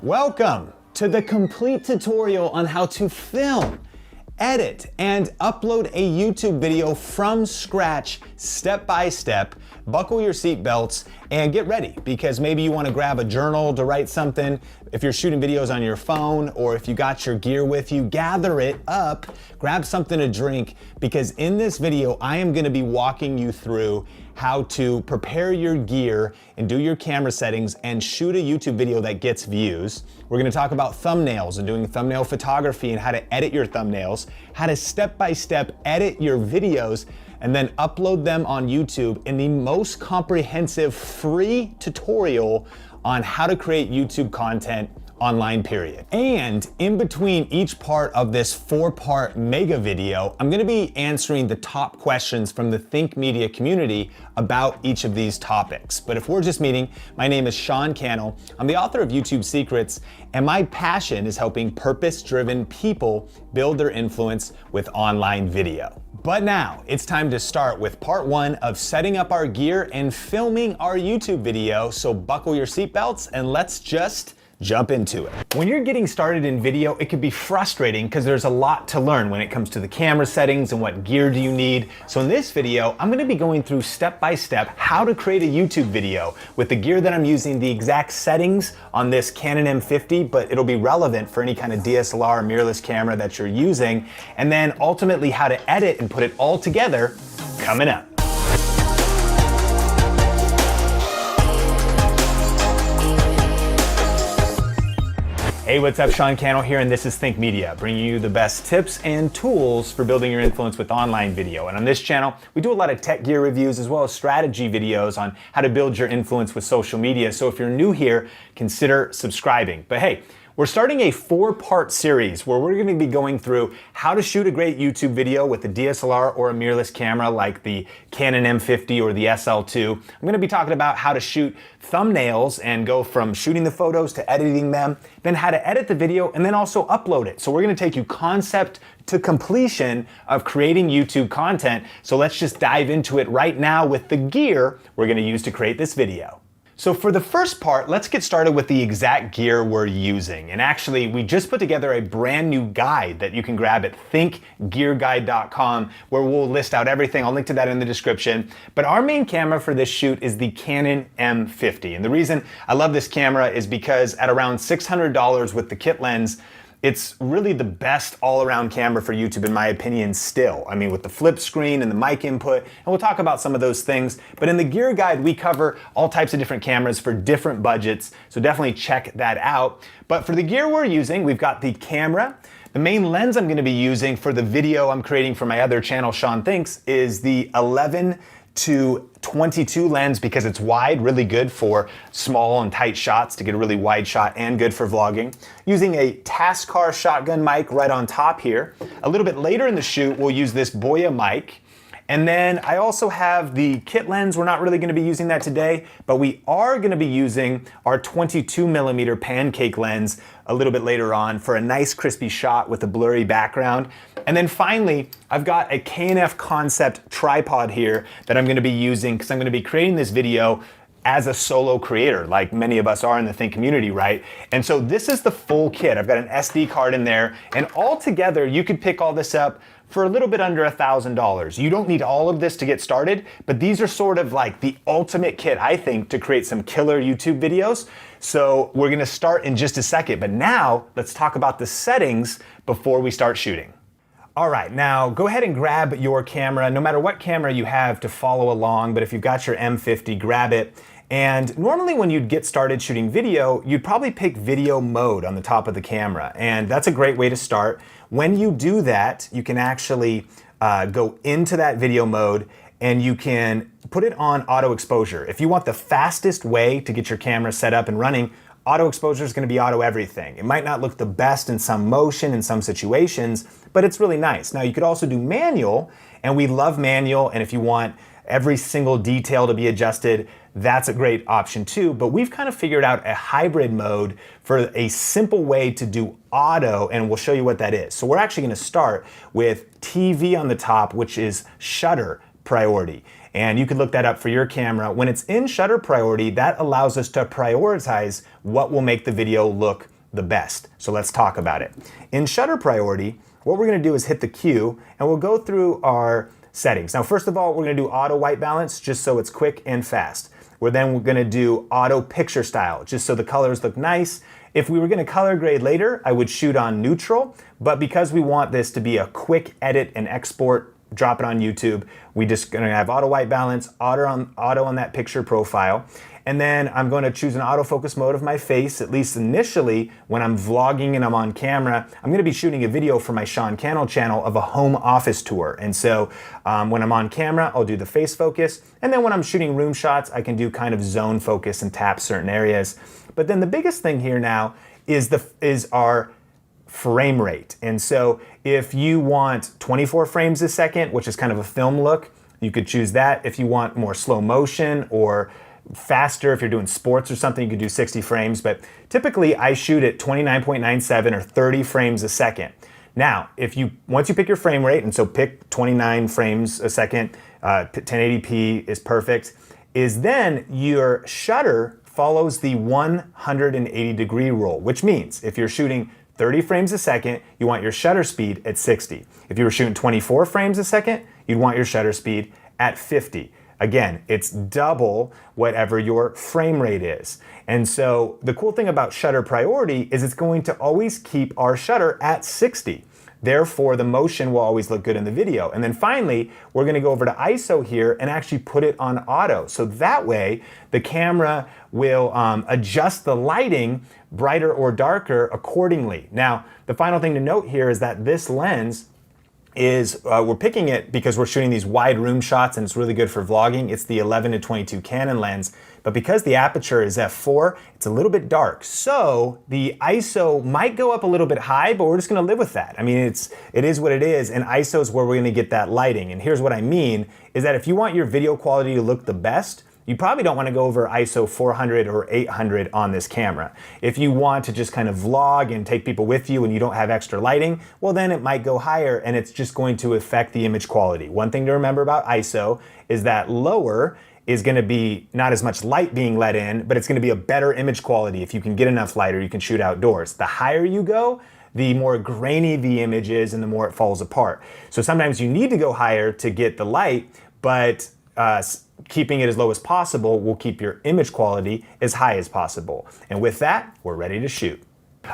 Welcome to the complete tutorial on how to film, edit, and upload a YouTube video from scratch, step by step. Buckle your seatbelts and get ready, because maybe you want to grab a journal to write something. If you're shooting videos on your phone, or if you got your gear with you, gather it up, grab something to drink, because in this video, I am going to be walking you through how to prepare your gear and do your camera settings and shoot a YouTube video that gets views. We're going to talk about thumbnails and doing thumbnail photography and how to edit your thumbnails, how to step-by-step edit your videos, and then upload them on YouTube in the most comprehensive free tutorial on how to create YouTube content online, period. And in between each part of this 4-part mega video, I'm gonna be answering the top questions from the Think Media community about each of these topics. But if we're just meeting, my name is Sean Cannell. I'm the author of YouTube Secrets, and my passion is helping purpose-driven people build their influence with online video. But now it's time to start with part 1 of setting up our gear and filming our YouTube video. So buckle your seatbelts and let's just jump into it. When you're getting started in video, it can be frustrating because there's a lot to learn when it comes to the camera settings and what gear do you need. So in this video, I'm gonna be going through step by step how to create a YouTube video with the gear that I'm using, the exact settings on this Canon M50, but it'll be relevant for any kind of DSLR or mirrorless camera that you're using. And then ultimately how to edit and put it all together coming up. Hey, what's up? Sean Cannell here, and this is Think Media, bringing you the best tips and tools for building your influence with online video. And on this channel, we do a lot of tech gear reviews as well as strategy videos on how to build your influence with social media. So if you're new here, consider subscribing. But hey, we're starting a 4-part series where we're going to be going through how to shoot a great YouTube video with a DSLR or a mirrorless camera like the Canon M50 or the SL2. I'm going to be talking about how to shoot thumbnails and go from shooting the photos to editing them, then how to edit the video and then also upload it. So we're going to take you concept to completion of creating YouTube content. So let's just dive into it right now with the gear we're going to use to create this video. So for the first part, let's get started with the exact gear we're using. And actually, we just put together a brand new guide that you can grab at thinkgearguide.com, where we'll list out everything. I'll link to that in the description. But our main camera for this shoot is the Canon M50. And the reason I love this camera is because at around $600 with the kit lens, it's really the best all-around camera for YouTube in my opinion still. I mean, with the flip screen and the mic input, and we'll talk about some of those things. But in the gear guide, we cover all types of different cameras for different budgets, so definitely check that out. But for the gear we're using, we've got the camera. The main lens I'm gonna be using for the video I'm creating for my other channel, Sean Thinks, is the 11-22 lens because it's wide, really good for small and tight shots to get a really wide shot and good for vlogging. Using a Tascar shotgun mic right on top here. A little bit later in the shoot, we'll use this Boya mic. And then I also have the kit lens. We're not really gonna be using that today, but we are gonna be using our 22mm pancake lens a little bit later on for a nice crispy shot with a blurry background. And then finally, I've got a KNF Concept tripod here that I'm gonna be using because I'm gonna be creating this video as a solo creator, like many of us are in the Think community, right? And so this is the full kit. I've got an SD card in there, and all together, you could pick all this up for a little bit under $1,000. You don't need all of this to get started, but these are sort of like the ultimate kit, I think, to create some killer YouTube videos. So we're gonna start in just a second, but now let's talk about the settings before we start shooting. All right, now go ahead and grab your camera, no matter what camera you have to follow along, but if you've got your M50, grab it. And normally when you'd get started shooting video, you'd probably pick video mode on the top of the camera. And that's a great way to start. When you do that, you can actually go into that video mode and you can put it on auto exposure. If you want the fastest way to get your camera set up and running, auto exposure is going to be auto everything. It might not look the best in some motion, in some situations, but it's really nice. Now you could also do manual, and we love manual, and if you want every single detail to be adjusted, that's a great option too. But we've kind of figured out a hybrid mode for a simple way to do auto, and we'll show you what that is. So we're actually gonna start with TV on the top, which is shutter priority. And you can look that up for your camera. When it's in shutter priority, that allows us to prioritize what will make the video look the best. So let's talk about it. In shutter priority, what we're gonna do is hit the Q and we'll go through our settings. Now, first of all, we're gonna do auto white balance just so it's quick and fast. We're gonna do auto picture style just so the colors look nice. If we were gonna color grade later, I would shoot on neutral, but because we want this to be a quick edit and export, drop it on YouTube, we just gonna have auto white balance, auto on that picture profile. And then I'm going to choose an autofocus mode of my face, at least initially when I'm vlogging and I'm on camera. I'm going to be shooting a video for my Cannell channel of a home office tour. And so when I'm on camera, I'll do the face focus. And then when I'm shooting room shots, I can do kind of zone focus and tap certain areas. But then the biggest thing here now is our frame rate. And so if you want 24 frames a second, which is kind of a film look, you could choose that. If you want more slow motion or faster, if you're doing sports or something, you could do 60 frames, but typically I shoot at 29.97 or 30 frames a second. Now, once you pick your frame rate, and so pick 29 frames a second, 1080p is perfect, is then your shutter follows the 180-degree rule, which means if you're shooting 30 frames a second, you want your shutter speed at 60. If you were shooting 24 frames a second, you'd want your shutter speed at 50. Again, it's double whatever your frame rate is. And so the cool thing about shutter priority is it's going to always keep our shutter at 60. Therefore, the motion will always look good in the video. And then finally, we're gonna go over to ISO here and actually put it on auto. So that way, the camera will adjust the lighting brighter or darker accordingly. Now, the final thing to note here is that this lens is we're picking it because we're shooting these wide room shots and it's really good for vlogging. It's the 11-22 Canon lens, but because the aperture is f4, it's a little bit dark. So the ISO might go up a little bit high, but we're just gonna live with that. I mean, it is what it is, and ISO is where we're gonna get that lighting. And here's what I mean, is that if you want your video quality to look the best, you probably don't want to go over ISO 400 or 800 on this camera. If you want to just kind of vlog and take people with you and you don't have extra lighting, well then it might go higher and it's just going to affect the image quality. One thing to remember about ISO is that lower is going to be not as much light being let in, but it's going to be a better image quality. If you can get enough light or you can shoot outdoors. The higher you go, the more grainy the image is and the more it falls apart. So sometimes you need to go higher to get the light, but keeping it as low as possible will keep your image quality as high as possible. And with that, we're ready to shoot.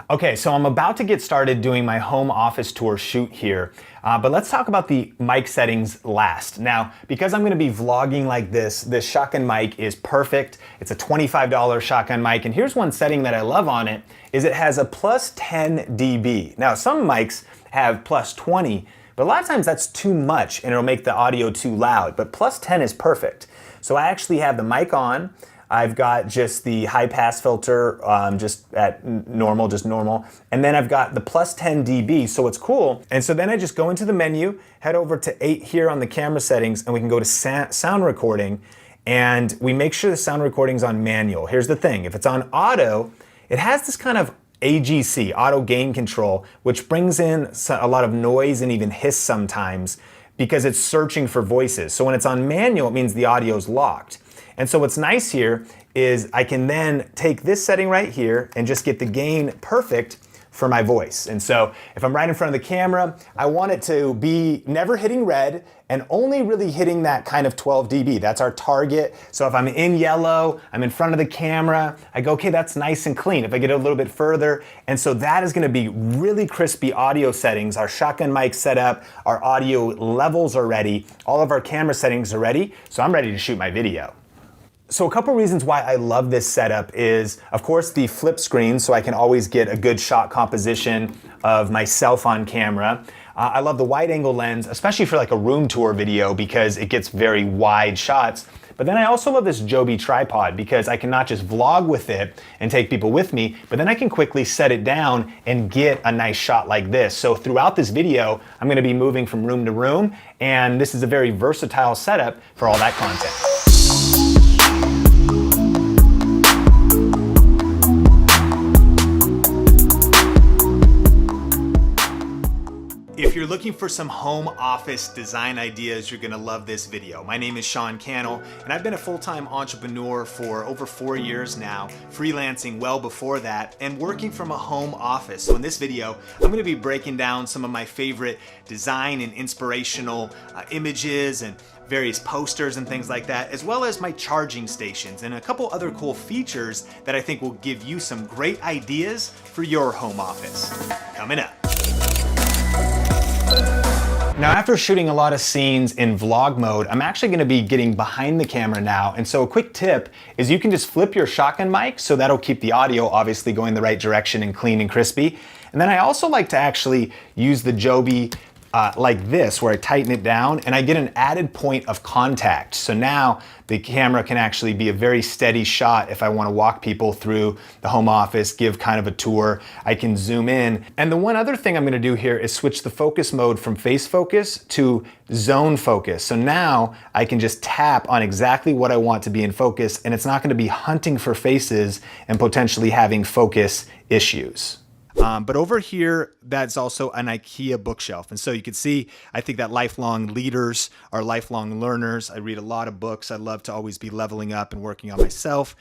Okay, so I'm about to get started doing my home office tour shoot here, but let's talk about the mic settings last. Now, because I'm gonna be vlogging like this shotgun mic is perfect. It's a $25 shotgun mic, and here's one setting that I love on it, is it has a plus 10 dB. Now, some mics have plus 20, but a lot of times that's too much and it'll make the audio too loud, but plus 10 is perfect. So I actually have the mic on. I've got just the high pass filter, just at normal, just normal. And then I've got the plus 10 dB, so it's cool. And so then I just go into the menu, head over to 8 here on the camera settings, and we can go to sound recording, and we make sure the sound recording's on manual. Here's the thing, if it's on auto, it has this kind of AGC, auto gain control, which brings in a lot of noise and even hiss sometimes because it's searching for voices. So when it's on manual, it means the audio's locked. And so what's nice here is I can then take this setting right here and just get the gain perfect for my voice. And so if I'm right in front of the camera, I want it to be never hitting red and only really hitting that kind of 12 dB. That's our target. So if I'm in yellow, I'm in front of the camera, I go, okay, that's nice and clean. If I get a little bit further, and so that is gonna be really crispy audio settings. Our shotgun mic set up, our audio levels are ready, all of our camera settings are ready, so I'm ready to shoot my video. So a couple reasons why I love this setup is, of course, the flip screen, so I can always get a good shot composition of myself on camera. I love the wide angle lens, especially for like a room tour video because it gets very wide shots. But then I also love this Joby tripod because I can not just vlog with it and take people with me, but then I can quickly set it down and get a nice shot like this. So throughout this video, I'm gonna be moving from room to room, and this is a very versatile setup for all that content. If you're looking for some home office design ideas, you're gonna love this video. My name is Cannell, and I've been a full-time entrepreneur for over 4 years now, freelancing well before that, and working from a home office. So in this video, I'm gonna be breaking down some of my favorite design and inspirational images and various posters and things like that, as well as my charging stations and a couple other cool features that I think will give you some great ideas for your home office. Coming up. Now, after shooting a lot of scenes in vlog mode, I'm actually gonna be getting behind the camera now. And so a quick tip is you can just flip your shotgun mic, so that'll keep the audio obviously going the right direction and clean and crispy. And then I also like to actually use the Joby like this, where I tighten it down and I get an added point of contact. So now the camera can actually be a very steady shot if I want to walk people through the home office, give kind of a tour. I can zoom in. And the one other thing I'm going to do here is switch the focus mode from face focus to zone focus. So now I can just tap on exactly what I want to be in focus, and it's not going to be hunting for faces and potentially having focus issues. But over here, that's also an IKEA bookshelf. And so you can see, I think that lifelong leaders are lifelong learners. I read a lot of books. I love to always be leveling up and working on myself.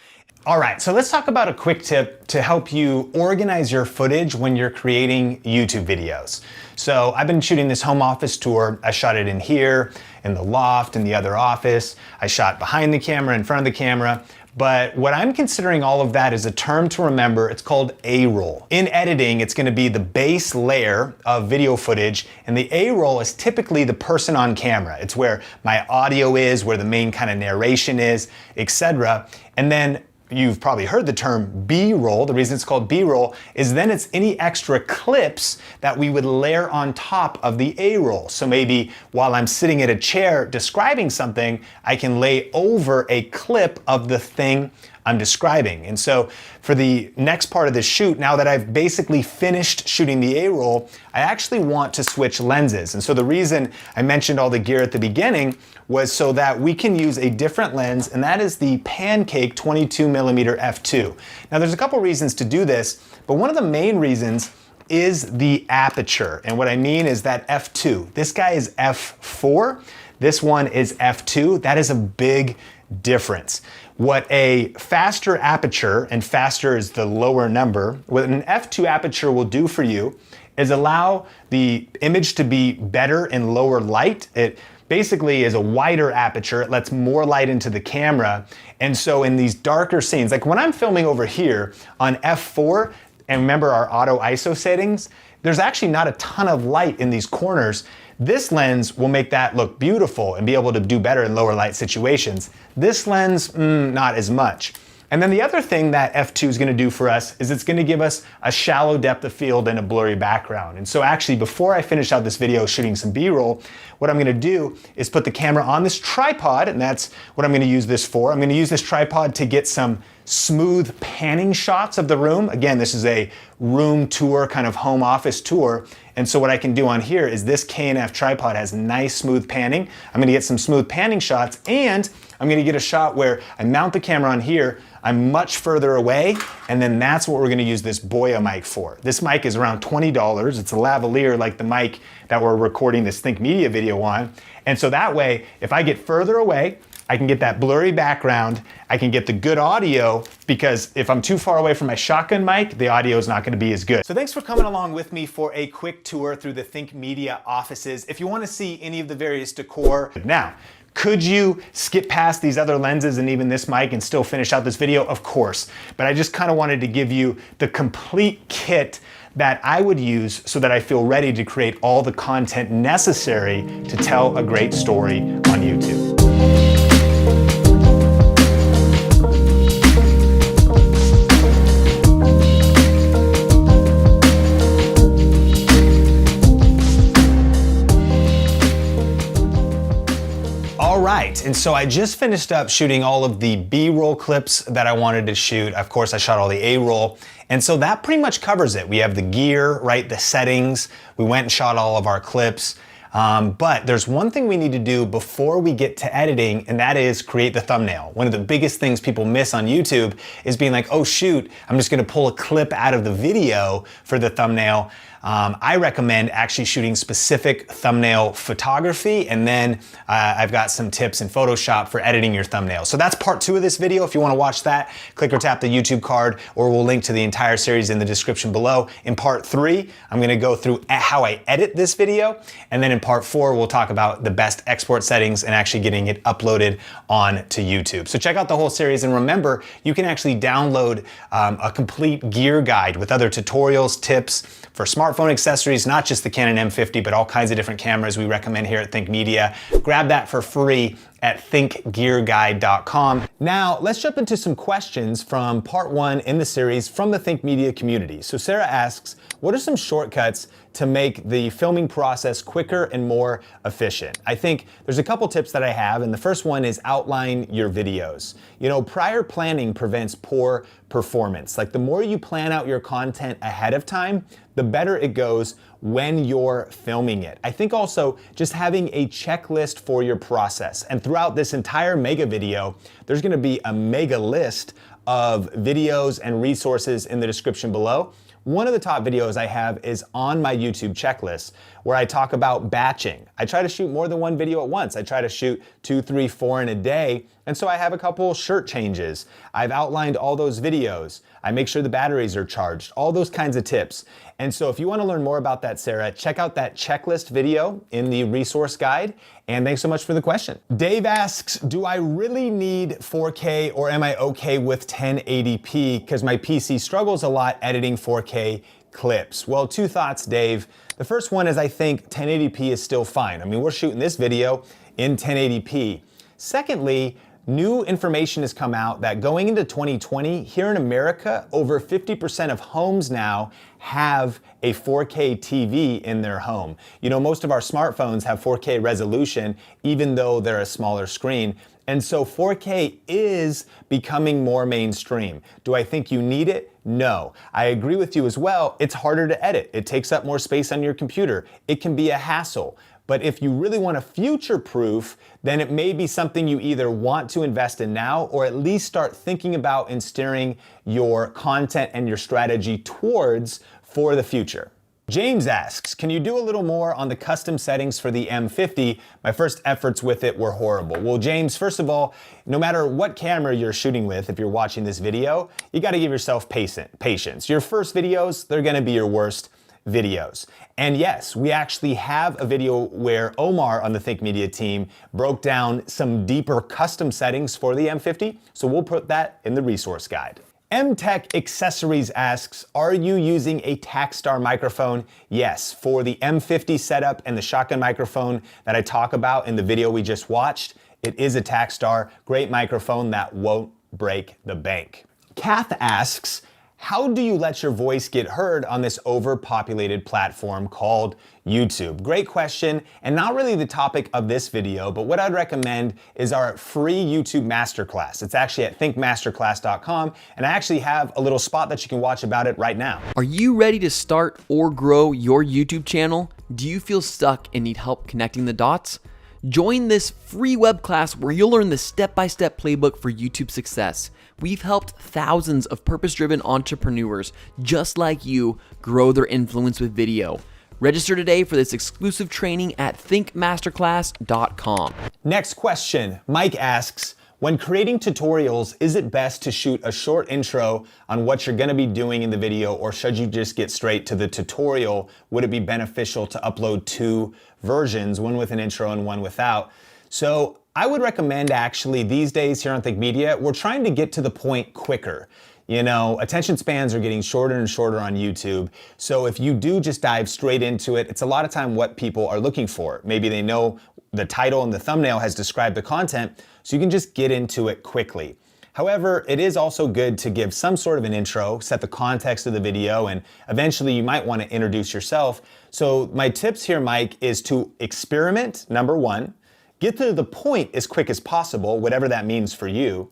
All right, so let's talk about a quick tip to help you organize your footage when you're creating YouTube videos. So I've been shooting this home office tour. I shot it in here, in the loft, in the other office. I shot behind the camera, in front of the camera. But what I'm considering all of that is a term to remember. It's called A-roll. In editing, it's gonna be the base layer of video footage, and the A-roll is typically the person on camera. It's where my audio is, where the main kind of narration is, etc. And then you've probably heard the term B-roll. The reason it's called B-roll is then it's any extra clips that we would layer on top of the A-roll. So maybe while I'm sitting at a chair describing something, I can lay over a clip of the thing I'm describing. And so for the next part of the shoot, now that I've basically finished shooting the A-roll, I actually want to switch lenses. And so the reason I mentioned all the gear at the beginning was so that we can use a different lens, and that is the Pancake 22mm f2. Now there's a couple reasons to do this, but one of the main reasons is the aperture. And what I mean is that f2. This guy is f4, this one is f2. That is a big difference. What a faster aperture, and faster is the lower number, what an f2 aperture will do for you is allow the image to be better in lower light. It basically is a wider aperture. It lets more light into the camera. And so in these darker scenes, like when I'm filming over here on f4, and remember our auto ISO settings, there's actually not a ton of light in these corners. This lens will make that look beautiful and be able to do better in lower light situations. This lens, not as much. And then the other thing that f2 is going to do for us is it's going to give us a shallow depth of field and a blurry background. And so actually, before I finish out this video shooting some B-roll, what I'm going to do is put the camera on this tripod, and that's what I'm going to use this for. I'm going to use this tripod to get some smooth panning shots of the room. Again, this is a room tour, kind of home office tour. And so what I can do on here is this K&F tripod has nice smooth panning. I'm going to get some smooth panning shots, and I'm going to get a shot where I mount the camera on here, I'm much further away, and then that's what we're going to use this Boya mic for. This mic is around $20. It's a lavalier like the mic that we're recording this Think Media video on. And so that way, if I get further away, I can get that blurry background, I can get the good audio, because if I'm too far away from my shotgun mic, the audio is not going to be as good. So thanks for coming along with me for a quick tour through the Think Media offices. If you want to see any of the various decor, now, could you skip past these other lenses and even this mic and still finish out this video? Of course, but I just kind of wanted to give you the complete kit that I would use so that I feel ready to create all the content necessary to tell a great story on YouTube. All right, and so I just finished up shooting all of the B-roll clips that I wanted to shoot. Of course, I shot all the A-roll, and so that pretty much covers it. We have the gear, right, the settings. We went and shot all of our clips. But there's one thing we need to do before we get to editing, and that is create the thumbnail. One of the biggest things people miss on YouTube is being like, oh shoot, I'm just gonna pull a clip out of the video for the thumbnail. I recommend actually shooting specific thumbnail photography, and then I've got some tips in Photoshop for editing your thumbnails. So that's part 2 of this video. If you want to watch that, click or tap the YouTube card, or we'll link to the entire series in the description below. In part 3, I'm going to go through how I edit this video, and then in part 4, we'll talk about the best export settings and actually getting it uploaded onto YouTube. So check out the whole series, and remember, you can actually download a complete gear guide with other tutorials, tips for smartphone accessories, not just the Canon M50, but all kinds of different cameras we recommend here at Think Media. Grab that for free at thinkgearguide.com. Now, let's jump into some questions from part 1 in the series from the Think Media community. So Sarah asks, what are some shortcuts to make the filming process quicker and more efficient? I think there's a couple tips that I have, and the first one is outline your videos. You know, prior planning prevents poor performance. Like, the more you plan out your content ahead of time, the better it goes when you're filming it. I think also just having a checklist for your process. And throughout this entire mega video, there's gonna be a mega list of videos and resources in the description below. One of the top videos I have is on my YouTube checklist, where I talk about batching. I try to shoot more than one video at once. I try to shoot 2, 3, 4 in a day. And so I have a couple shirt changes. I've outlined all those videos. I make sure the batteries are charged, all those kinds of tips. And so if you want to learn more about that, Sarah, check out that checklist video in the resource guide. And thanks so much for the question. Dave asks, do I really need 4K, or am I okay with 1080p? Because my PC struggles a lot editing 4K clips. Well, 2 thoughts, Dave. The first one is, I think 1080p is still fine. I mean, we're shooting this video in 1080p. Secondly, new information has come out that going into 2020, here in America, over 50% of homes now have a 4K TV in their home. You know, most of our smartphones have 4K resolution, even though they're a smaller screen. And so 4K is becoming more mainstream. Do I think you need it? No. I agree with you as well. It's harder to edit. It takes up more space on your computer. It can be a hassle. But if you really want to future-proof, then it may be something you either want to invest in now, or at least start thinking about and steering your content and your strategy towards for the future. James asks, can you do a little more on the custom settings for the M50? My first efforts with it were horrible. Well, James, first of all, no matter what camera you're shooting with, if you're watching this video, you got to give yourself patience. Your first videos, they're going to be your worst videos. And yes, we actually have a video where Omar on the Think Media team broke down some deeper custom settings for the M50, so we'll put that in the resource guide. MTech Accessories asks, are you using a Takstar microphone? Yes, for the M50 setup and the shotgun microphone that I talk about in the video we just watched, it is a Takstar, great microphone that won't break the bank. Kath asks, how do you let your voice get heard on this overpopulated platform called YouTube? Great question, and not really the topic of this video, but what I'd recommend is our free YouTube masterclass. It's actually at thinkmasterclass.com, and I actually have a little spot that you can watch about it right now. Are you ready to start or grow your YouTube channel? Do you feel stuck and need help connecting the dots? Join this free web class where you'll learn the step-by-step playbook for YouTube success. We've helped thousands of purpose-driven entrepreneurs just like you grow their influence with video. Register today for this exclusive training at thinkmasterclass.com. Next question, Mike asks, when creating tutorials, is it best to shoot a short intro on what you're gonna be doing in the video, or should you just get straight to the tutorial? Would it be beneficial to upload 2 versions, one with an intro and one without? So I would recommend, actually, these days here on Think Media, we're trying to get to the point quicker. You know, attention spans are getting shorter and shorter on YouTube. So if you do just dive straight into it, it's a lot of time what people are looking for. Maybe they know the title and the thumbnail has described the content, so you can just get into it quickly. However, it is also good to give some sort of an intro, set the context of the video, and eventually you might want to introduce yourself. So my tips here, Mike, is to experiment, number 1, get to the point as quick as possible, whatever that means for you,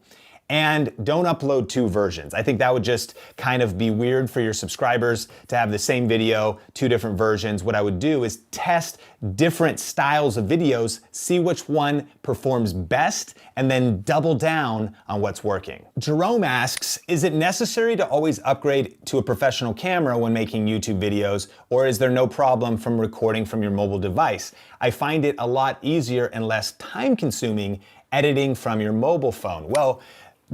And don't upload two versions. I think that would just kind of be weird for your subscribers to have the same video, two different versions. What I would do is test different styles of videos, see which one performs best, and then double down on what's working. Jerome asks, is it necessary to always upgrade to a professional camera when making YouTube videos, or is there no problem from recording from your mobile device? I find it a lot easier and less time-consuming editing from your mobile phone. Well,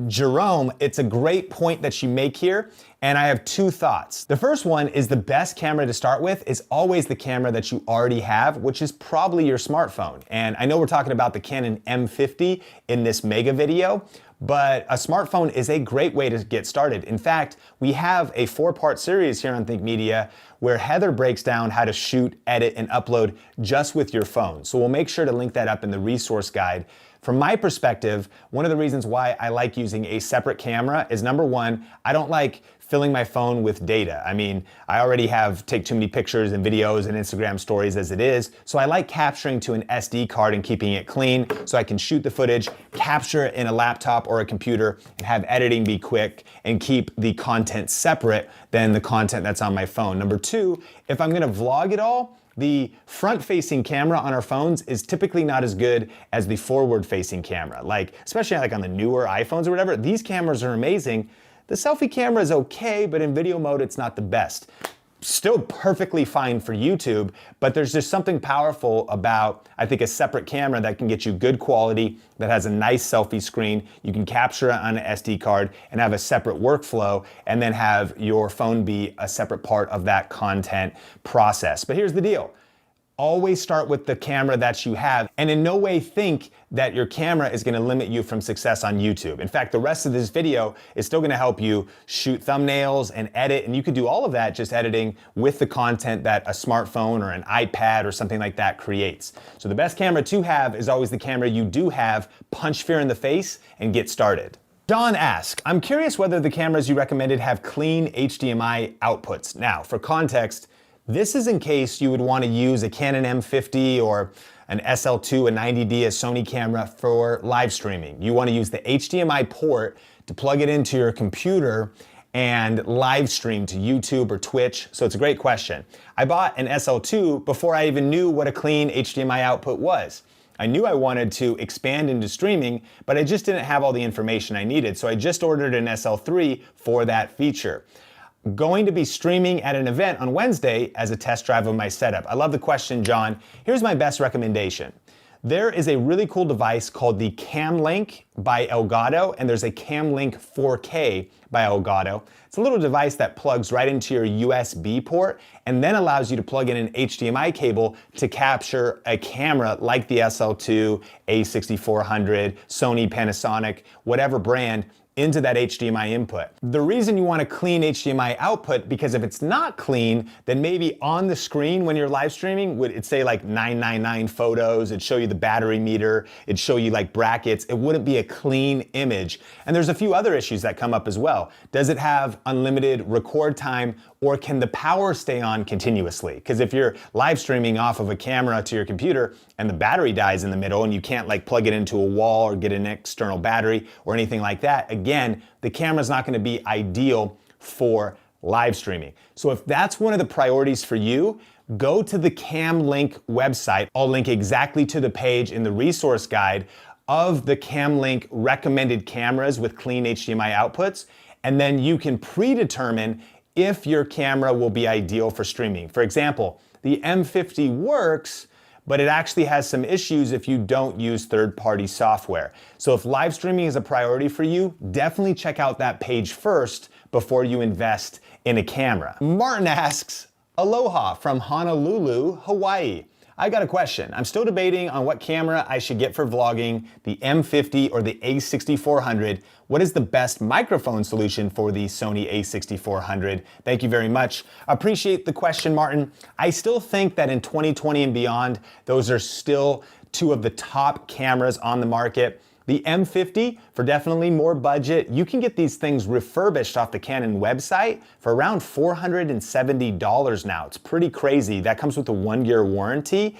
Jerome, it's a great point that you make here, and I have two thoughts. The first one is the best camera to start with is always the camera that you already have, which is probably your smartphone. And I know we're talking about the Canon M50 in this mega video, but a smartphone is a great way to get started. In fact, we have a 4-part series here on Think Media where Heather breaks down how to shoot, edit, and upload just with your phone. So we'll make sure to link that up in the resource guide. From my perspective, one of the reasons why I like using a separate camera is, number one, I don't like filling my phone with data. I mean, I already take too many pictures and videos and Instagram stories as it is, so I like capturing to an SD card and keeping it clean so I can shoot the footage, capture it in a laptop or a computer, and have editing be quick and keep the content separate than the content that's on my phone. Number two, if I'm gonna vlog it all, the front-facing camera on our phones is typically not as good as the forward-facing camera. Especially on the newer iPhones or whatever, these cameras are amazing. The selfie camera is okay, but in video mode, it's not the best. Still perfectly fine for YouTube, but there's just something powerful about, I think, a separate camera that can get you good quality, that has a nice selfie screen. You can capture it on an SD card and have a separate workflow, and then have your phone be a separate part of that content process. But here's the deal. Always start with the camera that you have, and in no way think that your camera is gonna limit you from success on YouTube. In fact, the rest of this video is still gonna help you shoot thumbnails and edit, and you could do all of that just editing with the content that a smartphone or an iPad or something like that creates. So the best camera to have is always the camera you do have. Punch fear in the face and get started. Don asks, I'm curious whether the cameras you recommended have clean HDMI outputs. Now, for context, this is in case you would want to use a Canon M50 or an SL2, a 90D, a Sony camera for live streaming. You want to use the HDMI port to plug it into your computer and live stream to YouTube or Twitch. So it's a great question. I bought an SL2 before I even knew what a clean HDMI output was. I knew I wanted to expand into streaming, but I just didn't have all the information I needed. So I just ordered an SL3 for that feature. Going to be streaming at an event on Wednesday as a test drive of my setup. I love the question, John. Here's my best recommendation. There is a really cool device called the CamLink by Elgato, and there's a CamLink 4K by Elgato. It's a little device that plugs right into your USB port and then allows you to plug in an HDMI cable to capture a camera like the SL2, A6400, Sony, Panasonic, whatever brand, into that HDMI input. The reason you want a clean HDMI output, because if it's not clean, then maybe on the screen when you're live streaming, it'd say like 999 photos, it'd show you the battery meter, it'd show you like brackets, it wouldn't be a clean image. And there's a few other issues that come up as well. Does it have unlimited record time, or can the power stay on continuously? Because if you're live streaming off of a camera to your computer and the battery dies in the middle and you can't like plug it into a wall or get an external battery or anything like that, again, the camera's not gonna be ideal for live streaming. So if that's one of the priorities for you, go to the CamLink website. I'll link exactly to the page in the resource guide of the CamLink recommended cameras with clean HDMI outputs, and then you can predetermine if your camera will be ideal for streaming. For example, the M50 works, but it actually has some issues if you don't use third-party software. So if live streaming is a priority for you, definitely check out that page first before you invest in a camera. Martin asks, aloha from Honolulu, Hawaii. I got a question. I'm still debating on what camera I should get for vlogging, the M50 or the A6400. What is the best microphone solution for the Sony A6400? Thank you very much. Appreciate the question, Martin. I still think that in 2020 and beyond, those are still two of the top cameras on the market. The M50, for definitely more budget, you can get these things refurbished off the Canon website for around $470 now. It's pretty crazy. That comes with a 1-year warranty.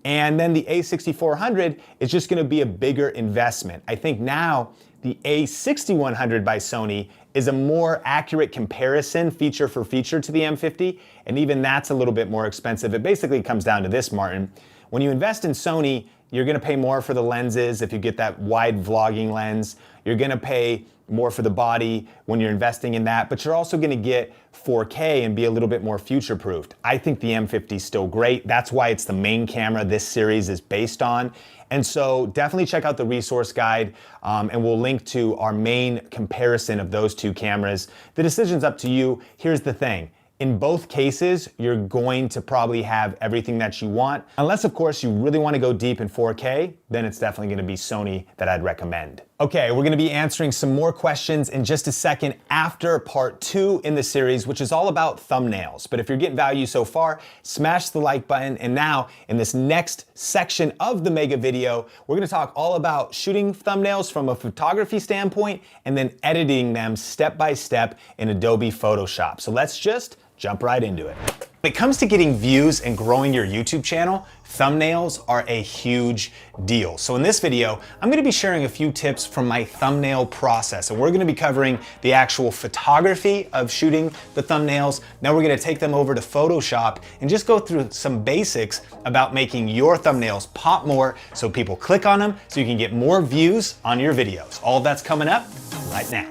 And then the A6400 is just gonna be a bigger investment. I think now The A6100 by Sony is a more accurate comparison feature for feature to the M50, and even that's a little bit more expensive. It basically comes down to this, Martin. When you invest in Sony, you're gonna pay more for the lenses if you get that wide vlogging lens. You're gonna pay more for the body when you're investing in that, but you're also gonna get 4K and be a little bit more future-proofed. I think the M50 is still great. That's why it's the main camera this series is based on. And so definitely check out the resource guide, and we'll link to our main comparison of those two cameras. The decision's up to you. Here's the thing. In both cases, you're going to probably have everything that you want. Unless, of course, you really want to go deep in 4K, then it's definitely going to be Sony that I'd recommend. Okay, we're going to be answering some more questions in just a second after part 2 in the series, which is all about thumbnails. But if you're getting value so far, smash the like button. And now, in this next section of the mega video, we're going to talk all about shooting thumbnails from a photography standpoint and then editing them step by step in Adobe Photoshop. So let's just jump right into it. When it comes to getting views and growing your YouTube channel, thumbnails are a huge deal. So in this video, I'm gonna be sharing a few tips from my thumbnail process, and we're gonna be covering the actual photography of shooting the thumbnails. Now we're gonna take them over to Photoshop and just go through some basics about making your thumbnails pop more so people click on them so you can get more views on your videos. All of that's coming up right now.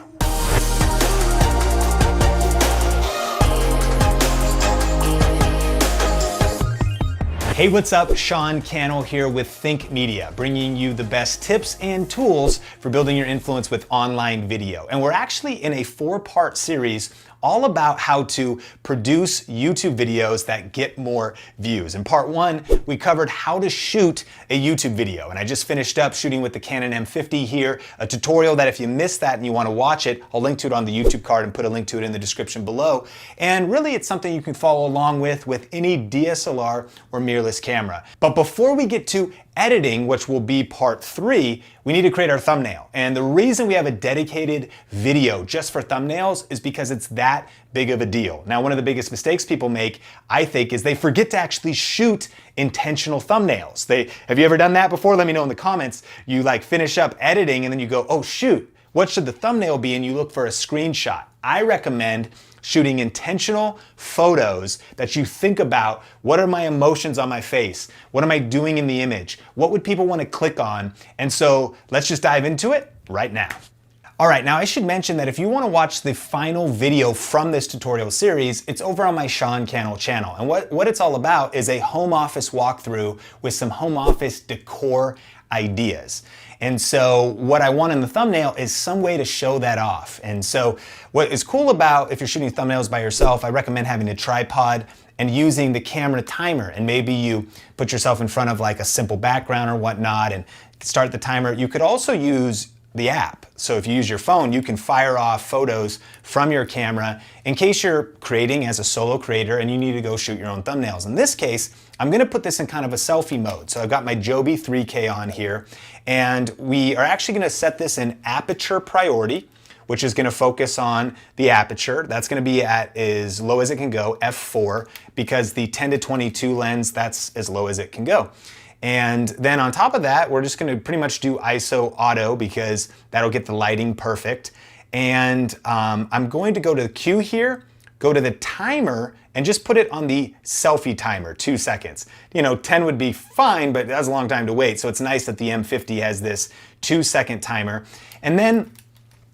Hey, what's up? Sean Cannell here with Think Media, bringing you the best tips and tools for building your influence with online video. And we're actually in a 4-part series all about how to produce YouTube videos that get more views. In part 1, we covered how to shoot a YouTube video. And I just finished up shooting with the Canon M50 here, a tutorial that if you missed that and you want to watch it, I'll link to it on the YouTube card and put a link to it in the description below. And really it's something you can follow along with any DSLR or mirrorless camera. But before we get to editing, which will be part 3, we need to create our thumbnail. And the reason we have a dedicated video just for thumbnails is because it's that big of a deal. Now, one of the biggest mistakes people make, I think, is they forget to actually shoot intentional thumbnails. Have you ever done that before? Let me know in the comments. You like finish up editing and then you go, oh shoot, what should the thumbnail be? And you look for a screenshot. I recommend shooting intentional photos that you think about, what are my emotions on my face? What am I doing in the image? What would people want to click on? And so let's just dive into it right now. All right, now I should mention that if you want to watch the final video from this tutorial series, it's over on my Sean Cannell channel. And what it's all about is a home office walkthrough with some home office decor ideas. And so what I want in the thumbnail is some way to show that off. And so what is cool about if you're shooting thumbnails by yourself, I recommend having a tripod and using the camera timer. And maybe you put yourself in front of like a simple background or whatnot and start the timer. You could also use the app. So if you use your phone, you can fire off photos from your camera in case you're creating as a solo creator and you need to go shoot your own thumbnails. In this case, I'm gonna put this in kind of a selfie mode. So I've got my Joby 3K on here, and we are actually gonna set this in aperture priority, which is gonna focus on the aperture. That's gonna be at as low as it can go, f4, because the 10-22 lens, that's as low as it can go. And then on top of that, we're just gonna pretty much do ISO auto because that'll get the lighting perfect. And I'm going to go to the Q here, go to the timer, and just put it on the selfie timer, 2 seconds. You know, 10 would be fine, but that's a long time to wait. So it's nice that the M50 has this 2-second timer. And then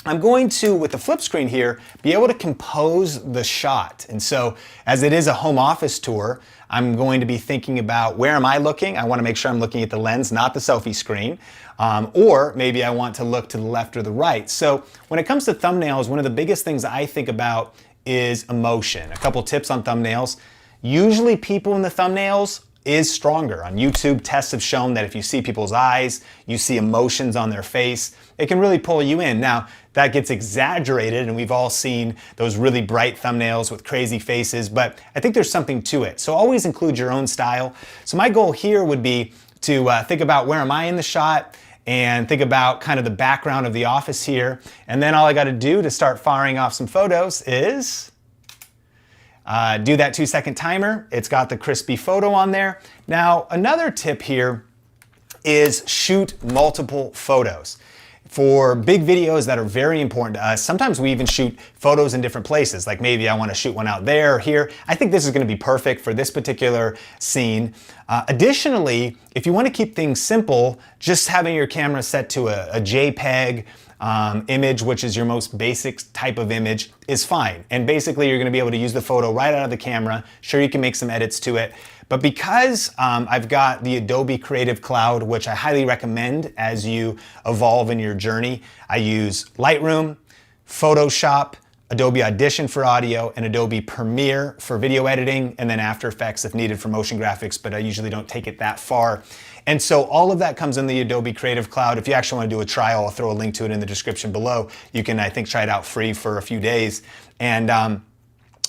I'm going to, with the flip screen here, be able to compose the shot. And so as it is a home office tour, I'm going to be thinking about where am I looking? I want to make sure I'm looking at the lens, not the selfie screen. Or maybe I want to look to the left or the right. So when it comes to thumbnails, one of the biggest things I think about is emotion. A couple tips on thumbnails. Usually people in the thumbnails is stronger. On YouTube, tests have shown that if you see people's eyes, you see emotions on their face, it can really pull you in. Now, that gets exaggerated, and we've all seen those really bright thumbnails with crazy faces, but I think there's something to it. So always include your own style. So my goal here would be to think about where am I in the shot, and think about kind of the background of the office here. And then all I gotta do to start firing off some photos is do that 2-second timer. It's got the crispy photo on there. Now, another tip here is shoot multiple photos. For big videos that are very important to us, sometimes we even shoot photos in different places. Like maybe I want to shoot one out there or here. I think this is going to be perfect for this particular scene. Additionally, if you want to keep things simple, just having your camera set to a JPEG image, which is your most basic type of image, is fine. And basically you're going to be able to use the photo right out of the camera. Sure, you can make some edits to it. But because I've got the Adobe Creative Cloud, which I highly recommend as you evolve in your journey, I use Lightroom, Photoshop, Adobe Audition for audio, and Adobe Premiere for video editing, and then After Effects if needed for motion graphics, but I usually don't take it that far. And so all of that comes in the Adobe Creative Cloud. If you actually want to do a trial, I'll throw a link to it in the description below. You can, I think, try it out free for a few days. And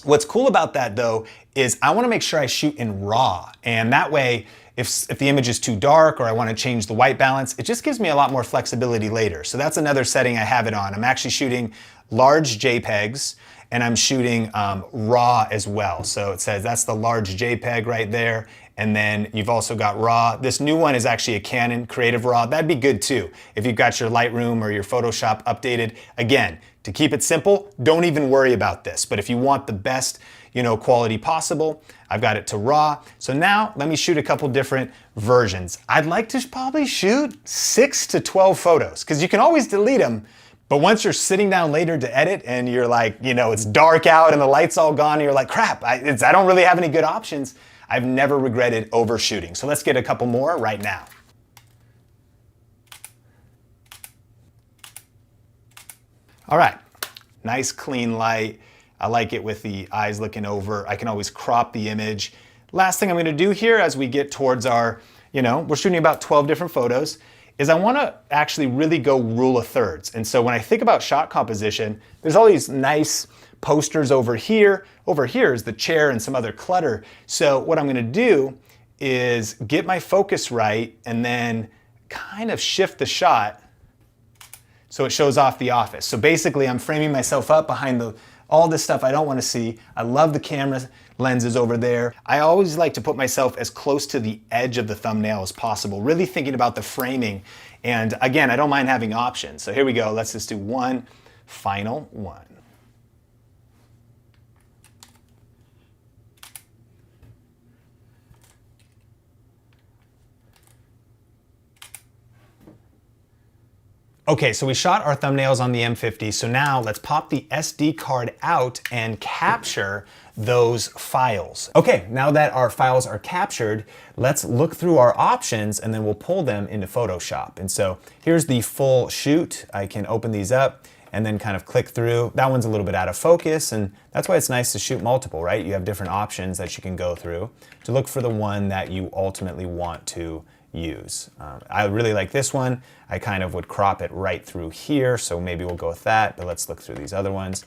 what's cool about that though is I want to make sure I shoot in RAW, and that way if the image is too dark or I want to change the white balance, it just gives me a lot more flexibility later. So that's another setting I have it on. I'm actually shooting large JPEGs and I'm shooting RAW as well. So it says that's the large JPEG right there. And then you've also got RAW. This new one is actually a Canon Creative RAW. That'd be good too if you've got your Lightroom or your Photoshop updated. Again, to keep it simple, don't even worry about this. But if you want the best, quality possible, I've got it to RAW. So now let me shoot a couple different versions. I'd like to probably shoot 6 to 12 photos because you can always delete them. But once you're sitting down later to edit and you're like, it's dark out and the light's all gone and you're like, crap, I don't really have any good options. I've never regretted overshooting. So let's get a couple more right now. All right, nice clean light. I like it with the eyes looking over. I can always crop the image. Last thing I'm gonna do here as we get towards our, we're shooting about 12 different photos, is I wanna actually really go rule of thirds. And so when I think about shot composition, there's all these nice posters over here. Over here is the chair and some other clutter. So what I'm gonna do is get my focus right and then kind of shift the shot so it shows off the office. So basically I'm framing myself up behind all this stuff I don't want to see. I love the camera lenses over there. I always like to put myself as close to the edge of the thumbnail as possible, really thinking about the framing. And again, I don't mind having options. So here we go. Let's just do one final one. Okay, so we shot our thumbnails on the M50, so now let's pop the SD card out and capture those files. Okay, now that our files are captured, let's look through our options and then we'll pull them into Photoshop. And so here's the full shoot. I can open these up and then kind of click through. That one's a little bit out of focus, and that's why it's nice to shoot multiple, right? You have different options that you can go through to look for the one that you ultimately want to use. I really like this one. I kind of would crop it right through here, so maybe we'll go with that, but let's look through these other ones.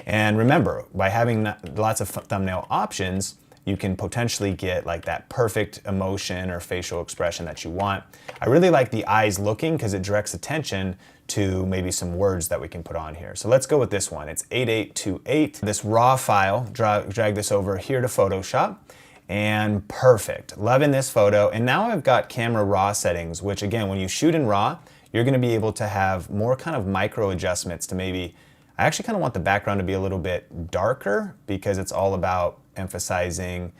And remember, by having lots of thumbnail options, you can potentially get like that perfect emotion or facial expression that you want. I really like the eyes looking because it directs attention to maybe some words that we can put on here. So let's go with this one. It's 8828. This raw file, drag this over here to Photoshop. And perfect, loving this photo. And now I've got camera raw settings, which again, when you shoot in raw, you're gonna be able to have more kind of micro adjustments to maybe, I actually kind of want the background to be a little bit darker because it's all about emphasizing,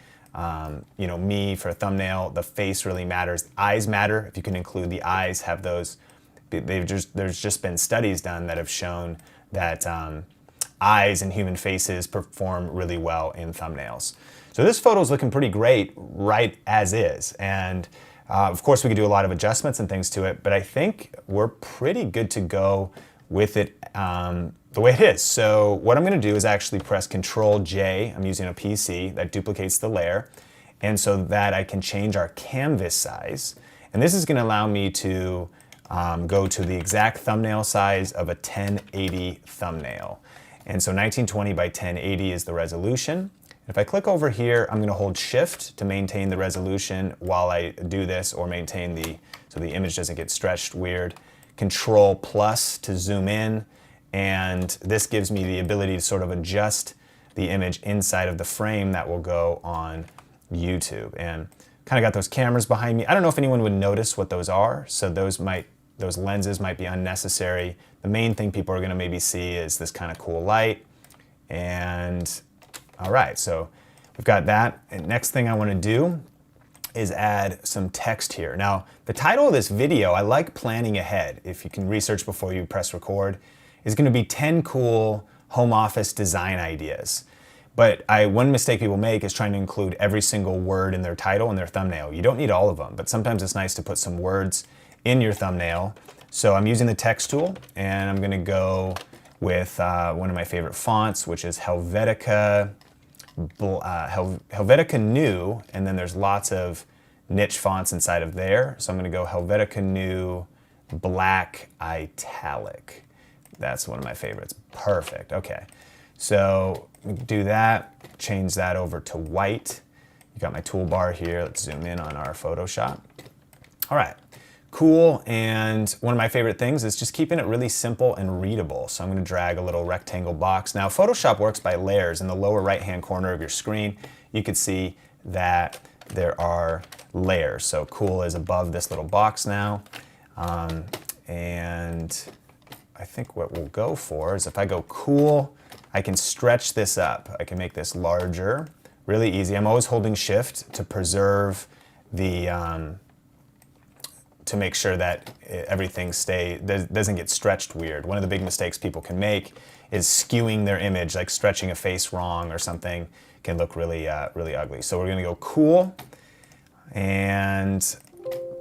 me for a thumbnail. The face really matters. Eyes matter. If you can include the eyes, have those, there's just been studies done that have shown that eyes and human faces perform really well in thumbnails. So this photo is looking pretty great right as is. And of course we could do a lot of adjustments and things to it, but I think we're pretty good to go with it the way it is. So what I'm gonna do is actually press Control J. I'm using a PC that duplicates the layer. And so that I can change our canvas size. And this is gonna allow me to go to the exact thumbnail size of a 1080 thumbnail. And so 1920 by 1080 is the resolution. If I click over here, I'm gonna hold Shift to maintain the resolution while I do this, or maintain so the image doesn't get stretched weird. Control plus to zoom in, and this gives me the ability to sort of adjust the image inside of the frame that will go on YouTube. And kind of got those cameras behind me. I don't know if anyone would notice what those are, so those might those lenses might be unnecessary. The main thing people are gonna maybe see is this kind of cool light. And all right, so we've got that. And next thing I wanna do is add some text here. Now, the title of this video, I like planning ahead, if you can research before you press record, is gonna be 10 cool home office design ideas. But one mistake people make is trying to include every single word in their title and their thumbnail. You don't need all of them, but sometimes it's nice to put some words in your thumbnail. So I'm using the text tool, and I'm gonna go with one of my favorite fonts, which is Helvetica New, and then there's lots of niche fonts inside of there. So I'm gonna go Helvetica New Black Italic. That's one of my favorites. Perfect, okay. So do that, change that over to white. You got my toolbar here. Let's zoom in on our Photoshop. All right, cool. And one of my favorite things is just keeping it really simple and readable. So I'm gonna drag a little rectangle box. Now Photoshop works by layers. In the lower right-hand corner of your screen, you can see that there are layers. So cool is above this little box now. And I think what we'll go for is if I go cool, I can stretch this up. I can make this larger, really easy. I'm always holding shift to preserve the, to make sure that everything doesn't get stretched weird. One of the big mistakes people can make is skewing their image, like stretching a face wrong or something can look really, really ugly. So we're gonna go cool and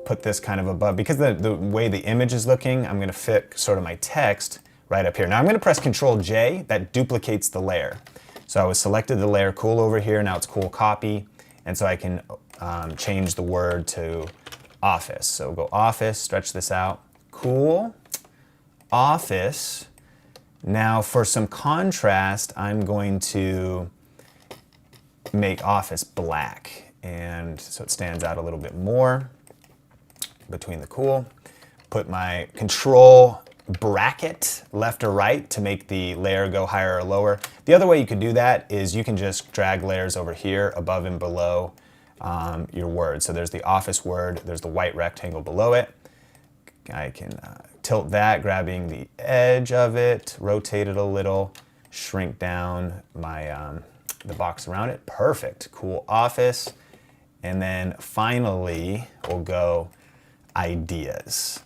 put this kind of above. Because the way the image is looking, I'm gonna fit sort of my text right up here. Now I'm gonna press Control J, that duplicates the layer. So I was selected the layer cool over here, now it's cool copy, and so I can change the word to office. So go office, stretch this out, cool, office. Now for some contrast, I'm going to make office black, and so it stands out a little bit more between the cool. Put my control bracket left or right to make the layer go higher or lower. The other way you could do that is you can just drag layers over here above and below your word. So there's the office word, there's the white rectangle below it. I can tilt that, grabbing the edge of it, rotate it a little, shrink down my the box around it. Perfect, cool office. And then finally, we'll go ideas.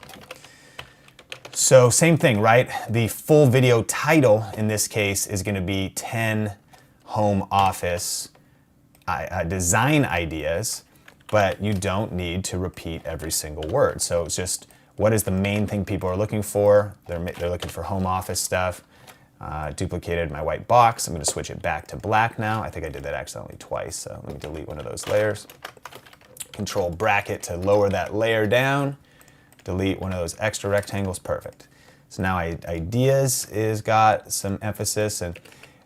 So same thing, right? The full video title in this case is gonna be 10 home office design ideas, but you don't need to repeat every single word. So it's just, what is the main thing people are looking for? They're looking for home office stuff. Duplicated my white box. I'm gonna switch it back to black now. I think I did that accidentally twice, so let me delete one of those layers. Control bracket to lower that layer down. Delete one of those extra rectangles, perfect. So now ideas is got some emphasis, and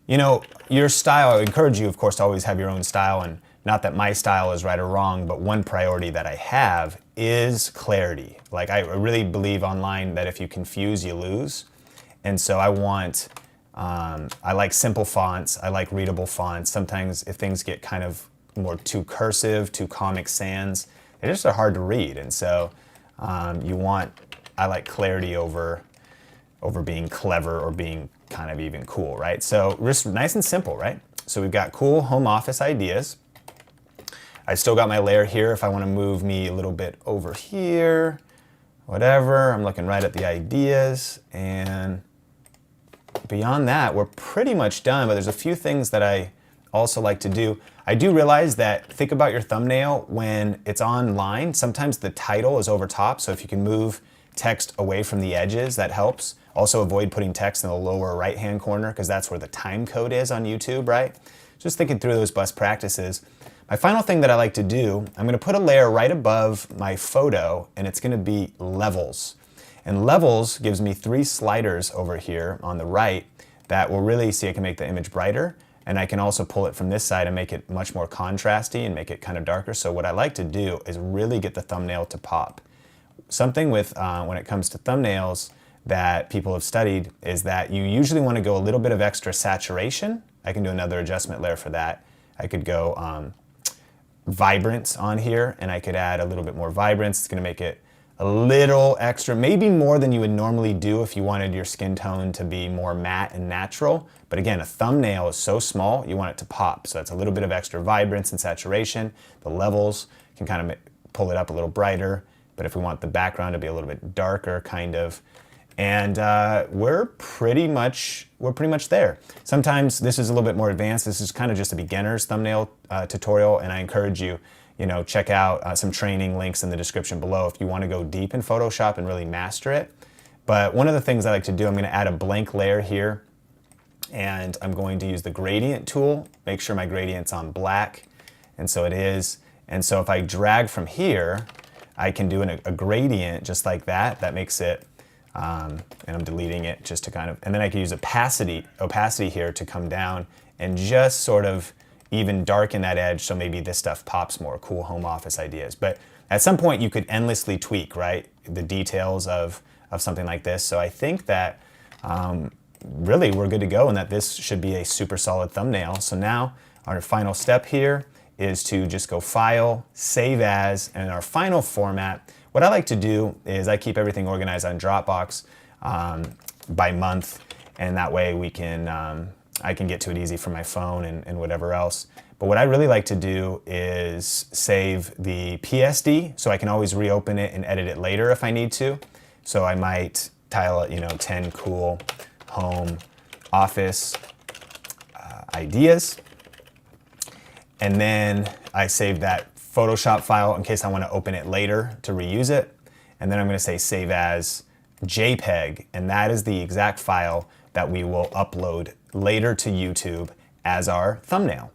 you know, your style, I encourage you, of course, to always have your own style, and not that my style is right or wrong, but one priority that I have is clarity. Like I really believe online that if you confuse, you lose. And so I want, I like simple fonts, I like readable fonts. Sometimes if things get kind of more too cursive, too Comic Sans, they just are hard to read. And so I like clarity over being clever or being kind of even cool, right? So just nice and simple, right? So we've got cool home office ideas. I still got my layer here if I want to move me a little bit over here, whatever. I'm looking right at the ideas, and beyond that, we're pretty much done, but there's a few things that I also like to do. I do realize that, think about your thumbnail when it's online, sometimes the title is over top, so if you can move text away from the edges, that helps. Also avoid putting text in the lower right-hand corner, because that's where the time code is on YouTube, right? Just thinking through those best practices. My final thing that I like to do, I'm gonna put a layer right above my photo, and it's gonna be levels. And levels gives me 3 sliders over here on the right that will really see I can make the image brighter, and I can also pull it from this side and make it much more contrasty and make it kind of darker. So what I like to do is really get the thumbnail to pop. Something with when it comes to thumbnails that people have studied is that you usually want to go a little bit of extra saturation. I can do another adjustment layer for that. I could go vibrance on here, and I could add a little bit more vibrance. It's going to make it a little extra, maybe more than you would normally do if you wanted your skin tone to be more matte and natural. But again, a thumbnail is so small, you want it to pop. So it's a little bit of extra vibrance and saturation. The levels can kind of pull it up a little brighter. But if we want the background to be a little bit darker, kind of, and we're pretty much there. Sometimes this is a little bit more advanced. This is kind of just a beginner's thumbnail tutorial, and I encourage you, check out some training links in the description below if you want to go deep in Photoshop and really master it. But one of the things I like to do, I'm going to add a blank layer here, and I'm going to use the gradient tool. Make sure my gradient's on black, and so it is. And so if I drag from here, I can do a gradient just like that. That makes it, and I'm deleting it just to kind of, and then I can use opacity here to come down and just sort of even darken that edge so maybe this stuff pops more, cool home office ideas. But at some point you could endlessly tweak, right, the details of something like this. So I think that really we're good to go and that this should be a super solid thumbnail. So now our final step here is to just go File, Save As, and in our final format, what I like to do is I keep everything organized on Dropbox by month, and that way we can I can get to it easy from my phone and whatever else. But what I really like to do is save the PSD, so I can always reopen it and edit it later if I need to. So I might tile it, 10 cool home office ideas. And then I save that Photoshop file in case I want to open it later to reuse it. And then I'm going to say save as JPEG, and that is the exact file that we will upload later to YouTube as our thumbnail.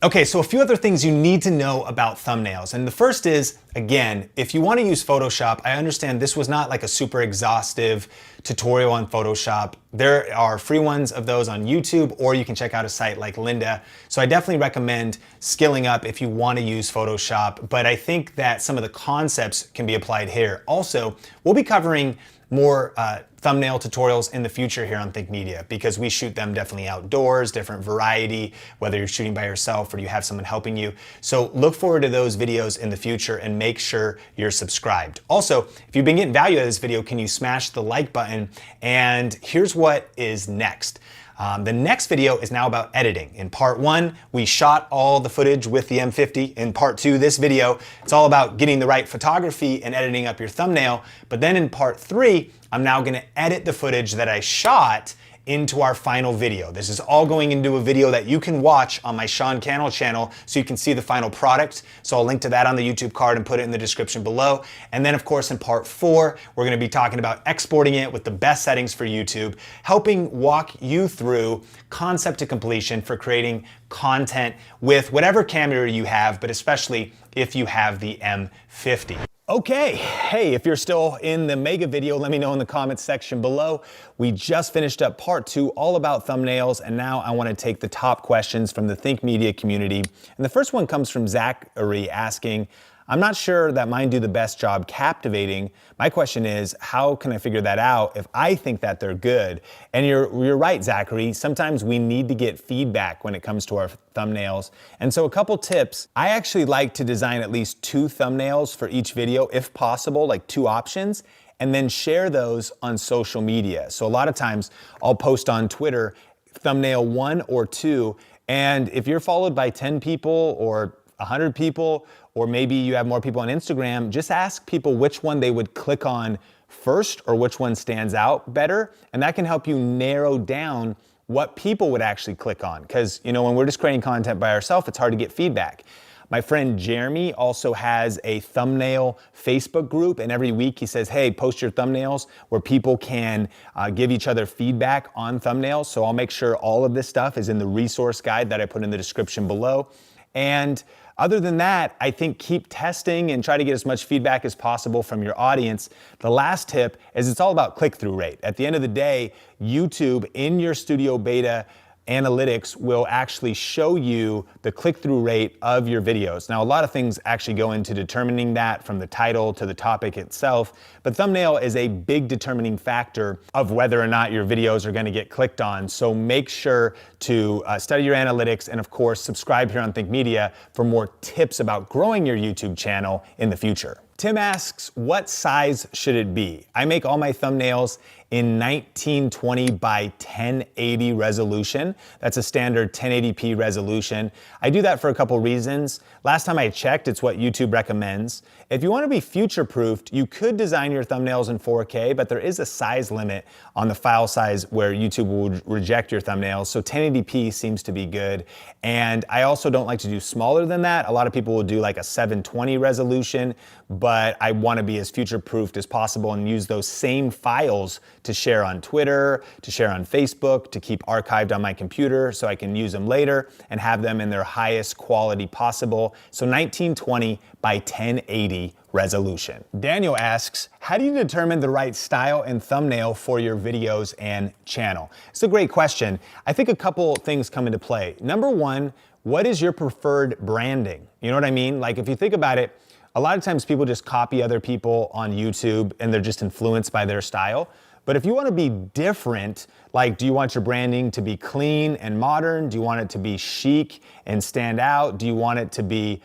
Okay, so a few other things you need to know about thumbnails. And the first is, again, if you want to use Photoshop, I understand this was not like a super exhaustive tutorial on Photoshop. There are free ones of those on YouTube, or you can check out a site like Lynda. So I definitely recommend skilling up if you want to use Photoshop, but I think that some of the concepts can be applied here. Also, we'll be covering more thumbnail tutorials in the future here on Think Media, because we shoot them definitely outdoors, different variety, whether you're shooting by yourself or you have someone helping you. So look forward to those videos in the future and make sure you're subscribed. Also, if you've been getting value out of this video, can you smash the like button? And here's what is next. The next video is now about editing. In part 1, we shot all the footage with the M50. In part 2, this video, it's all about getting the right photography and editing up your thumbnail. But then in part 3, I'm now gonna edit the footage that I shot into our final video. This is all going into a video that you can watch on my Cannell channel so you can see the final product. So I'll link to that on the YouTube card and put it in the description below. And then of course in part 4, we're gonna be talking about exporting it with the best settings for YouTube, helping walk you through concept to completion for creating content with whatever camera you have, but especially if you have the M50. Okay, hey, if you're still in the mega video, let me know in the comments section below. We just finished up part 2, all about thumbnails, and now I want to take the top questions from the Think Media community. And the first one comes from Zachary asking, I'm not sure that mine do the best job captivating. My question is, how can I figure that out if I think that they're good? And you're right, Zachary. Sometimes we need to get feedback when it comes to our thumbnails. And so a couple tips. I actually like to design at least 2 thumbnails for each video, if possible, like 2 options, and then share those on social media. So a lot of times I'll post on Twitter thumbnail 1 or 2, and if you're followed by 10 people or 100 people, or maybe you have more people on Instagram, just ask people which one they would click on first or which one stands out better. And that can help you narrow down what people would actually click on. Because when we're just creating content by ourselves, it's hard to get feedback. My friend Jeremy also has a thumbnail Facebook group, and every week he says, hey, post your thumbnails where people can give each other feedback on thumbnails. So I'll make sure all of this stuff is in the resource guide that I put in the description below. And other than that, I think keep testing and try to get as much feedback as possible from your audience. The last tip is it's all about click-through rate. At the end of the day, YouTube in your Studio Beta analytics will actually show you the click-through rate of your videos. Now, a lot of things actually go into determining that, from the title to the topic itself, but thumbnail is a big determining factor of whether or not your videos are gonna get clicked on. So make sure to study your analytics, and of course, subscribe here on Think Media for more tips about growing your YouTube channel in the future. Tim asks, what size should it be? I make all my thumbnails in 1920 by 1080 resolution. That's a standard 1080p resolution. I do that for a couple reasons. Last time I checked, it's what YouTube recommends. If you want to be future-proofed, you could design your thumbnails in 4K, but there is a size limit on the file size where YouTube will reject your thumbnails, so 1080p seems to be good. And I also don't like to do smaller than that. A lot of people will do like a 720 resolution, but I want to be as future-proofed as possible and use those same files to share on Twitter, to share on Facebook, to keep archived on my computer so I can use them later and have them in their highest quality possible. So 1920 by 1080 resolution. Daniel asks, how do you determine the right style and thumbnail for your videos and channel? It's a great question. I think a couple things come into play. Number one, what is your preferred branding? You know what I mean? Like if you think about it, a lot of times people just copy other people on YouTube and they're just influenced by their style. But if you want to be different, like do you want your branding to be clean and modern? Do you want it to be chic and stand out? Do you want it to be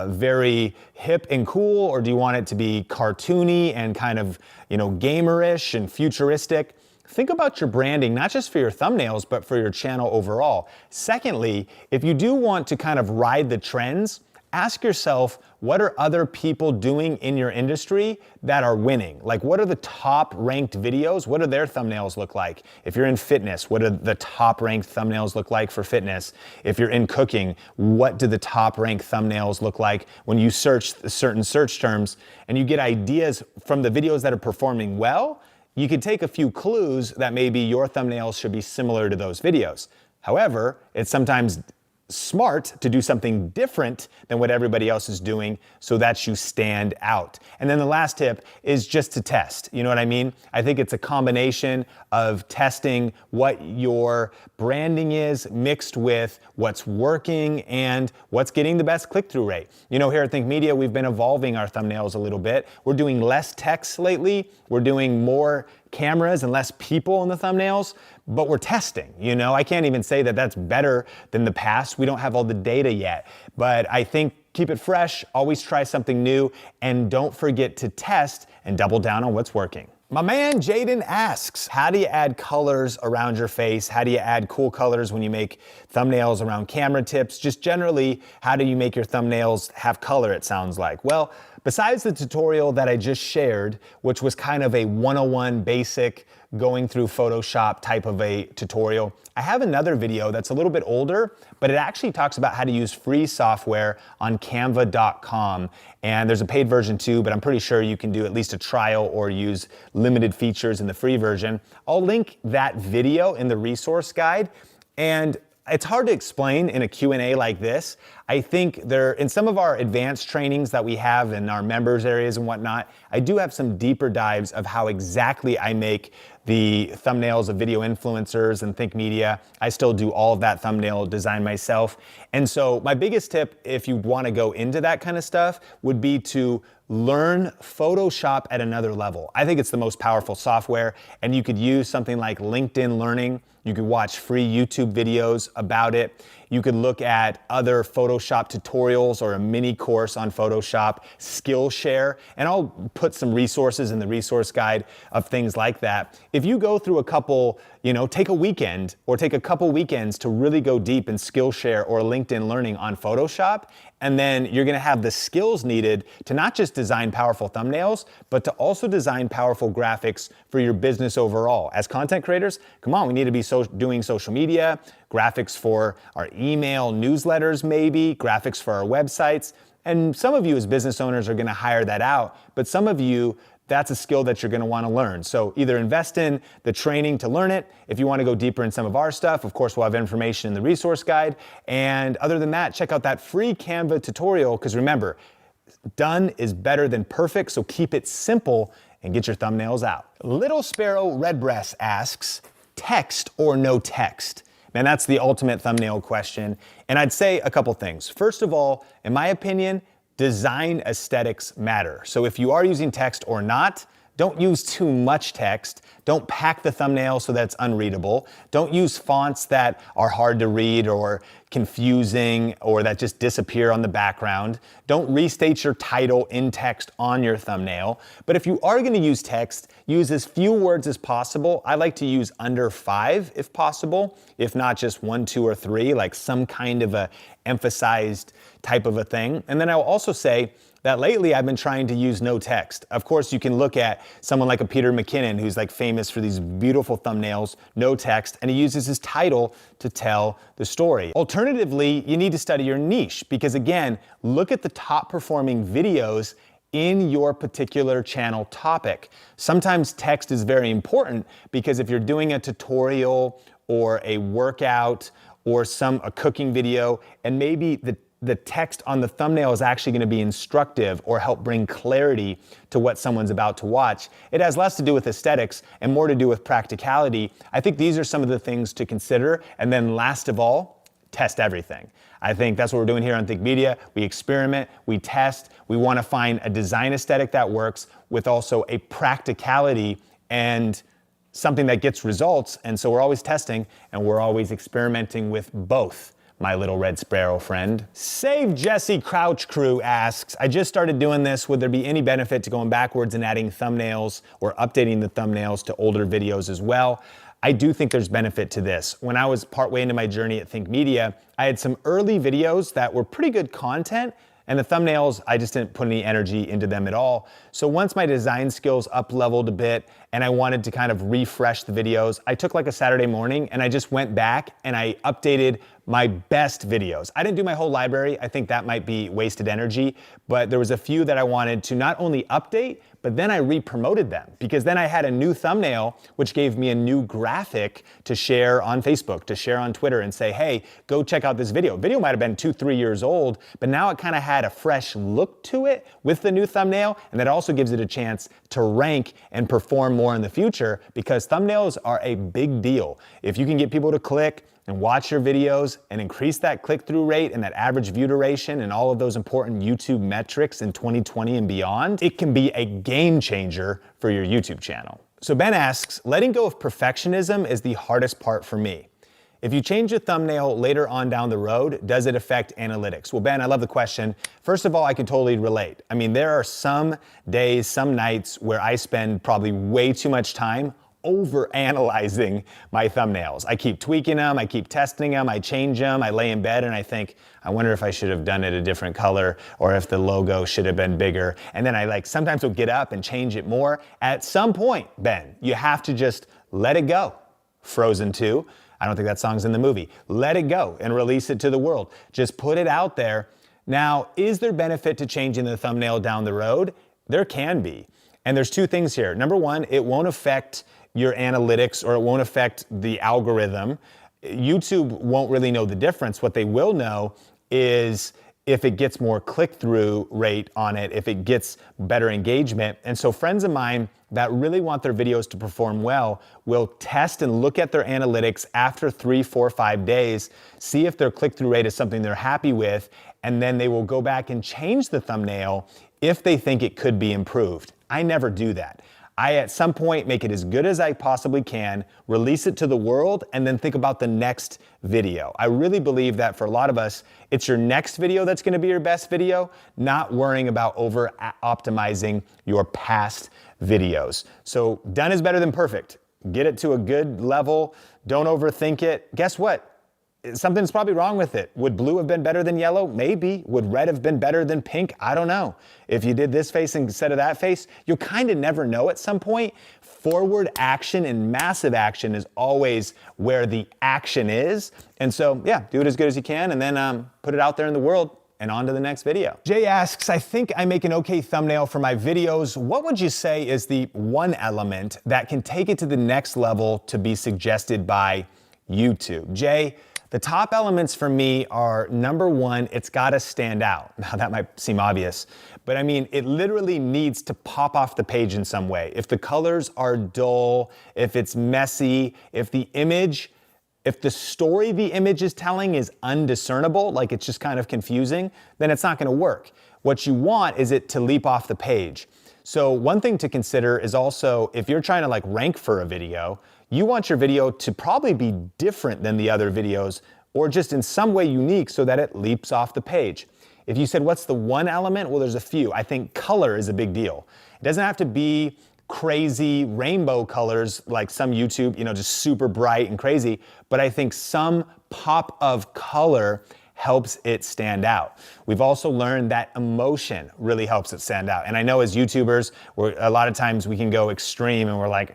very hip and cool? Or do you want it to be cartoony and kind of, gamerish and futuristic? Think about your branding, not just for your thumbnails, but for your channel overall. Secondly, if you do want to kind of ride the trends, ask yourself, what are other people doing in your industry that are winning? Like, what are the top ranked videos? What do their thumbnails look like? If you're in fitness, what do the top ranked thumbnails look like for fitness? If you're in cooking, what do the top ranked thumbnails look like when you search certain search terms and you get ideas from the videos that are performing well? You could take a few clues that maybe your thumbnails should be similar to those videos. However, it's sometimes smart to do something different than what everybody else is doing so that you stand out. And then the last tip is just to test. You know what I mean? I think it's a combination of testing what your branding is mixed with what's working and what's getting the best click-through rate. Here at Think Media, we've been evolving our thumbnails a little bit. We're doing less text lately. We're doing more cameras and less people in the thumbnails, but we're testing. I can't even say that that's better than the past. We don't have all the data yet, but I think keep it fresh, always try something new, and don't forget to test and double down on what's working. My man Jaden asks, how do you add colors around your face? How do you add cool colors when you make thumbnails around camera tips? Just generally, how do you make your thumbnails have color, it sounds like? Well, besides the tutorial that I just shared, which was kind of a 101 basic going through Photoshop type of a tutorial, I have another video that's a little bit older, but it actually talks about how to use free software on canva.com. And there's a paid version too, but I'm pretty sure you can do at least a trial or use limited features in the free version. I'll link that video in the resource guide. And it's hard to explain in a Q&A like this. I think in some of our advanced trainings that we have in our members areas and whatnot, I do have some deeper dives of how exactly I make the thumbnails of video influencers and Think Media. I still do all of that thumbnail design myself. And so my biggest tip, if you want to go into that kind of stuff, would be to learn Photoshop at another level. I think it's the most powerful software, and you could use something like LinkedIn Learning. You could watch free YouTube videos about it. You could look at other Photoshop tutorials or a mini course on Photoshop, Skillshare, and I'll put some resources in the resource guide of things like that. If you go through a couple, take a weekend or take a couple weekends to really go deep in Skillshare or LinkedIn Learning on Photoshop, and then you're gonna have the skills needed to not just design powerful thumbnails, but to also design powerful graphics for your business overall. As content creators, come on, we need to be doing social media, graphics for our email newsletters maybe, graphics for our websites. And some of you as business owners are gonna hire that out, but some of you, that's a skill that you're gonna wanna learn. So either invest in the training to learn it. If you wanna go deeper in some of our stuff, of course, we'll have information in the resource guide. And other than that, check out that free Canva tutorial, because remember, done is better than perfect, so keep it simple and get your thumbnails out. Little Sparrow Redbreast asks, text or no text? Man, that's the ultimate thumbnail question. And I'd say a couple things. First of all, in my opinion, design aesthetics matter. So if you are using text or not, don't use too much text. Don't pack the thumbnail so that it's unreadable. Don't use fonts that are hard to read or confusing or that just disappear on the background. Don't restate your title in text on your thumbnail. But if you are gonna use text, use as few words as possible. I like to use under 5 if possible, if not just 1, 2, or 3, like some kind of a emphasized type of a thing. And then I will also say that lately I've been trying to use no text. Of course, you can look at someone like a Peter McKinnon, who's like famous for these beautiful thumbnails, no text, and he uses his title to tell the story. Alternatively, you need to study your niche because again, look at the top performing videos in your particular channel topic. Sometimes text is very important because if you're doing a tutorial or a workout or a cooking video, and maybe the text on the thumbnail is actually gonna be instructive or help bring clarity to what someone's about to watch. It has less to do with aesthetics and more to do with practicality. I think these are some of the things to consider. And then last of all, test everything. I think that's what we're doing here on Think Media. We experiment, we test, we wanna find a design aesthetic that works with also a practicality and something that gets results. And so we're always testing and we're always experimenting with both. My little red sparrow friend. Save Jesse Crouch Crew asks, I just started doing this. Would there be any benefit to going backwards and adding thumbnails or updating the thumbnails to older videos as well? I do think there's benefit to this. When I was partway into my journey at Think Media, I had some early videos that were pretty good content, and the thumbnails, I just didn't put any energy into them at all. So once my design skills up-leveled a bit and I wanted to kind of refresh the videos, I took like a Saturday morning and I just went back and I updated my best videos. I didn't do my whole library. I think that might be wasted energy, but there was a few that I wanted to not only update, but then I re-promoted them because then I had a new thumbnail, which gave me a new graphic to share on Facebook, to share on Twitter and say, hey, go check out this video. Video might've been 2, 3 years old, but now it kind of had a fresh look to it with the new thumbnail. And that also gives it a chance to rank and perform more in the future because thumbnails are a big deal. If you can get people to click and watch your videos and increase that click-through rate and that average view duration and all of those important YouTube metrics in 2020 and beyond, it can be a game changer for your YouTube channel. So Ben asks, letting go of perfectionism is the hardest part for me. If you change a thumbnail later on down the road, does it affect analytics? Well, Ben, I love the question. First of all, I can totally relate. I mean, there are some days, some nights where I spend probably way too much time over analyzing my thumbnails. I keep tweaking them, I keep testing them, I change them, I lay in bed and I think, I wonder if I should have done it a different color or if the logo should have been bigger. And then I sometimes will get up and change it more. At some point, Ben, you have to just let it go. Frozen 2, I don't think that song's in the movie. Let it go and release it to the world. Just put it out there. Now, is there benefit to changing the thumbnail down the road? There can be. And there's two things here. Number one, it won't affect your analytics or it won't affect the algorithm. YouTube won't really know the difference. What they will know is if it gets more click-through rate on it, if it gets better engagement. And so friends of mine that really want their videos to perform well will test and look at their analytics after 3, 4, 5 days, see if their click-through rate is something they're happy with, and then they will go back and change the thumbnail if they think it could be improved. I never do that. I, at some point, make it as good as I possibly can, release it to the world, and then think about the next video. I really believe that for a lot of us, it's your next video that's gonna be your best video, not worrying about over-optimizing your past videos. So done is better than perfect. Get it to a good level, don't overthink it. Guess what? Something's probably wrong with it. Would blue have been better than yellow? Maybe. Would red have been better than pink? I don't know. If you did this face instead of that face, you'll kind of never know at some point. Forward action and massive action is always where the action is. And so, yeah, do it as good as you can and then put it out there in the world and on to the next video. Jay asks, I think I make an okay thumbnail for my videos. What would you say is the one element that can take it to the next level to be suggested by YouTube? Jay, the top elements for me are, number one, it's gotta stand out. Now that might seem obvious, but I mean, it literally needs to pop off the page in some way. If the colors are dull, if it's messy, if the story the image is telling is undiscernible, like it's just kind of confusing, then it's not gonna work. What you want is it to leap off the page. So one thing to consider is also, if you're trying to rank for a video, you want your video to probably be different than the other videos or just in some way unique so that it leaps off the page. If you said, what's the one element? Well, there's a few. I think color is a big deal. It doesn't have to be crazy rainbow colors like some YouTube, just super bright and crazy, but I think some pop of color helps it stand out. We've also learned that emotion really helps it stand out. And I know as YouTubers, a lot of times we can go extreme and we're like,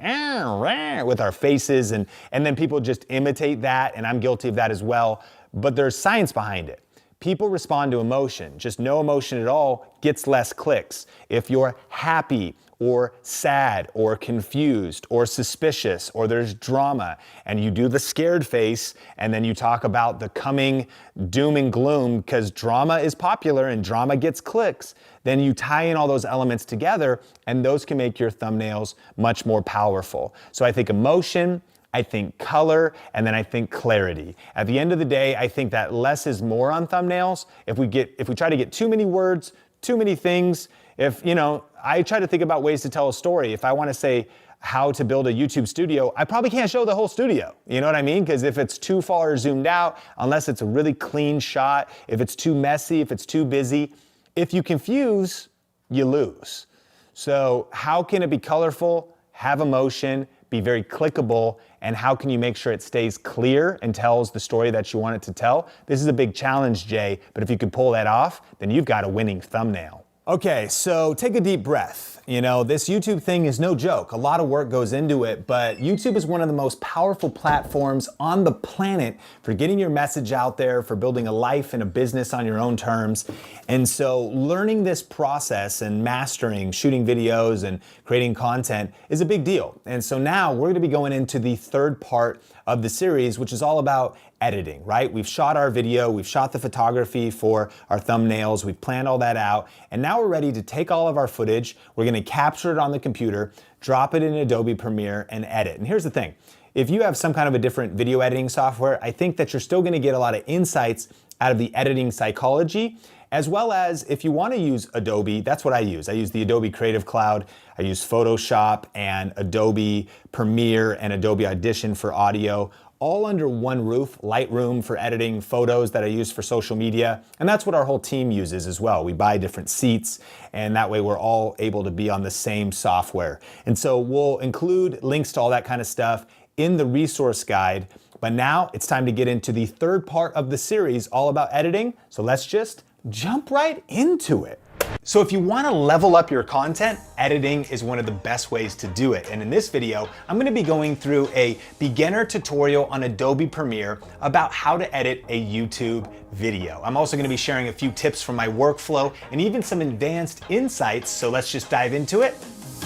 with our faces, and then people just imitate that, and I'm guilty of that as well, but there's science behind it. People respond to emotion. Just no emotion at all gets less clicks. If you're happy or sad or confused or suspicious or there's drama and you do the scared face and then you talk about the coming doom and gloom because drama is popular and drama gets clicks, then you tie in all those elements together and those can make your thumbnails much more powerful. So I think emotion, I think color, and then I think clarity. At the end of the day, I think that less is more on thumbnails. If we try to get too many words, too many things, I try to think about ways to tell a story. If I want to say how to build a YouTube studio, I probably can't show the whole studio. You know what I mean? Because if it's too far zoomed out, unless it's a really clean shot, if it's too messy, if it's too busy, if you confuse, you lose. So how can it be colorful, have emotion, be very clickable, and how can you make sure it stays clear and tells the story that you want it to tell? This is a big challenge, Jay, but if you could pull that off, then you've got a winning thumbnail. Okay, so take a deep breath. This YouTube thing is no joke. A lot of work goes into it, but YouTube is one of the most powerful platforms on the planet for getting your message out there, for building a life and a business on your own terms. And so learning this process and mastering shooting videos and creating content is a big deal. And so now we're gonna be going into the third part of the series, which is all about editing, right? We've shot our video, we've shot the photography for our thumbnails, we've planned all that out, and now we're ready to take all of our footage, we're gonna capture it on the computer, drop it in Adobe Premiere, and edit. And here's the thing, if you have some kind of a different video editing software, I think that you're still gonna get a lot of insights out of the editing psychology, as well as if you wanna use Adobe, that's what I use. I use the Adobe Creative Cloud, I use Photoshop and Adobe Premiere and Adobe Audition for audio, all under one roof, Lightroom for editing photos that I use for social media, and that's what our whole team uses as well. We buy different seats, and that way we're all able to be on the same software. And so we'll include links to all that kind of stuff in the resource guide, but now it's time to get into the third part of the series all about editing, so let's just jump right into it. So if you want to level up your content, editing is one of the best ways to do it. And in this video, I'm going to be going through a beginner tutorial on Adobe Premiere about how to edit a YouTube video. I'm also going to be sharing a few tips from my workflow and even some advanced insights. So let's just dive into it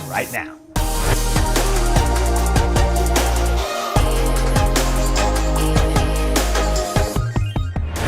right now.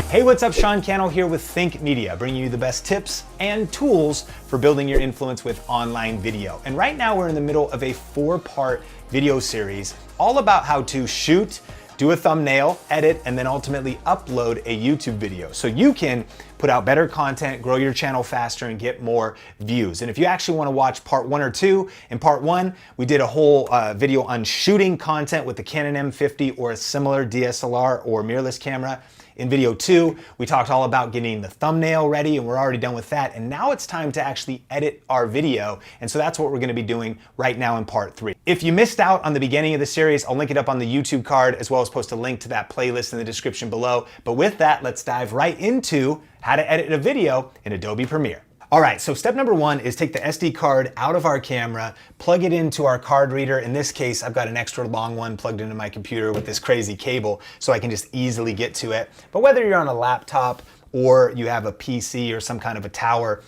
Hey, what's up? Sean Cannell here with Think Media, bringing you the best tips and tools for building your influence with online video. And right now we're in the middle of a 4-part video series all about how to shoot, do a thumbnail, edit, and then ultimately upload a YouTube video so you can put out better content, grow your channel faster, and get more views. And if you actually want to watch part 1 or 2, in part 1, we did a whole video on shooting content with the Canon M50 or a similar DSLR or mirrorless camera. In video 2, we talked all about getting the thumbnail ready, and we're already done with that. And now it's time to actually edit our video. And so that's what we're going to be doing right now in part 3. If you missed out on the beginning of the series, I'll link it up on the YouTube card, as well as post a link to that playlist in the description below. But with that, let's dive right into how to edit a video in Adobe Premiere. All right, so step number 1 is take the SD card out of our camera, plug it into our card reader. In this case, I've got an extra long one plugged into my computer with this crazy cable, so I can just easily get to it. But whether you're on a laptop or you have a PC or some kind of a tower,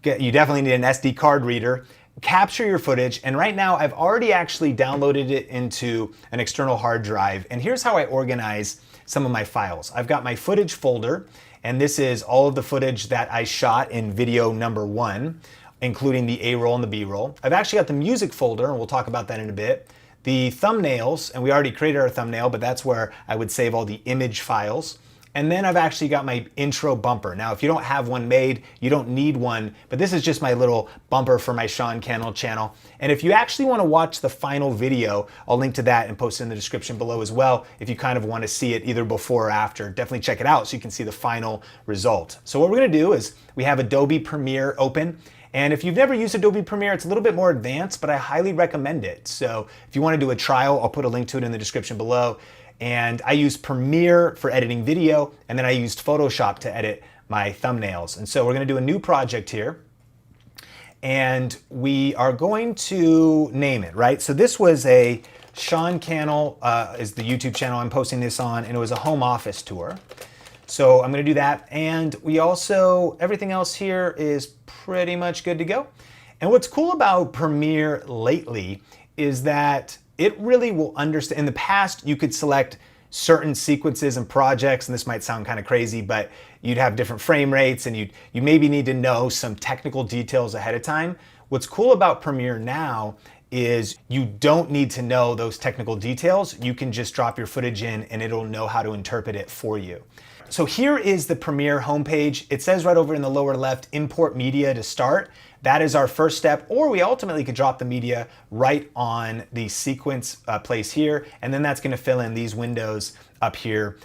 you definitely need an SD card reader. Capture your footage, and right now I've already actually downloaded it into an external hard drive. And here's how I organize some of my files. I've got my footage folder, and this is all of the footage that I shot in video number 1, including the A-roll and the B-roll. I've actually got the music folder, and we'll talk about that in a bit. The thumbnails, and we already created our thumbnail, but that's where I would save all the image files. And then I've actually got my intro bumper. Now, if you don't have one made, you don't need one, but this is just my little bumper for my Sean Cannell channel. And if you actually want to watch the final video, I'll link to that and post it in the description below as well. If you kind of want to see it either before or after, definitely check it out so you can see the final result. So what we're going to do is we have Adobe Premiere open. And if you've never used Adobe Premiere, it's a little bit more advanced, but I highly recommend it. So if you want to do a trial, I'll put a link to it in the description below. And I use Premiere for editing video, and then I used Photoshop to edit my thumbnails. And so we're going to do a new project here. And we are going to name it, right? So this was a Sean Cannell is the YouTube channel I'm posting this on, and it was a home office tour. So I'm going to do that. And we also, everything else here is pretty much good to go. And what's cool about Premiere lately is that it really will understand. In the past, you could select certain sequences and projects, and this might sound kind of crazy, but you'd have different frame rates and you maybe need to know some technical details ahead of time. What's cool about Premiere now is you don't need to know those technical details. You can just drop your footage in and it'll know how to interpret it for you. So here is the Premiere homepage. It says right over in the lower left, import media to start. That is our first step, or we ultimately could drop the media right on the sequence place here, and then that's gonna fill in these windows up here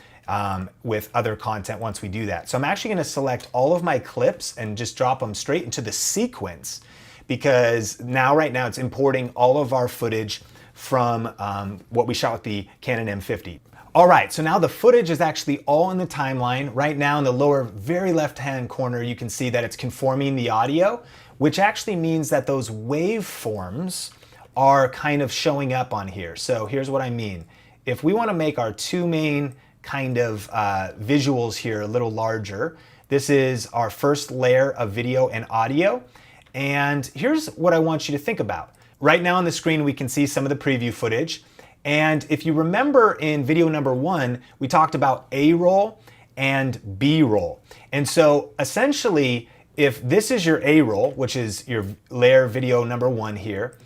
with other content once we do that. So I'm actually gonna select all of my clips and just drop them straight into the sequence, because right now it's importing all of our footage from what we shot with the Canon M50. All right, so now the footage is actually all in the timeline. Right now in the lower very left-hand corner, you can see that it's conforming the audio, which actually means that those waveforms are kind of showing up on here. So here's what I mean. If we want to make our two main kind of visuals here a little larger, this is our first layer of video and audio. And here's what I want you to think about. Right now on the screen, we can see some of the preview footage. And if you remember in video number 1, we talked about A-roll and B-roll. And so essentially, if this is your A-roll, which is your layer video number 1 here,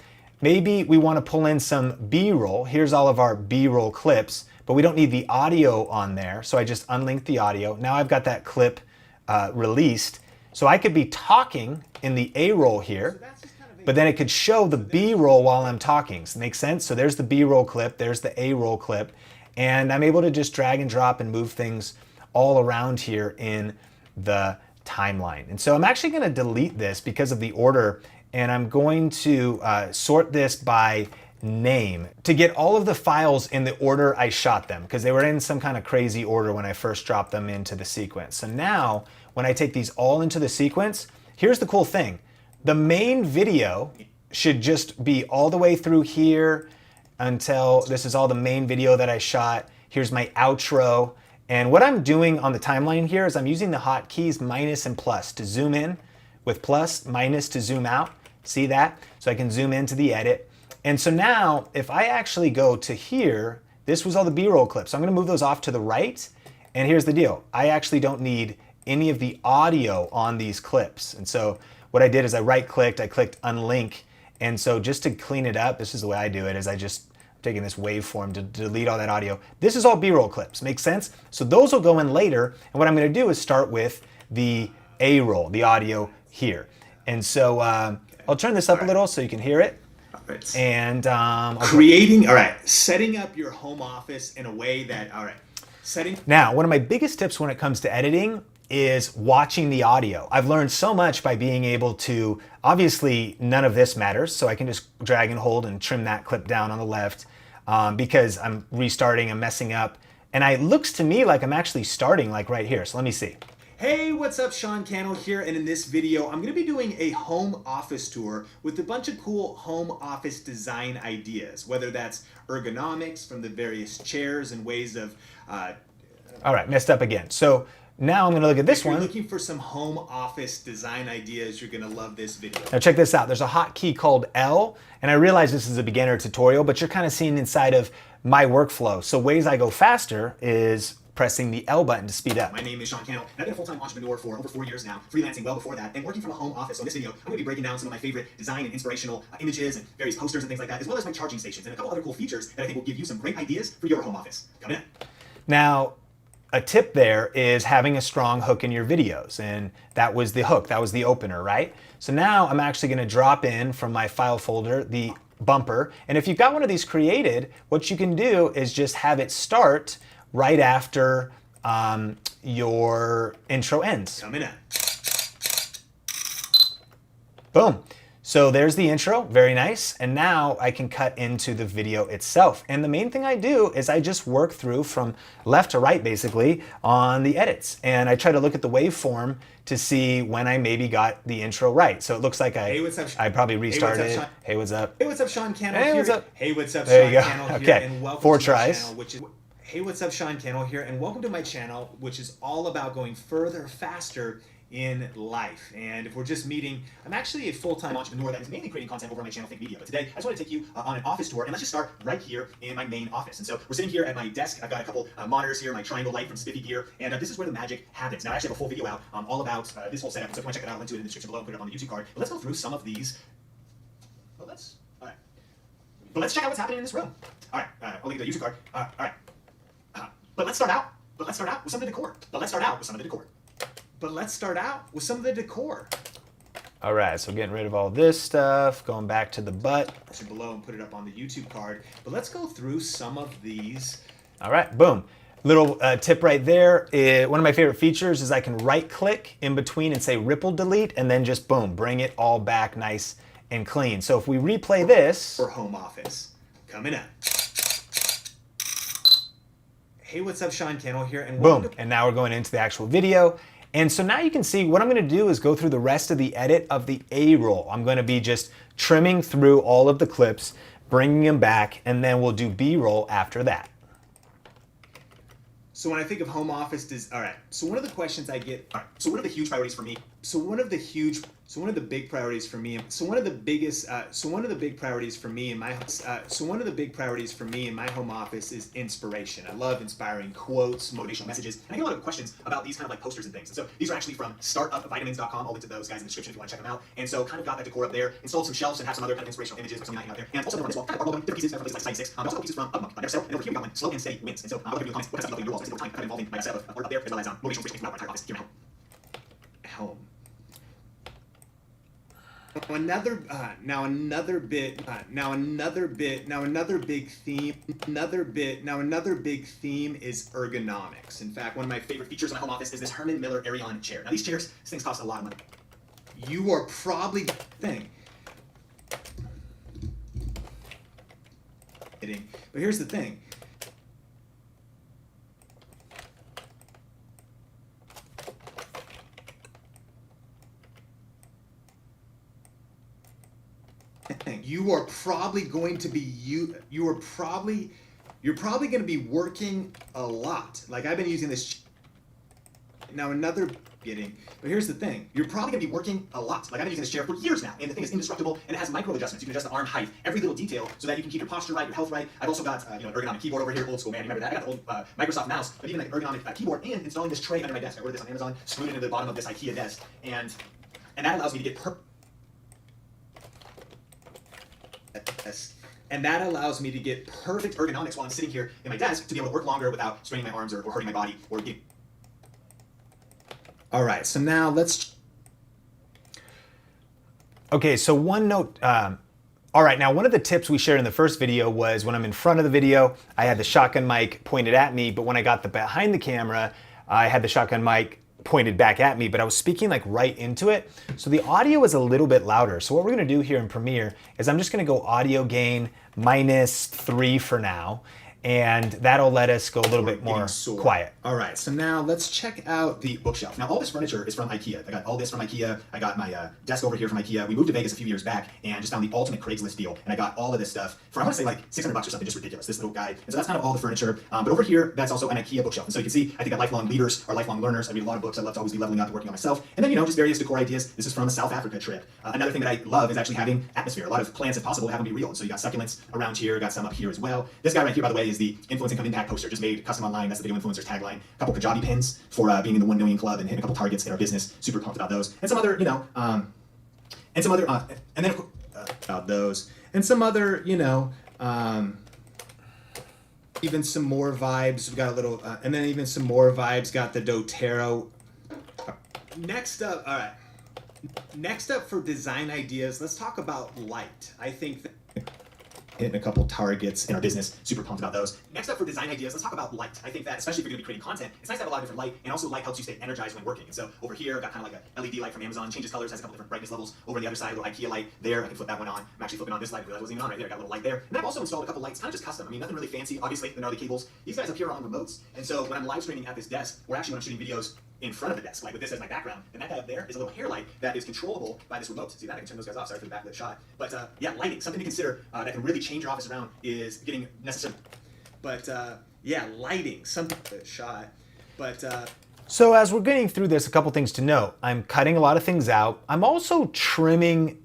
maybe we want to pull in some B-roll. Here's all of our B-roll clips, but we don't need the audio on there. So I just unlinked the audio. Now I've got that clip released. So I could be talking in the A-roll here, but then it could show the B-roll while I'm talking. Does that make sense? So there's the B-roll clip, there's the A-roll clip, and I'm able to just drag and drop and move things all around here in the timeline. And so I'm actually going to delete this because of the order, and I'm going to sort this by name to get all of the files in the order I shot them, because they were in some kind of crazy order when I first dropped them into the sequence. So now when I take these all into the sequence, here's the cool thing. The main video should just be all the way through here until this is all the main video that I shot. Here's my outro. And what I'm doing on the timeline here is I'm using the hotkeys minus and plus to zoom in with plus, minus to zoom out. See that? So I can zoom into the edit. And so now if I actually go to here, this was all the B-roll clips. So I'm gonna move those off to the right. And here's the deal. I actually don't need any of the audio on these clips. And so what I did is I right-clicked, I clicked unlink, and so just to clean it up, this is the way I do it, is I'm taking this waveform to delete all that audio. This is all B-roll clips, makes sense? So those will go in later, and what I'm gonna do is start with the A-roll, the audio here. And so I'll turn this up a little so you can hear it. Right. And setting up your home office in a way that, Now, one of my biggest tips when it comes to editing is watching the audio. I've learned so much by being able to, obviously none of this matters, so I can just drag and hold and trim that clip down on the left because I'm restarting, I'm messing up. And it looks to me like I'm actually starting like right here, so let me see. Hey, what's up? Sean Cannell here, and in this video, I'm gonna be doing a home office tour with a bunch of cool home office design ideas, whether that's ergonomics from the various chairs and ways of... All right, messed up again. So now I'm gonna look at this one. If you're looking for some home office design ideas, you're gonna love this video. Now check this out. There's a hotkey called L, and I realize this is a beginner tutorial, but you're kind of seeing inside of my workflow. So ways I go faster is pressing the L button to speed up. My name is Sean Cannell, and I've been a full-time entrepreneur for over 4 years now, freelancing well before that, and working from a home office. So in this video, I'm going to be breaking down some of my favorite design and inspirational images and various posters and things like that, as well as my charging stations and a couple other cool features that I think will give you some great ideas for your home office. Coming in. Now, a tip there is having a strong hook in your videos, and that was the hook, that was the opener, right? So now I'm actually gonna drop in from my file folder the bumper, and if you've got one of these created, what you can do is just have it start right after your intro ends. Coming up. Boom. So there's the intro, very nice. And now I can cut into the video itself. And the main thing I do is I just work through from left to right, basically, on the edits. And I try to look at the waveform to see when I maybe got the intro right. So it looks like I probably restarted. Hey, what's up? Hey, what's up, Sean Cannell here. Hey, what's up? Hey, what's up, there Sean you go. Cannell here, Okay, and welcome 4 to tries. My channel, which is, hey, what's up, Sean Cannell here, and welcome to my channel, which is all about going further, faster in life. And if we're just meeting, I'm actually a full-time entrepreneur that is mainly creating content over on my channel, Think Media. But today, I just want to take you on an office tour, and let's just start right here in my main office. And so we're sitting here at my desk. I've got a couple monitors here, my triangle light from Spiffy Gear, and this is where the magic happens. Now, I actually have a full video out all about this whole setup. So if you want to check it out, I'll link to it in the description below and put it up on the YouTube card. But let's go through some of these. But let's check out what's happening in this room. All right, I'll link to the YouTube card. All right. But let's start out with some of the decor. All right, so getting rid of all this stuff, going back to the butt. Below and put it up on the YouTube card. But let's go through some of these. All right, boom. Little tip right there. One of my favorite features is I can right click in between and say ripple delete, and then just boom, bring it all back nice and clean. So if we replay this. For home office, coming up. Hey, what's up, Sean Cannell here, and boom, and now we're going into the actual video. And so now you can see what I'm gonna do is go through the rest of the edit of the A-roll. I'm gonna be just trimming through all of the clips, bringing them back, and then we'll do B-roll after that. So when I think of home office, all right, so one of the questions I get, all right, so one of the huge priorities for me, one of the big priorities for me in my home office is inspiration. I love inspiring quotes, motivational messages, and I get a lot of questions about these kind of like posters and things. And so these are actually from startupvitamins.com. I'll link to those guys in the description if you want to check them out. And so kind of got that decor up there, installed some shelves and have some other kind of inspirational images or something hanging out there. And also as well, kind of different pieces from places like 6. But also pieces from Upmonk. And over here we got one, slow and steady wins. And so I'll give you comments. What kind of stuff you your walls? It's kind of involving my setup up there as well as motivational throughout my entire office. Here at home. Another big theme is ergonomics. In fact, one of my favorite features in my home office is this Herman Miller Arion chair. Now these chairs, these things cost a lot of money. You are probably but here's the thing. You're probably going to be working a lot. Like I've been using this but here's the thing. You're probably going to be working a lot. Like I've been using this chair for years now, and the thing is indestructible, and it has micro adjustments. You can adjust the arm height, every little detail, so that you can keep your posture right, your health right. I've also got an ergonomic keyboard over here, old school man. You remember that? I got the old Microsoft mouse, but even like an ergonomic keyboard, and installing this tray under my desk. I ordered this on Amazon, screwed it into the bottom of this IKEA desk, and that allows me to get perfect ergonomics while I'm sitting here in my desk to be able to work longer without straining my arms or hurting my body or getting. All right, so now let's. Okay, so one note. All right, now one of the tips we shared in the first video was when I'm in front of the video, I had the shotgun mic pointed at me, but when I got behind the camera, I had the shotgun mic pointed back at me, but I was speaking like right into it. So the audio is a little bit louder. So what we're gonna do here in Premiere is I'm just gonna go audio gain -3 for now. And that'll let us go a little bit more quiet. All right, so now let's check out the bookshelf. Now all this furniture is from IKEA. I got all this from IKEA. I got my desk over here from IKEA. We moved to Vegas a few years back and just found the ultimate Craigslist deal. And I got all of this stuff for, I wanna say like $600 or something, just ridiculous, this little guy. And so that's kind of all the furniture. But over here, that's also an IKEA bookshelf. And so you can see, I think that lifelong leaders are lifelong learners. I read a lot of books. I love to always be leveling up and working on myself. And then, just various decor ideas. This is from a South Africa trip. Another thing that I love is actually having atmosphere. A lot of plants, if possible, have them be real. And so you got succulents around here, got some up here as well. This guy right here, by the way, is the Influence Income Impact poster, just made custom online. That's the Video Influencers tagline. A couple Kajabi pins for being in the 1 million club and hitting a couple targets in our business. Super pumped about those. And some other, about those. And some other, even some more vibes. We've got a little, and then even some more vibes. Got the doTERRA. Next up, all right. Next up for design ideas, let's talk about light. I think that hitting a couple targets in our business, super pumped about those. Next up for design ideas, let's talk about light. I think that, especially if you're gonna be creating content, it's nice to have a lot of different light, and also light helps you stay energized when working. And so over here, I've got kind of like a LED light from Amazon, changes colors, has a couple different brightness levels. Over on the other side, a little IKEA light there, I can flip that one on. I'm actually flipping on this light, I realized it wasn't even on right there, I got a little light there. And then I've also installed a couple lights, kind of just custom. I mean, nothing really fancy, obviously, the gnarly cables. These guys up here are on remotes, and so when I'm live streaming at this desk, or actually when I'm shooting videos in front of the desk, like with this as my background, and that guy up there is a little hair light that is controllable by this remote. See that? I can turn those guys off. Sorry for the backlit shot. But yeah, lighting, something to consider that can really change your office around is getting necessary. But yeah, lighting, something shot. But So as we're getting through this, a couple things to note. I'm cutting a lot of things out. I'm also trimming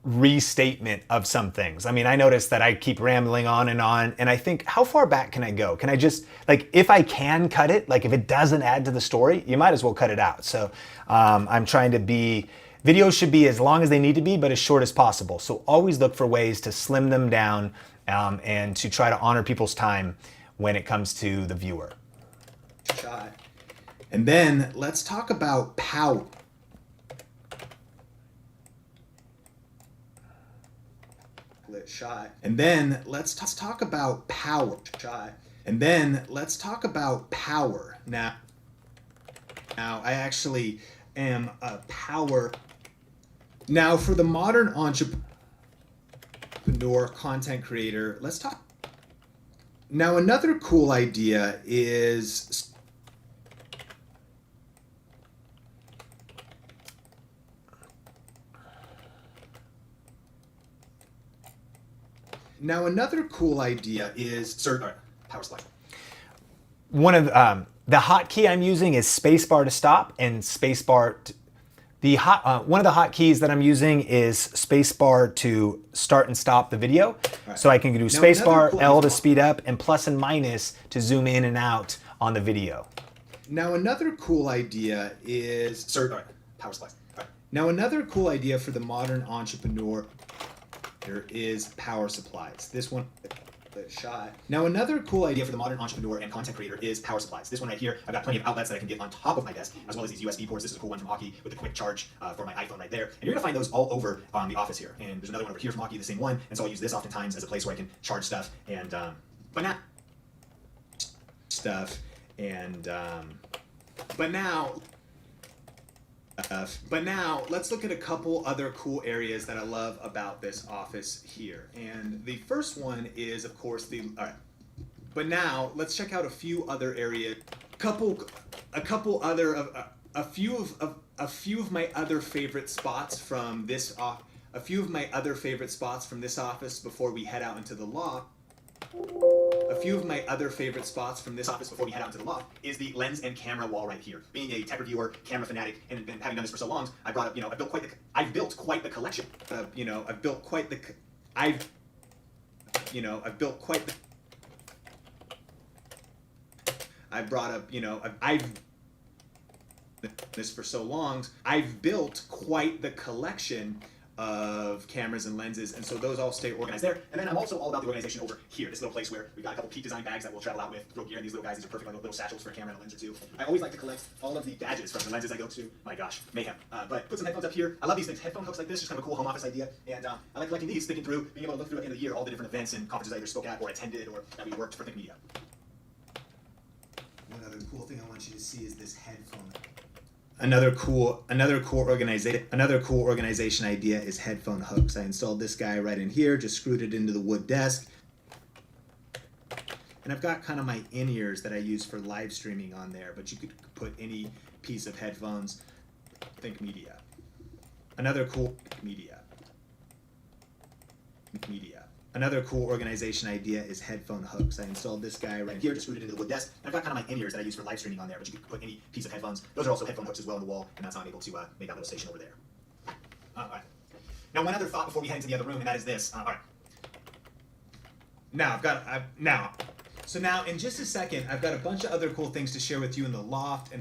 restatement of some things. I mean, I noticed that I keep rambling on, and I think, how far back can I go? Can I just, like, if I can cut it, like if it doesn't add to the story, you might as well cut it out. So I'm trying to be, videos should be as long as they need to be, but as short as possible. So always look for ways to slim them down and to try to honor people's time when it comes to the viewer. shot. And then let's talk about power. Shot. And then let's talk about power. Shot. And then let's talk about power. Now I actually am a power. Now for the modern entrepreneur, content creator, let's talk. Now another cool idea is power supply. One of the hotkey I'm using is spacebar to stop and spacebar. One of the hotkeys that I'm using is spacebar to start and stop the video. Right. So I can do spacebar, L to speed up, and plus and minus to zoom in and out on the video. Now another cool idea is power supplies. Right. Now another cool idea for the modern entrepreneur is power supplies. This one shot. Now another cool idea for the modern entrepreneur and content creator is power supplies. This one right here, I've got plenty of outlets that I can get on top of my desk, as well as these USB ports. This is a cool one from Hockey with a quick charge for my iPhone right there. And you're gonna find those all over the office here. And there's another one over here from Hockey, the same one. And so I'll use this oftentimes as a place where I can charge stuff and But now, let's look at a couple other cool areas that I love about this office here. And the first one is, of course, but now, let's check out a few other areas. A few of my other favorite spots from this office before we head out into the loft. A few of my other favorite spots from this office before we head out into the loft is the lens and camera wall right here. Being a tech reviewer, camera fanatic, and having done this for so long, I brought up, I've built quite the collection. I've built quite the collection of cameras and lenses, and so those all stay organized there. And then I'm also all about the organization over here, this little place where we've got a couple Peak Design bags that we'll travel out with, throw gear in these little guys. These are perfect little satchels for a camera and a lens or two. I always like to collect all of the badges from the lenses I go to. My gosh, mayhem. But put some headphones up here. I love these things. Headphone hooks like this, just kind of a cool home office idea. And I like collecting these, thinking through, being able to look through at the end of the year all the different events and conferences I either spoke at or attended or that we worked for Think Media. One other cool thing I want you to see is this headphone. Another cool organization idea is headphone hooks. I installed this guy right in here, just screwed it into the wood desk. And I've got kind of my in-ears that I use for live streaming on there, but you could put any piece of headphones. Think Media. Another cool organization idea is headphone hooks. I installed this guy right here, just screwed it into the wood desk. And I've got kind of my in-ears that I use for live streaming on there, but you could put any piece of headphones. Those are also headphone hooks as well on the wall, and that's how I'm able to make that little station over there. All right. Now, one other thought before we head into the other room, and that is this. All right. So now, in just a second, I've got a bunch of other cool things to share with you in the loft,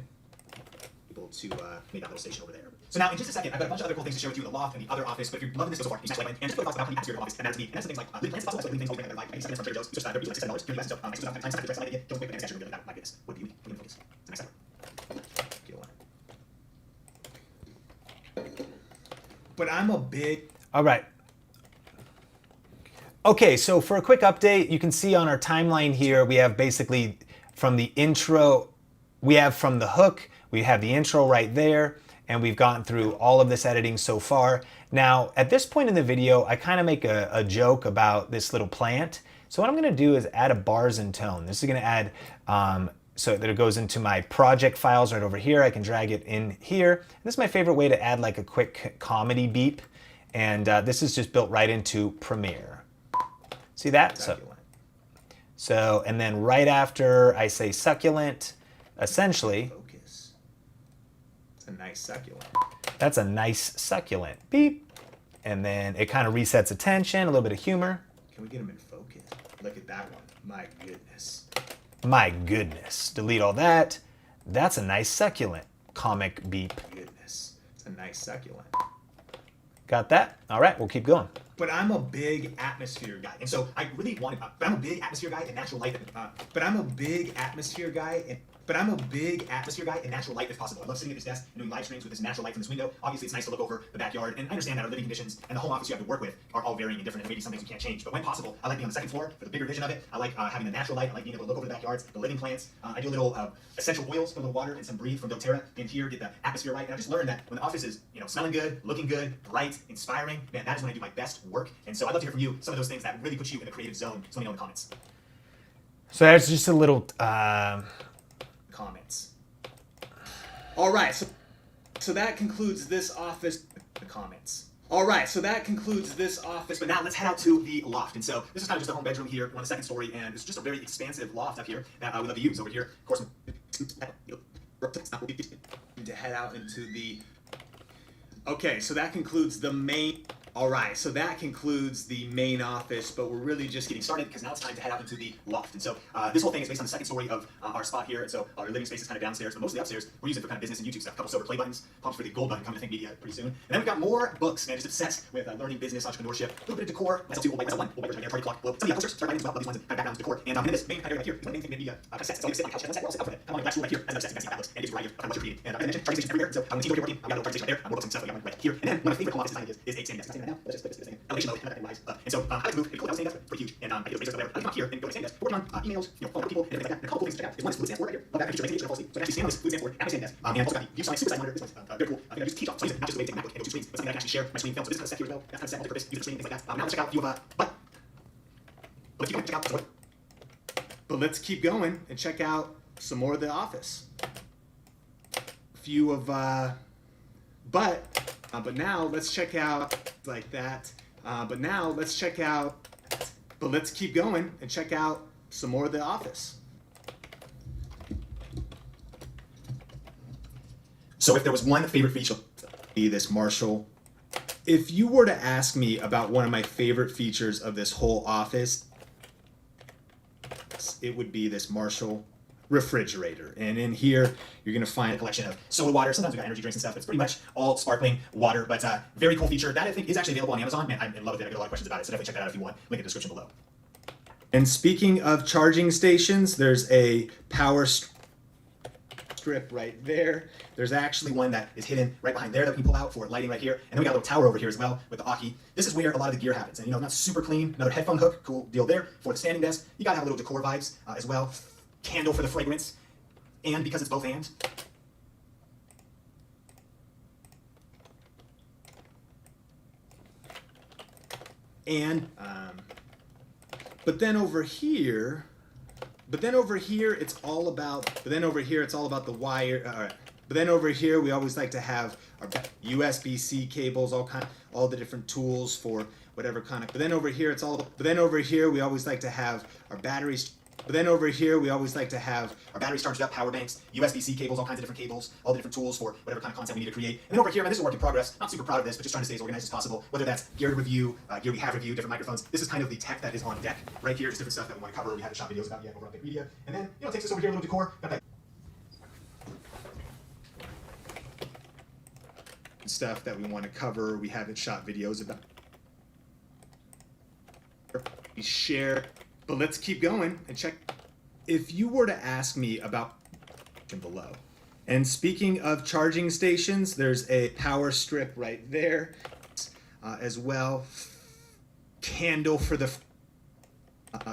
people to make that little station over there. So now, in just a second, I've got a bunch of other cool things to share with you in the loft and the other office. But if you're loving this so far, you smash like and just put thoughts about how the atmosphere of the office and that's me. And that's things like living plants, possible, living things, always like 90 seconds from Trader Joe's. Switch that. They're usually like $6, 7. So I switch out time to press light again. Don't wait for the next action. My goodness, what beauty! What do you focus? It's a nice one. But I'm a big. All right. Okay, so for a quick update, you can see on our timeline here, we have basically from the intro, we have from the hook, we have the intro right there, and we've gone through all of this editing so far. Now, at this point in the video, I kind of make a joke about this little plant. So what I'm gonna do is add a bars and tone. This is gonna add, so that it goes into my project files right over here. I can drag it in here. And this is my favorite way to add like a quick comedy beep. And this is just built right into Premiere. See that? So, and then right after I say succulent, essentially. Focus. It's a nice succulent. That's a nice succulent. Beep. And then it kind of resets attention, a little bit of humor. Can we get them in focus? Look at that one. My goodness. My goodness. Delete all that. That's a nice succulent. Comic beep. Goodness. It's a nice succulent. Got that? All right, we'll keep going. But I'm a big atmosphere guy, and so I really wanted. But I'm a big atmosphere guy in natural light. But I'm a big atmosphere guy, in natural light if possible. I love sitting at this desk and doing live streams with this natural light from this window. Obviously, it's nice to look over the backyard, and I understand that our living conditions and the home office you have to work with are all varying and different, and maybe some things you can't change. But when possible, I like being on the second floor for the bigger vision of it. I like having the natural light. I like being able to look over the backyards, the living plants. I do a little essential oils, put a little water and some breathe from doTERRA in here, get the atmosphere right. And I just learned that when the office is, smelling good, looking good, bright, inspiring, man, that is when I do my best work. And so I'd love to hear from you some of those things that really put you in the creative zone. So let me know in the comments. So that's just a little Comments. All right, so that concludes this office. The comments. All right, so that concludes this office. But now let's head out to the loft. And so this is kind of just a home bedroom here. We're on the second story, and it's just a very expansive loft up here that we love to use over here. Of course, to head out into the. Okay, so that concludes the main. All right, so that concludes the main office, but we're really just getting started because now it's time to head out into the loft. And so this whole thing is based on the second story of our spot here. And so our living space is kind of downstairs, but mostly upstairs we're using for kind of business and YouTube stuff. A couple silver play buttons, pumps for the gold button coming to Think Media pretty soon. And then we've got more books, man, just obsessed with learning business, entrepreneurship, a little bit of decor. Myself too, myself one, right there, party clock, some of the posters, sorry, as well, love these ones, kind of backgrounds, decor. And in this main kind of area right here is one main Think Media cassettes. So I'm sitting on the couch, and we're all set up for it. I'm on the black stool right here, as I'm obsessed, you guys see how that looks, and it's right here, kind of what you're reading. And I mentioned charging stations everywhere, so when the team's over here working, I've got a little charging station right there, more books and stuff, we got one right here. And then one of my favorite home office design is a standing desk. I'm standing right now, let's just put this thing in elevation mode, kind of wise. And so I like to move, it's cool, standing desk, pretty huge. And I do those razors over there. I come up here and go to standing desk, working on emails, phone people, and everything like that. And a couple cool things to check out is one is food stand board right here. Love that feature, makes it easy to fall asleep. So I can actually stand on this food stand board at my standing desk. And I've also got the view side super side monitor. This one's very cool. I think I use teach off, so it's not just a way to take a MacBook and go two screens, but something that I can actually share my screen film. So this is kind of set here as well. That's kind of set multi-purpose, user screen, things like that. Now let's check out a few of But let's keep going and check out some more of the office. A few of but now let's check out like that. But now let's check out. But let's keep going and check out some more of the office. So if there was one favorite feature, be this Marshall. If you were to ask me about one of my favorite features of this whole office, it would be this Marshall refrigerator. And in here, you're gonna find a collection of soda water. Sometimes we've got energy drinks and stuff, but it's pretty much all sparkling water. But very cool feature that I think is actually available on Amazon. Man, I'm in love with it. I get a lot of questions about it, so definitely check that out if you want. Link in the description below. And speaking of charging stations, there's a power strip right there. There's actually one that is hidden right behind there that we can pull out for lighting right here. And then we got a little tower over here as well with the Aki. This is where a lot of the gear happens. And not super clean. Another headphone hook, cool deal there. For the standing desk, you gotta have a little decor vibes as well. Candle for the fragrance. And because it's both and. And, but then over here it's all about the wire. All right. But then over here, we always like to have our USB-C cables, all the different tools for whatever kind of. But then over here, we always like to have our batteries. Batteries charged up, power banks, USB-C cables, all kinds of different cables, all the different tools for whatever kind of content we need to create. And then over here, man, this is a work in progress. Not super proud of this, but just trying to stay as organized as possible. Whether that's gear to review, gear we have reviewed, different microphones. This is kind of the tech that is on deck right here. Just different stuff that we want to cover. We haven't shot videos about yet over on Big Media. And then, it takes us over here a little decor. Got that. stuff that we want to cover. We haven't shot videos about. We share, but let's keep going and check. If you were to ask me about below, and speaking of charging stations, there's a power strip right there as well. Candle for the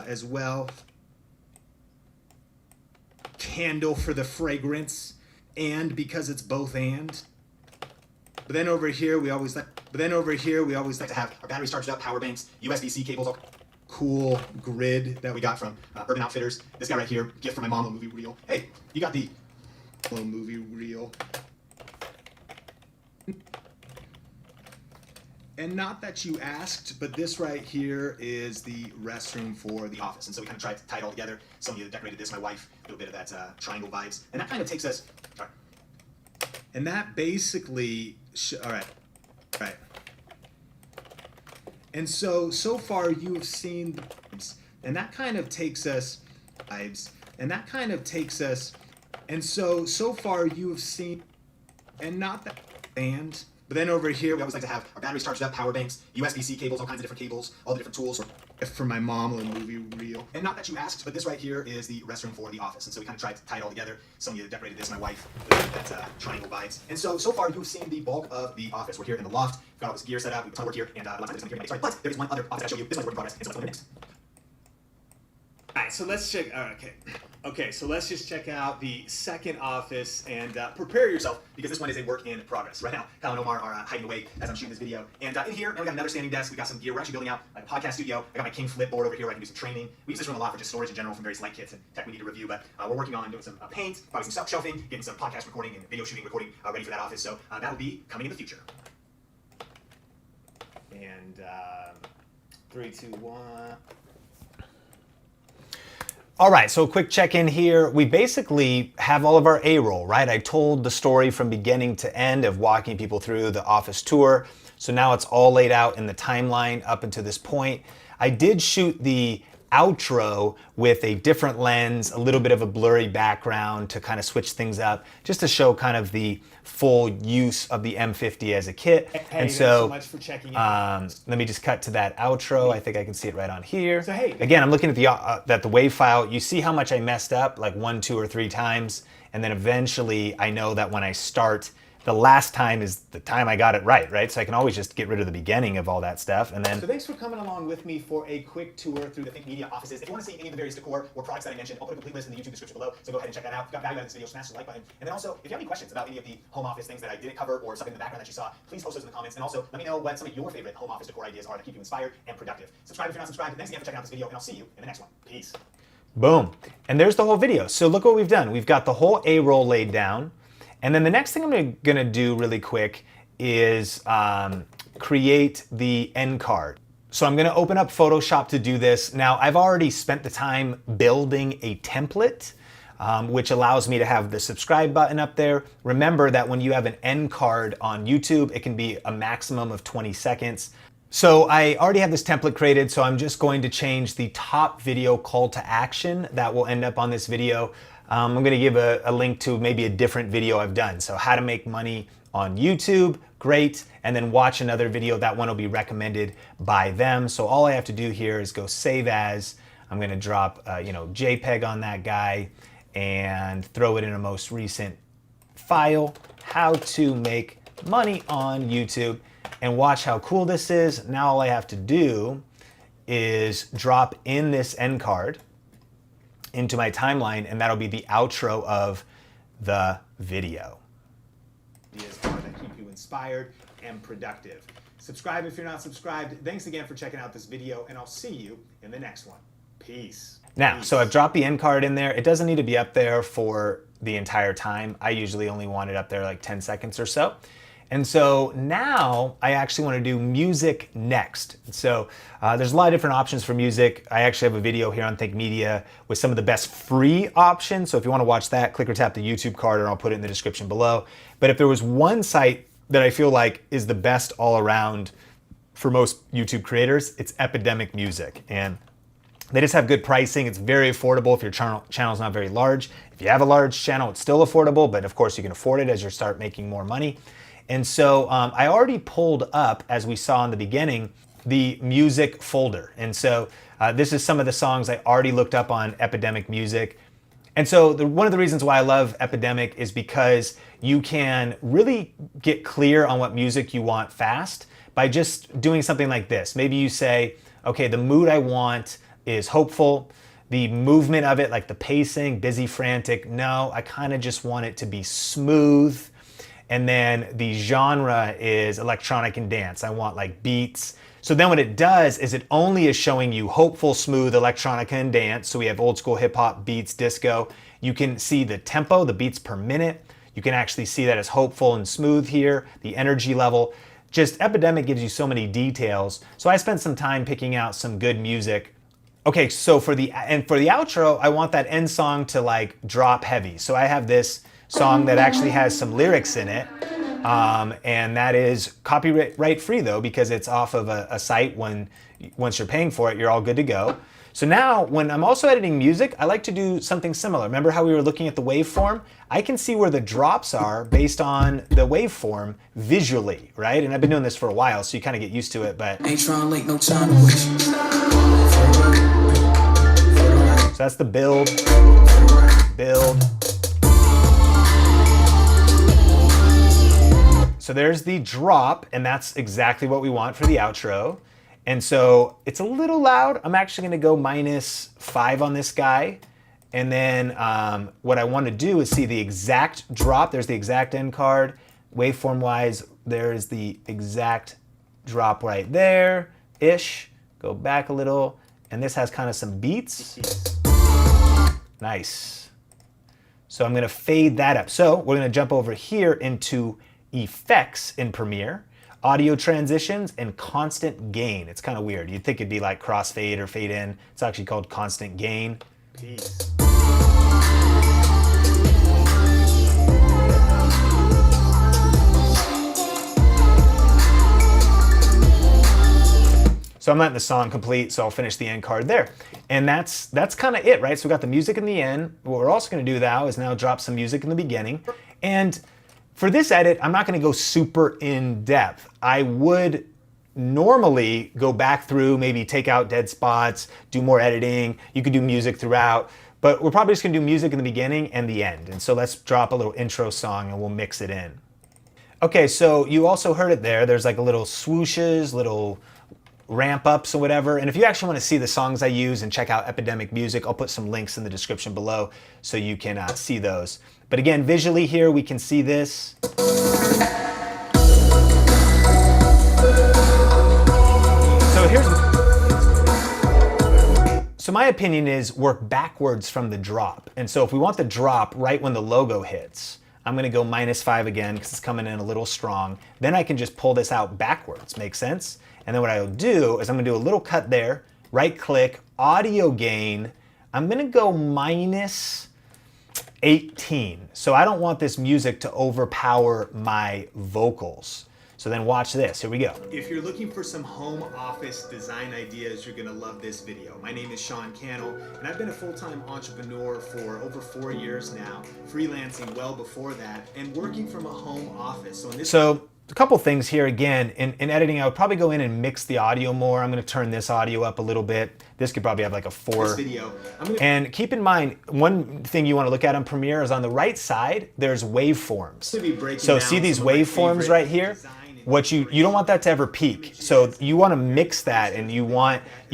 as well. Candle for the fragrance, and because it's both and. But then over here we always like to have our batteries charged up, power banks, USB-C cables, all cool grid that we got from Urban Outfitters. This guy right here, gift from my mom, a movie reel. Hey, you got the movie reel. And not that you asked, but this right here is the restroom for the office. And so we kind of tried to tie it all together. Somebody decorated this, my wife, a little bit of that triangle vibes. And that kind of takes us, and that basically, all right. And so far you have seen the vibes, and that kind of takes us, and so far you have seen, and not that, and, but then over here we always like to have our batteries charged up, power banks, USB-C cables, all kinds of different cables, all the different tools. For my mom, a movie reel. And not that you asked, but this right here is the restroom for the office. And so we kind of tried to tie it all together. Somebody decorated this, my wife, that's triangle vibes. And so far you've seen the bulk of the office. We're here in the loft. We've got all this gear set up. We've done work here, and lots of this here. Sorry, but there is one other office I'll show you. This is work in progress, and so let's go to the next. All right, so let's check. Okay, so let's just check out the second office and prepare yourself, because this one is a work in progress. Right now, Kyle and Omar are hiding away as I'm shooting this video. And in here, now we got another standing desk. We got some gear. We're actually building out a podcast studio. I got my King Flip board over here where I can do some training. We use this room a lot for just storage in general from various light kits and tech we need to review. But we're working on doing some paint, probably some shelving, getting some podcast recording and video shooting, recording ready for that office. So that'll be coming in the future. And 3, 2, 1. All right, so a quick check-in here. We basically have all of our A-roll, right? I told the story from beginning to end of walking people through the office tour. So now it's all laid out in the timeline up until this point. I did shoot the outro with a different lens, a little bit of a blurry background to kind of switch things up, just to show kind of the full use of the M50 as a kit. Hey, and so much for checking in. let me just cut to that outro. I think I can see it right on here. So, hey, again, I'm looking at the WAV file. You see how much I messed up, like 1, 2, or 3 times, and then eventually I know that when I start, the last time is the time I got it right? So I can always just get rid of the beginning of all that stuff, and then. So thanks for coming along with me for a quick tour through the Think Media offices. If you want to see any of the various decor or products that I mentioned, I'll put a complete list in the YouTube description below, so go ahead and check that out. If you got value out of this video, smash the like button. And then also, if you have any questions about any of the home office things that I didn't cover or something in the background that you saw, please post those in the comments. And also, let me know what some of your favorite home office decor ideas are that keep you inspired and productive. Subscribe if you're not subscribed. Thanks again for checking out this video, and I'll see you in the next one. Peace. Boom. And there's the whole video. So look what we've done. We've got the whole A-roll laid down. And then the next thing I'm gonna do really quick is create the end card. So I'm gonna open up Photoshop to do this. Now, I've already spent the time building a template, which allows me to have the subscribe button up there. Remember that when you have an end card on YouTube, it can be a maximum of 20 seconds. So I already have this template created, so I'm just going to change the top video call to action that will end up on this video. I'm gonna give a link to maybe a different video I've done. So how to make money on YouTube, great. And then watch another video, that one will be recommended by them. So all I have to do here is go save as. I'm gonna drop JPEG on that guy and throw it in a most recent file, how to make money on YouTube. And watch how cool this is. Now all I have to do is drop in this end card into my timeline, and that'll be the outro of the video. Ideas are that keep you inspired and productive. Subscribe if you're not subscribed. Thanks again for checking out this video, and I'll see you in the next one. Peace. Now, so I've dropped the end card in there. It doesn't need to be up there for the entire time. I usually only want it up there like 10 seconds or so. And so now I actually want to do music next. So there's a lot of different options for music. I actually have a video here on Think Media with some of the best free options. So if you want to watch that, click or tap the YouTube card, or I'll put it in the description below. But if there was one site that I feel like is the best all around for most YouTube creators, it's Epidemic Music. And they just have good pricing. It's very affordable if your channel's not very large. If you have a large channel, it's still affordable, but of course you can afford it as you start making more money. And so I already pulled up, as we saw in the beginning, the music folder. And so this is some of the songs I already looked up on Epidemic Music. And so one of the reasons why I love Epidemic is because you can really get clear on what music you want fast by just doing something like this. Maybe you say, okay, the mood I want is hopeful. The movement of it, like the pacing, busy, frantic, no, I kind of just want it to be smooth. And then the genre is electronic and dance. I want like beats. So then what it does is it only is showing you hopeful, smooth, electronica and dance. So we have old school hip hop, beats, disco. You can see the tempo, the beats per minute. You can actually see that as hopeful and smooth here, the energy level. Just Epidemic gives you so many details. So I spent some time picking out some good music. Okay, so for the outro, I want that end song to like drop heavy. So I have this song that actually has some lyrics in it. And that is copyright free though, because it's off of a site. Once you're paying for it, you're all good to go. So now when I'm also editing music, I like to do something similar. Remember how we were looking at the waveform? I can see where the drops are based on the waveform visually, right? And I've been doing this for a while, so you kind of get used to it, but. Ain't trying late, no time to waste. So that's the build. So there's the drop, and that's exactly what we want for the outro. And so it's a little loud. I'm actually gonna go -5 on this guy. And then what I wanna do is see the exact drop. There's the exact end card. Waveform wise, there's the exact drop right there-ish. Go back a little. And this has kind of some beats. Nice. So I'm gonna fade that up. So we're gonna jump over here into effects in Premiere, audio transitions, and constant gain. It's kind of weird. You'd think it'd be like crossfade or fade in. It's actually called constant gain. Peace. So I'm letting the song complete, so I'll finish the end card there. And that's kind of it, right? So we got the music in the end. What we're also gonna do now is now drop some music in the beginning. And for this edit, I'm not gonna go super in depth. I would normally go back through, maybe take out dead spots, do more editing. You could do music throughout, but we're probably just gonna do music in the beginning and the end. And so let's drop a little intro song and we'll mix it in. Okay, so you also heard it there. There's like a little swooshes, little ramp ups or whatever. And if you actually want to see the songs I use and check out Epidemic Music, I'll put some links in the description below so you can see those. But again, visually here, we can see this. So my opinion is work backwards from the drop. And so if we want the drop right when the logo hits, I'm gonna go -5 again because it's coming in a little strong. Then I can just pull this out backwards, make sense? And then what I'll do is I'm gonna do a little cut there, right click, audio gain. I'm gonna go -18. So I don't want this music to overpower my vocals. So then watch this, here we go. If you're looking for some home office design ideas, you're gonna love this video. My name is Sean Cannell, and I've been a full-time entrepreneur for over 4 years now, freelancing well before that, and working from a home office. So a couple things here again. In editing, I would probably go in and mix the audio more. I'm gonna turn this audio up a little bit. This could probably have like a 4. This video, and keep in mind, one thing you wanna look at on Premiere is on the right side, there's waveforms. So see these waveforms right here? What you don't want that to ever peak. So you wanna mix that, and you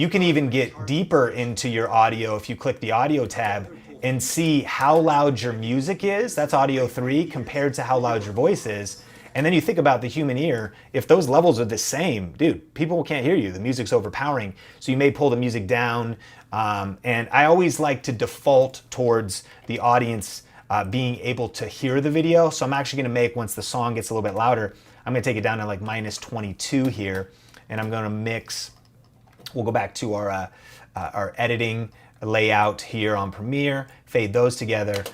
can even get deeper into your audio if you click the audio tab and see how loud your music is. That's audio 3 compared to how loud your voice is. And then you think about the human ear, if those levels are the same, dude, people can't hear you. The music's overpowering. So you may pull the music down. And I always like to default towards the audience being able to hear the video. So I'm actually gonna make, once the song gets a little bit louder, I'm gonna take it down to like -22 here. And I'm gonna mix, we'll go back to our editing layout here on Premiere, fade those together.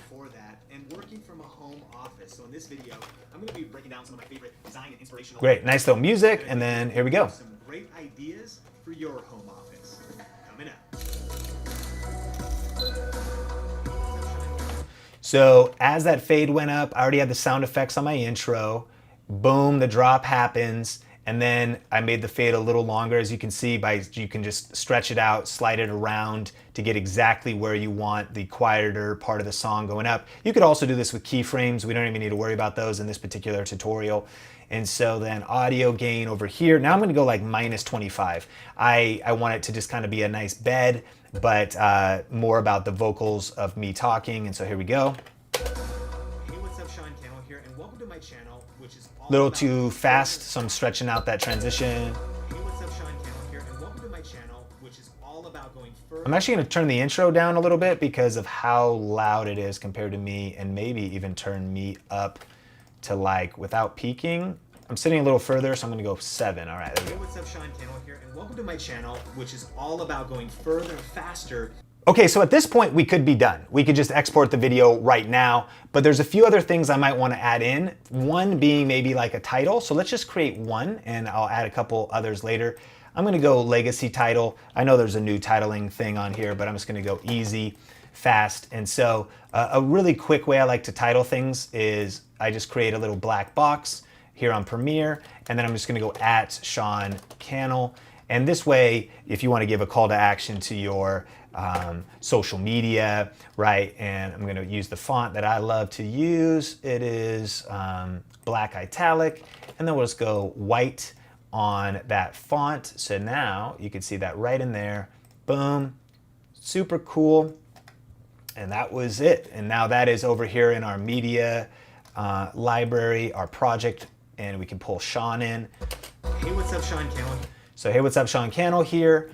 I'm going to be breaking down some of my favorite design and inspirational. Great, nice little music, and then here we go. Some great ideas for your home office coming up. So as that fade went up, I already had the sound effects on my intro, boom, the drop happens. And then I made the fade a little longer, as you can see, you can just stretch it out, slide it around to get exactly where you want the quieter part of the song going up. You could also do this with keyframes. We don't even need to worry about those in this particular tutorial. And so then audio gain over here. Now I'm gonna go like -25. I want it to just kind of be a nice bed, but more about the vocals of me talking. And so here we go. Hey, what's up, Sean Cannell here, and welcome to my channel, which is all Little about too fast, so I'm stretching out that transition. Hey, what's up, Sean Cannell here, and welcome to my channel, which is all about going further. I'm actually gonna turn the intro down a little bit because of how loud it is compared to me, and maybe even turn me up to like, without peaking. I'm sitting a little further, so I'm gonna go 7. All right, there we Hey, go. what's up, Sean Cannell here, and welcome to my channel, which is all about going further, faster. Okay, so at this point we could be done. We could just export the video right now, but there's a few other things I might wanna add in. One being maybe like a title. So let's just create one and I'll add a couple others later. I'm gonna go legacy title. I know there's a new titling thing on here, but I'm just gonna go easy, fast. And so a really quick way I like to title things is I just create a little black box here on Premiere, and then I'm just gonna go @Sean Cannell. And this way, if you wanna give a call to action to your social media, right? And I'm gonna use the font that I love to use. It is black italic, and then we'll just go white on that font. So now you can see that right in there. Boom, super cool. And that was it. And now that is over here in our media library, our project, and we can pull Sean in. Hey, what's up, Sean Cannell? So hey, what's up, Sean Cannell here.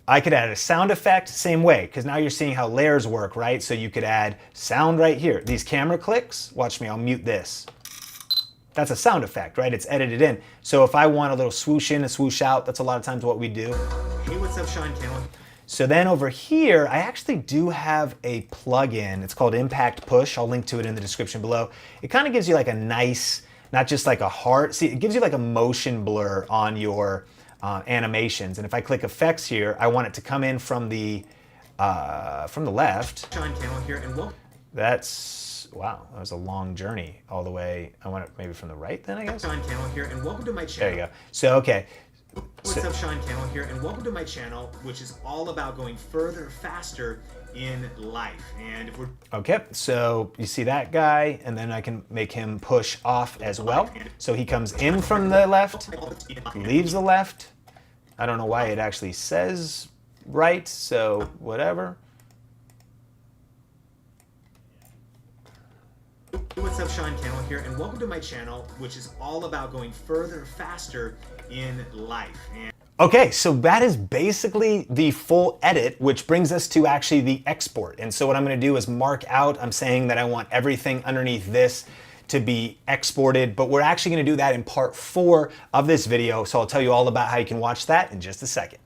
I could add a sound effect, same way, because now you're seeing how layers work, right? So you could add sound right here. These camera clicks, watch me, I'll mute this. That's a sound effect, right? It's edited in. So if I want a little swoosh in and swoosh out, that's a lot of times what we do. Hey, what's up, Sean Cannell? So then over here, I actually do have a plugin. It's called Impact Push. I'll link to it in the description below. It kind of gives you like a nice, not just like a heart, see, it gives you like a motion blur on your animations. And if I click effects here, I want it to come in from the left. Sean Cannell here, and welcome. That's, wow, that was a long journey all the way. I want it maybe from the right then, I guess. Sean Cannell here, and welcome to my There channel. you go. So, okay. What's up, Sean Cannell here, and welcome to my channel, which is all about going further, faster in life. And if we're Okay, so you see that guy, and then I can make him push off as well. So he comes in from the left, leaves the left. I don't know why it actually says right, so whatever. What's up, Sean Cannell here, and welcome to my channel, which is all about going further, faster in life. And Okay, so that is basically the full edit, which brings us to actually the export. And so what I'm gonna do is mark out, I'm saying that I want everything underneath this to be exported, but we're actually gonna do that in part 4 of this video. So I'll tell you all about how you can watch that in just a second.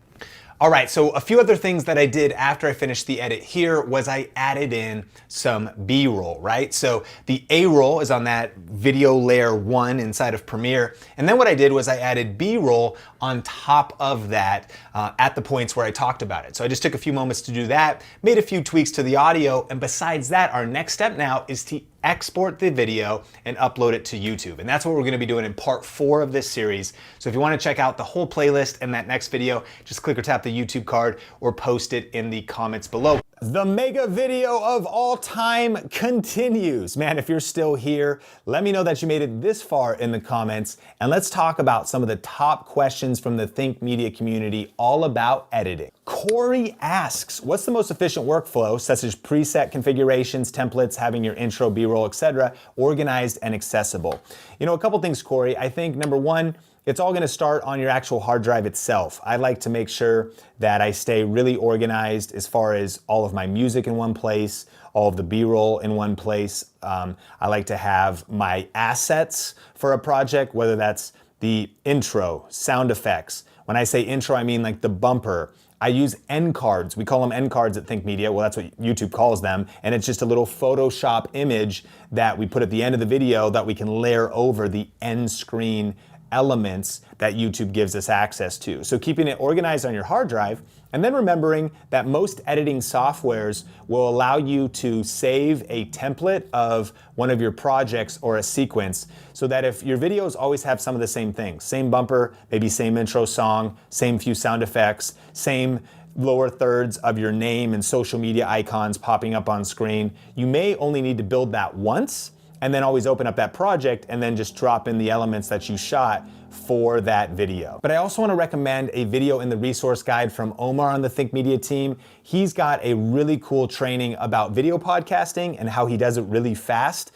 All right, so a few other things that I did after I finished the edit here was I added in some B-roll, right? So the A-roll is on that video layer 1 inside of Premiere. And then what I did was I added B-roll on top of that at the points where I talked about it. So I just took a few moments to do that, made a few tweaks to the audio, and besides that, our next step now is to export the video and upload it to YouTube. And that's what we're gonna be doing in part 4 of this series. So if you wanna check out the whole playlist and that next video, just click or tap the YouTube card or post it in the comments below. The mega video of all time continues. Man, if you're still here, let me know that you made it this far in the comments, and let's talk about some of the top questions from the Think Media community all about editing. Corey asks, what's the most efficient workflow, such as preset configurations, templates, having your intro, B-roll, etc., organized and accessible? You know, a couple things, Corey. I think number one, it's all gonna start on your actual hard drive itself. I like to make sure that I stay really organized as far as all of my music in one place, all of the B-roll in one place. I like to have my assets for a project, whether that's the intro, sound effects. When I say intro, I mean like the bumper. I use end cards. We call them end cards at Think Media. Well, that's what YouTube calls them. And it's just a little Photoshop image that we put at the end of the video that we can layer over the end screen elements that YouTube gives us access to. So keeping it organized on your hard drive, and then remembering that most editing softwares will allow you to save a template of one of your projects or a sequence, so that if your videos always have some of the same things, same bumper, maybe same intro song, same few sound effects, same lower thirds of your name and social media icons popping up on screen, you may only need to build that once and then always open up that project and then just drop in the elements that you shot for that video. But I also want to recommend a video in the resource guide from Omar on the Think Media team. He's got a really cool training about video podcasting and how he does it really fast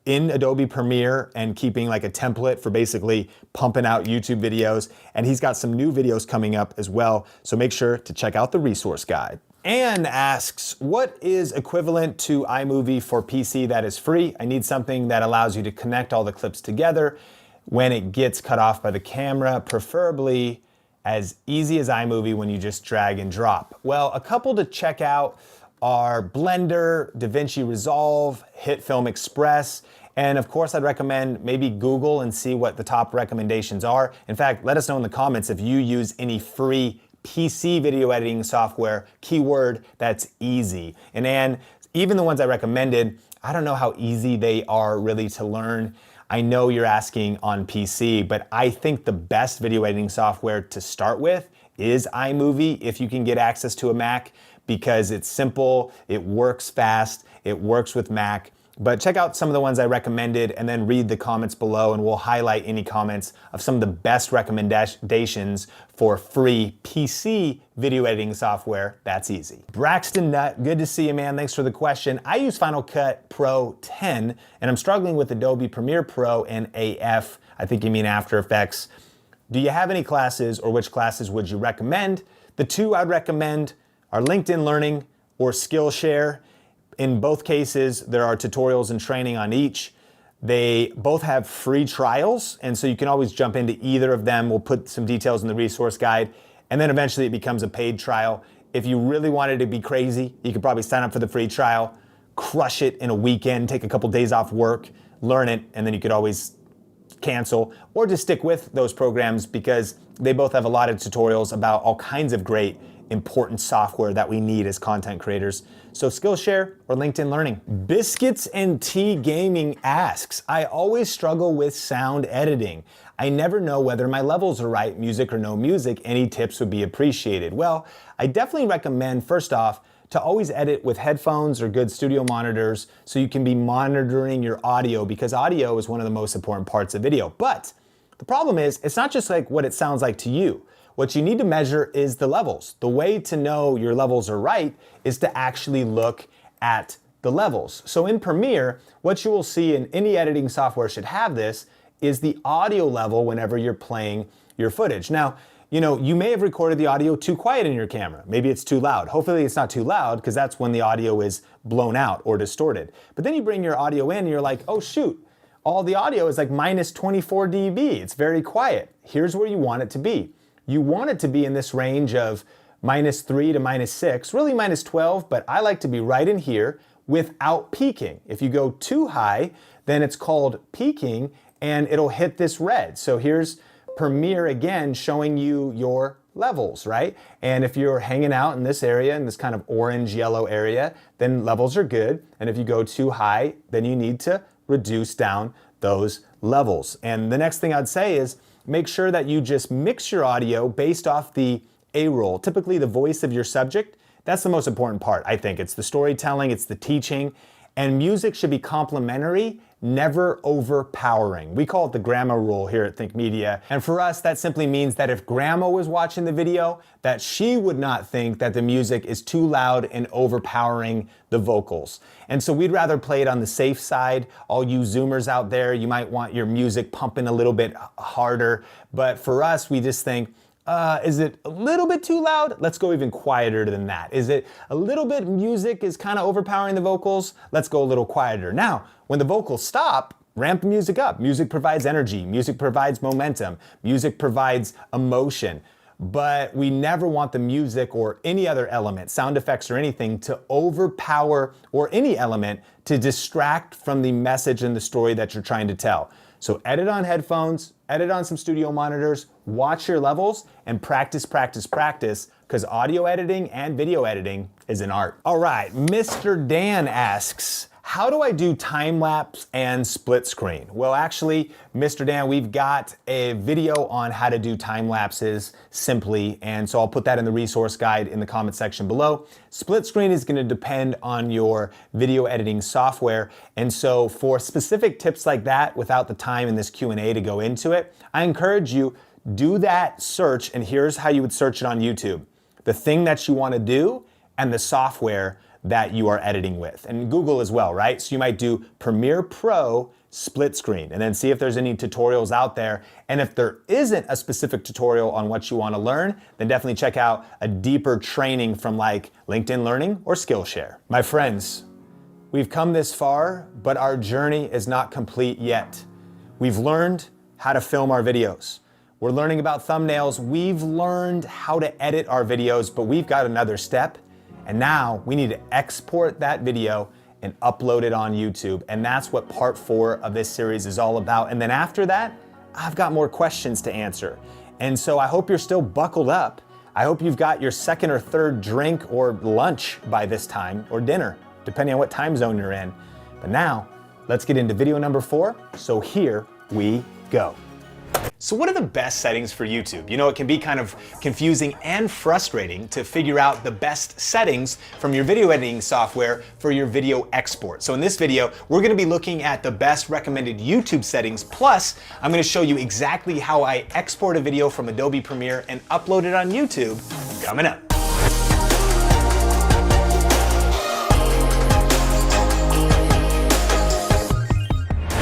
in Adobe Premiere and keeping like a template for basically pumping out YouTube videos. And he's got some new videos coming up as well. So make sure to check out the resource guide. Anne asks, what is equivalent to iMovie for PC that is free? I need something that allows you to connect all the clips together when it gets cut off by the camera, preferably as easy as iMovie when you just drag and drop. Well, a couple to check out are Blender, DaVinci Resolve, HitFilm Express, and of course I'd recommend maybe Google and see what the top recommendations are. In fact, let us know in the comments if you use any free PC video editing software, keyword that's easy. And even the ones I recommended, I don't know how easy they are really to learn. I know you're asking on PC, but I think the best video editing software to start with is iMovie if you can get access to a Mac, because it's simple, it works fast, it works with Mac. But check out some of the ones I recommended and then read the comments below, and we'll highlight any comments of some of the best recommendations for free PC video editing software that's easy. Braxton Nutt, good to see you, man. Thanks for the question. I use Final Cut Pro 10 and I'm struggling with Adobe Premiere Pro and AF. I think you mean After Effects. Do you have any classes, or which classes would you recommend? The two I'd recommend are LinkedIn Learning or Skillshare. In both cases, there are tutorials and training on each. They both have free trials, and so you can always jump into either of them. We'll put some details in the resource guide, and then eventually it becomes a paid trial. If you really wanted to be crazy, you could probably sign up for the free trial, crush it in a weekend, take a couple days off work, learn it, and then you could always cancel or just stick with those programs, because they both have a lot of tutorials about all kinds of great important software that we need as content creators. So Skillshare or LinkedIn Learning. Biscuits and Tea Gaming asks, I always struggle with sound editing. I never know whether my levels are right, music or no music. Any tips would be appreciated. Well, I definitely recommend, first off, to always edit with headphones or good studio monitors so you can be monitoring your audio, because audio is one of the most important parts of video. But the problem is, it's not just like what it sounds like to you. What you need to measure is the levels. The way to know your levels are right is to actually look at the levels. So in Premiere, what you will see, in any editing software should have this, is the audio level whenever you're playing your footage. Now, you may have recorded the audio too quiet in your camera. Maybe it's too loud. Hopefully it's not too loud, because that's when the audio is blown out or distorted. But then you bring your audio in and you're like, oh shoot, all the audio is like minus 24 dB. It's very quiet. Here's where you want it to be. You want it to be in this range of -3 to -6, really -12, but I like to be right in here without peaking. If you go too high, then it's called peaking and it'll hit this red. So here's Premiere again showing you your levels, right? And if you're hanging out in this area, in this kind of orange yellow area, then levels are good. And if you go too high, then you need to reduce down those levels. And the next thing I'd say is, make sure that you just mix your audio based off the A-roll, typically the voice of your subject. That's the most important part, I think. It's the storytelling, it's the teaching, and music should be complementary, never overpowering. We call it the grandma rule here at Think Media. And for us, that simply means that if grandma was watching the video, that she would not think that the music is too loud and overpowering the vocals. And so we'd rather play it on the safe side. All you Zoomers out there, you might want your music pumping a little bit harder. But for us, we just think, is it a little bit too loud? Let's go even quieter than that. Is it a little bit music is kind of overpowering the vocals? Let's go a little quieter. Now, when the vocals stop, ramp the music up. Music provides energy. Music provides momentum. Music provides emotion. But we never want the music or any other element, sound effects or anything, to overpower, or any element to distract from the message and the story that you're trying to tell. So edit on headphones, edit on some studio monitors, watch your levels, and practice, practice, practice, because audio editing and video editing is an art. All right, Mr. Dan asks, how do I do time lapse and split screen? Well, actually, Mr. Dan, we've got a video on how to do time lapses simply, and so I'll put that in the resource guide in the comment section below. Split screen is going to depend on your video editing software, and so for specific tips like that, without the time in this Q&A to go into it, I encourage you, do that search, and here's how you would search it on YouTube. The thing that you want to do and the software that you are editing with, and Google as well, right? So you might do Premiere Pro split screen and then see if there's any tutorials out there. And if there isn't a specific tutorial on what you want to learn, then definitely check out a deeper training from like LinkedIn Learning or Skillshare. My friends, we've come this far, but our journey is not complete yet. We've learned how to film our videos. We're learning about thumbnails. We've learned how to edit our videos, but we've got another step. And now we need to export that video and upload it on YouTube. And that's what part 4 of this series is all about. And then after that, I've got more questions to answer. And so I hope you're still buckled up. I hope you've got your second or third drink or lunch by this time, or dinner, depending on what time zone you're in. But now, let's get into video number 4. So here we go. So what are the best settings for YouTube? You know, it can be kind of confusing and frustrating to figure out the best settings from your video editing software for your video export. So in this video, we're gonna be looking at the best recommended YouTube settings, plus I'm gonna show you exactly how I export a video from Adobe Premiere and upload it on YouTube coming up.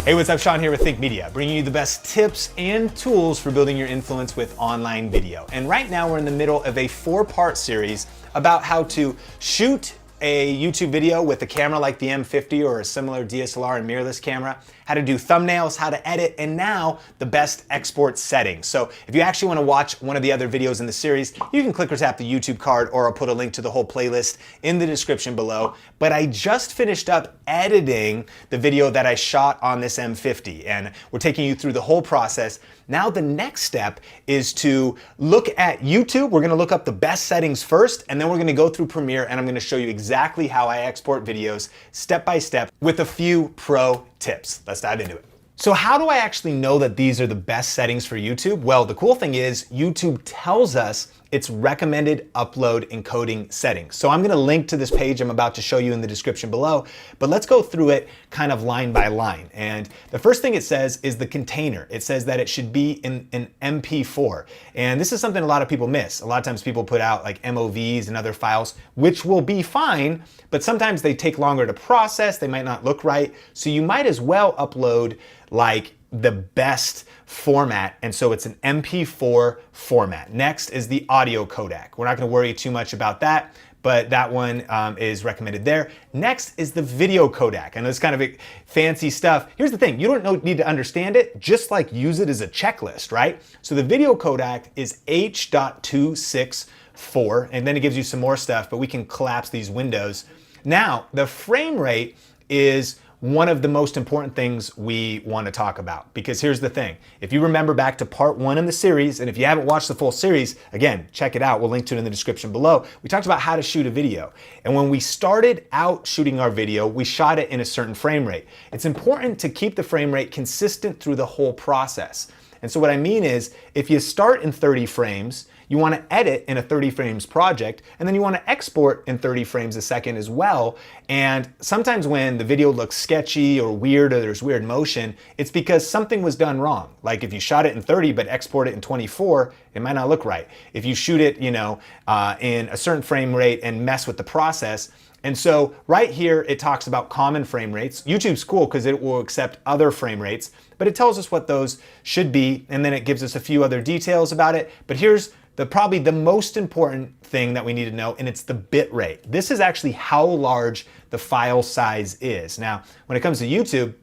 Hey, what's up? Sean here with Think Media, bringing you the best tips and tools for building your influence with online video. And right now we're in the middle of a 4-part series about how to shoot a YouTube video with a camera like the M50 or a similar DSLR and mirrorless camera, how to do thumbnails, how to edit, and now the best export settings. So if you actually want to watch one of the other videos in the series, you can click or tap the YouTube card, or I'll put a link to the whole playlist in the description below. But I just finished up editing the video that I shot on this M50, and we're taking you through the whole process. Now the next step is to look at YouTube. We're gonna look up the best settings first, and then we're gonna go through Premiere, and I'm gonna show you exactly how I export videos step by step with a few pro tips. Let's dive into it. So how do I actually know that these are the best settings for YouTube? Well, the cool thing is YouTube tells us its recommended upload encoding settings. So I'm gonna link to this page I'm about to show you in the description below, but let's go through it kind of line by line. And the first thing it says is the container. It says that it should be in an MP4. And this is something a lot of people miss. A lot of times people put out like MOVs and other files, which will be fine, but sometimes they take longer to process, they might not look right. So you might as well upload like the best format, and so it's an MP4 format. Next is the audio codec. We're not gonna worry too much about that, but that one is recommended there. Next is the video codec, and it's kind of fancy stuff. Here's the thing, you don't need to understand it, just like use it as a checklist, right? So the video codec is H.264, and then it gives you some more stuff, but we can collapse these windows. Now, the frame rate is one of the most important things we want to talk about, because here's the thing. If you remember back to part 1 in the series, and if you haven't watched the full series, again, check it out. We'll link to it in the description below. We talked about how to shoot a video. And when we started out shooting our video, we shot it in a certain frame rate. It's important to keep the frame rate consistent through the whole process. And so what I mean is, if you start in 30 frames, you want to edit in a 30 frames project, and then you want to export in 30 frames a second as well. And sometimes when the video looks sketchy or weird, or there's weird motion, it's because something was done wrong. Like if you shot it in 30 but export it in 24, it might not look right. If you shoot it, in a certain frame rate and mess with the process. And so right here, it talks about common frame rates. YouTube's cool because it will accept other frame rates, but it tells us what those should be, and then it gives us a few other details about it. But here's probably the most important thing that we need to know, and it's the bit rate. This is actually how large the file size is. Now, when it comes to YouTube,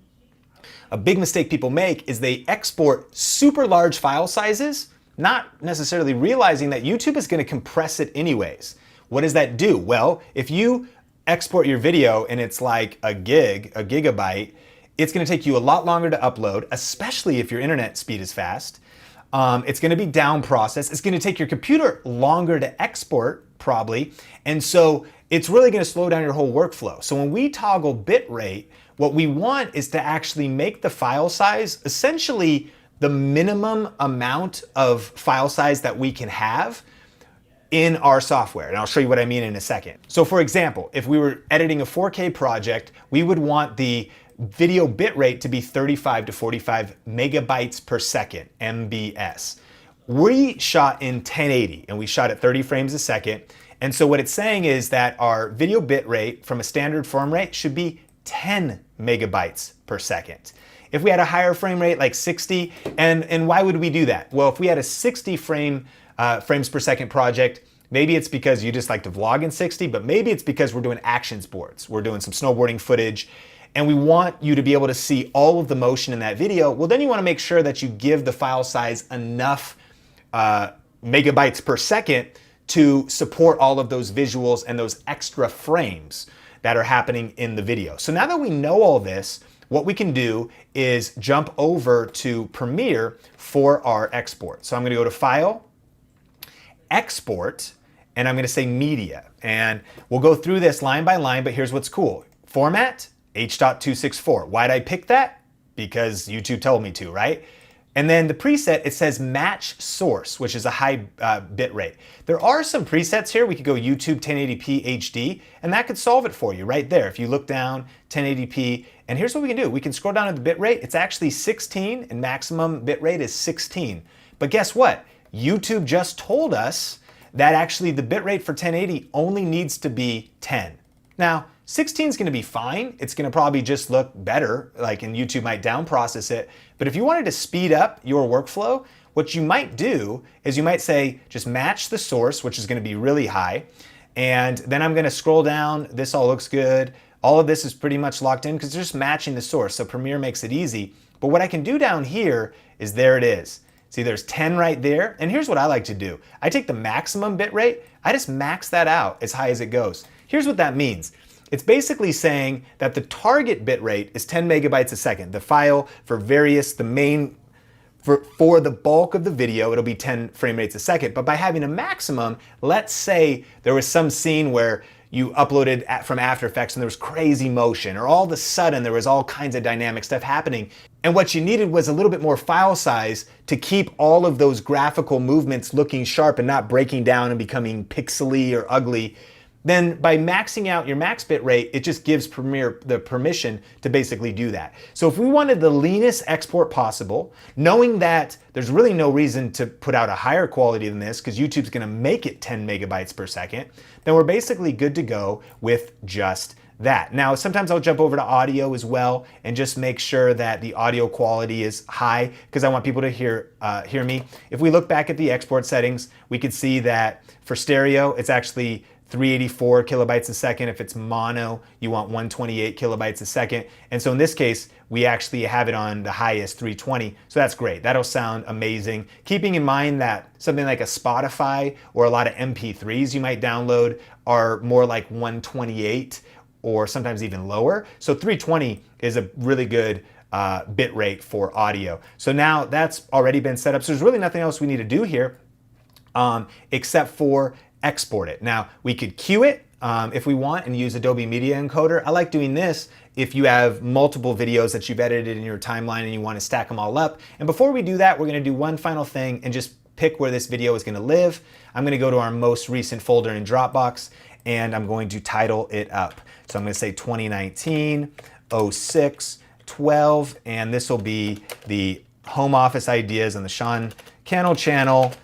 a big mistake people make is they export super large file sizes, not necessarily realizing that YouTube is going to compress it anyways. What does that do? Well, if you export your video and it's like a gigabyte, it's gonna take you a lot longer to upload, especially if your internet speed is fast. It's gonna be down processed. It's gonna take your computer longer to export, probably. And so it's really gonna slow down your whole workflow. So when we toggle bitrate, what we want is to actually make the file size essentially the minimum amount of file size that we can have in our software. And I'll show you what I mean in a second. So for example, if we were editing a 4K project, we would want the video bitrate to be 35 to 45 megabytes per second, MBS. We shot in 1080 and we shot at 30 frames a second. And so what it's saying is that our video bitrate from a standard frame rate should be 10 megabytes per second. If we had a higher frame rate like 60, and why would we do that? Well, if we had a 60 frames per second project, maybe it's because you just like to vlog in 60, but maybe it's because we're doing action sports. We're doing some snowboarding footage, and we want you to be able to see all of the motion in that video. Well, then you want to make sure that you give the file size enough megabytes per second to support all of those visuals and those extra frames that are happening in the video. So now that we know all this, what we can do is jump over to Premiere for our export. So I'm gonna go to File, Export, and I'm gonna say Media. And we'll go through this line by line, but here's what's cool. Format, H.264. Why'd I pick that? Because YouTube told me to, right? And then the preset, it says match source, which is a high bit rate. There are some presets here. We could go YouTube 1080p HD, and that could solve it for you right there. If you look down, 1080p, and here's what we can do. We can scroll down to the bit rate. It's actually 16, and maximum bit rate is 16. But guess what? YouTube just told us that actually the bit rate for 1080 only needs to be 10. Now, 16 is gonna be fine. It's gonna probably just look better, like, and YouTube might down process it. But if you wanted to speed up your workflow, what you might do is you might say, just match the source, which is gonna be really high. And then I'm gonna scroll down. This all looks good. All of this is pretty much locked in because it's just matching the source. So Premiere makes it easy. But what I can do down here is there it is. See, there's 10 right there. And here's what I like to do. I take the maximum bit rate. I just max that out as high as it goes. Here's what that means. It's basically saying that the target bit rate is 10 megabytes a second. The file for various, the main, for the bulk of the video, it'll be 10 frame rates a second. But by having a maximum, let's say there was some scene where you uploaded from After Effects and there was crazy motion, or all of a sudden there was all kinds of dynamic stuff happening. And what you needed was a little bit more file size to keep all of those graphical movements looking sharp and not breaking down and becoming pixely or ugly. Then by maxing out your max bit rate, it just gives Premiere the permission to basically do that. So if we wanted the leanest export possible, knowing that there's really no reason to put out a higher quality than this because YouTube's gonna make it 10 megabytes per second, then we're basically good to go with just that. Now, sometimes I'll jump over to audio as well and just make sure that the audio quality is high because I want people to hear me. If we look back at the export settings, we could see that for stereo, it's actually 384 kilobytes a second. If it's mono, you want 128 kilobytes a second. And so in this case, we actually have it on the highest 320. So that's great. That'll sound amazing. Keeping in mind that something like a Spotify or a lot of MP3s you might download are more like 128 or sometimes even lower. So 320 is a really good bit rate for audio. So now that's already been set up. So there's really nothing else we need to do here except for export it. Now, we could queue it if we want and use Adobe Media Encoder. I like doing this if you have multiple videos that you've edited in your timeline and you want to stack them all up. And before we do that, we're going to do one final thing and just pick where this video is going to live. I'm going to go to our most recent folder in Dropbox and I'm going to title it up. So I'm going to say 2019 06 12, and this will be the home office ideas on the Sean Cannell channel,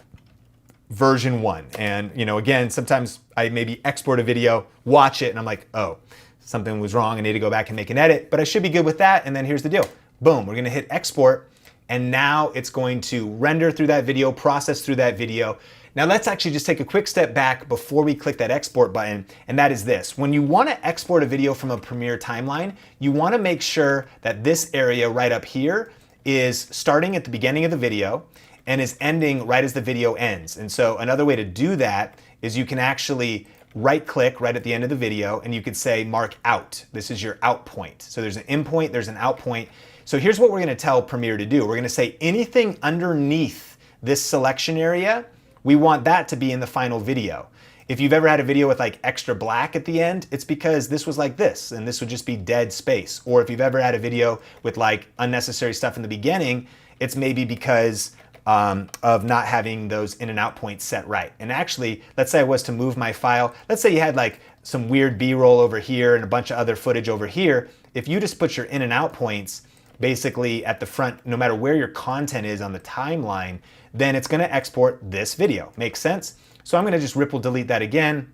version 1. And again, sometimes I maybe export a video, watch it, and I'm like, oh, something was wrong. I need to go back and make an edit, but I should be good with that. And then here's the deal. Boom, we're gonna hit export. And now it's going to render through that video, process through that video. Now let's actually just take a quick step back before we click that export button, and that is this. When you wanna export a video from a Premiere timeline, you wanna make sure that this area right up here is starting at the beginning of the video and is ending right as the video ends. And so another way to do that is you can actually right click right at the end of the video and you could say mark out. This is your out point. So there's an in point, there's an out point. So here's what we're gonna tell Premiere to do. We're gonna say anything underneath this selection area, we want that to be in the final video. If you've ever had a video with like extra black at the end, it's because this was like this and this would just be dead space. Or if you've ever had a video with like unnecessary stuff in the beginning, it's maybe because of not having those in and out points set right. And actually, let's say I was to move my file, let's say you had like some weird B-roll over here and a bunch of other footage over here. If you just put your in and out points basically at the front, no matter where your content is on the timeline, then it's gonna export this video. Makes sense? So I'm gonna just ripple delete that again,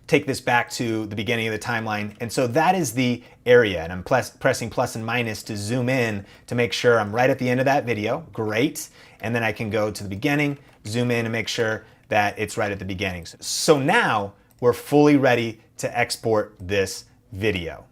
take this back to the beginning of the timeline. And so that is the area, and I'm pressing plus and minus to zoom in to make sure I'm right at the end of that video. Great. And then I can go to the beginning, zoom in and make sure that it's right at the beginning. So now we're fully ready to export this video.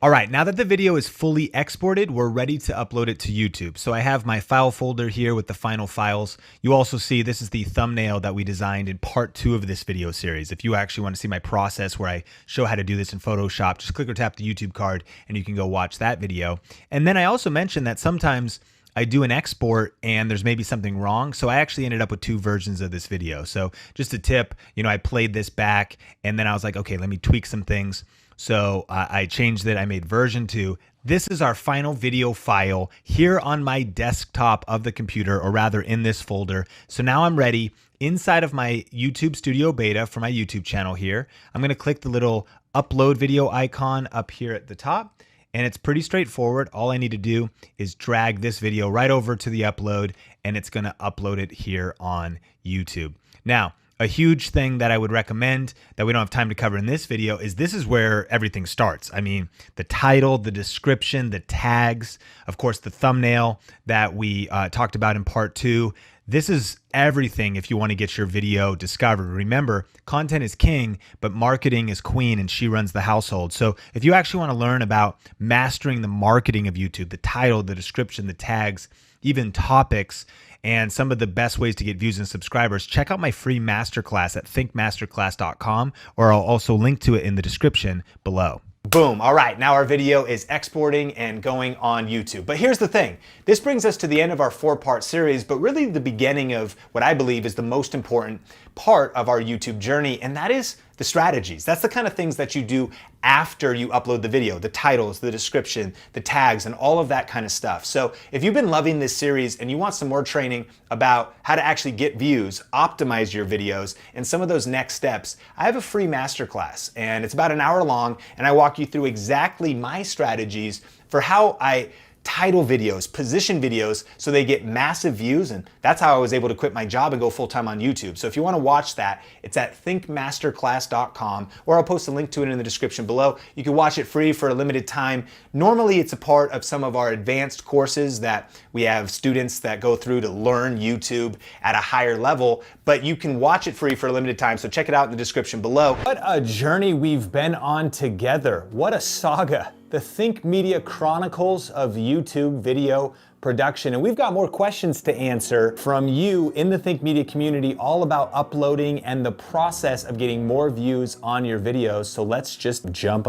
All right, now that the video is fully exported, we're ready to upload it to YouTube. So I have my file folder here with the final files. You also see this is the thumbnail that we designed in part 2 of this video series. If you actually want to see my process where I show how to do this in Photoshop, just click or tap the YouTube card and you can go watch that video. And then I also mentioned that sometimes I do an export and there's maybe something wrong. So I actually ended up with 2 versions of this video. So just a tip, I played this back and then I was like, okay, let me tweak some things. So I changed it, I made version 2. This is our final video file here on my desktop of the computer, or rather in this folder. So now I'm ready inside of my YouTube Studio Beta for my YouTube channel here. I'm gonna click the little upload video icon up here at the top. And it's pretty straightforward. All I need to do is drag this video right over to the upload and it's gonna upload it here on YouTube. Now, a huge thing that I would recommend that we don't have time to cover in this video is this is where everything starts. I mean, the title, the description, the tags, of course, the thumbnail that we talked about in part 2. This is everything if you want to get your video discovered. Remember, content is king, but marketing is queen, and she runs the household. So if you actually want to learn about mastering the marketing of YouTube, the title, the description, the tags, even topics, and some of the best ways to get views and subscribers, check out my free masterclass at thinkmasterclass.com, or I'll also link to it in the description below. Boom. All right, now our video is exporting and going on YouTube. But here's the thing. This brings us to the end of our 4-part series, but really the beginning of what I believe is the most important part of our YouTube journey, and that is the strategies. That's the kind of things that you do after you upload the video, the titles, the description, the tags, and all of that kind of stuff. So if you've been loving this series and you want some more training about how to actually get views, optimize your videos, and some of those next steps, I have a free masterclass, and it's about an hour long, and I walk you through exactly my strategies for how I title videos, position videos so they get massive views, and that's how I was able to quit my job and go full-time on YouTube. So if you want to watch that, it's at thinkmasterclass.com, or I'll post a link to it in the description below. You can watch it free for a limited time. Normally it's a part of some of our advanced courses that we have students that go through to learn YouTube at a higher level, but you can watch it free for a limited time, so check it out in the description below. What a journey we've been on together. What a saga. The Think Media Chronicles of YouTube video production. And we've got more questions to answer from you in the Think Media community all about uploading and the process of getting more views on your videos. So let's just jump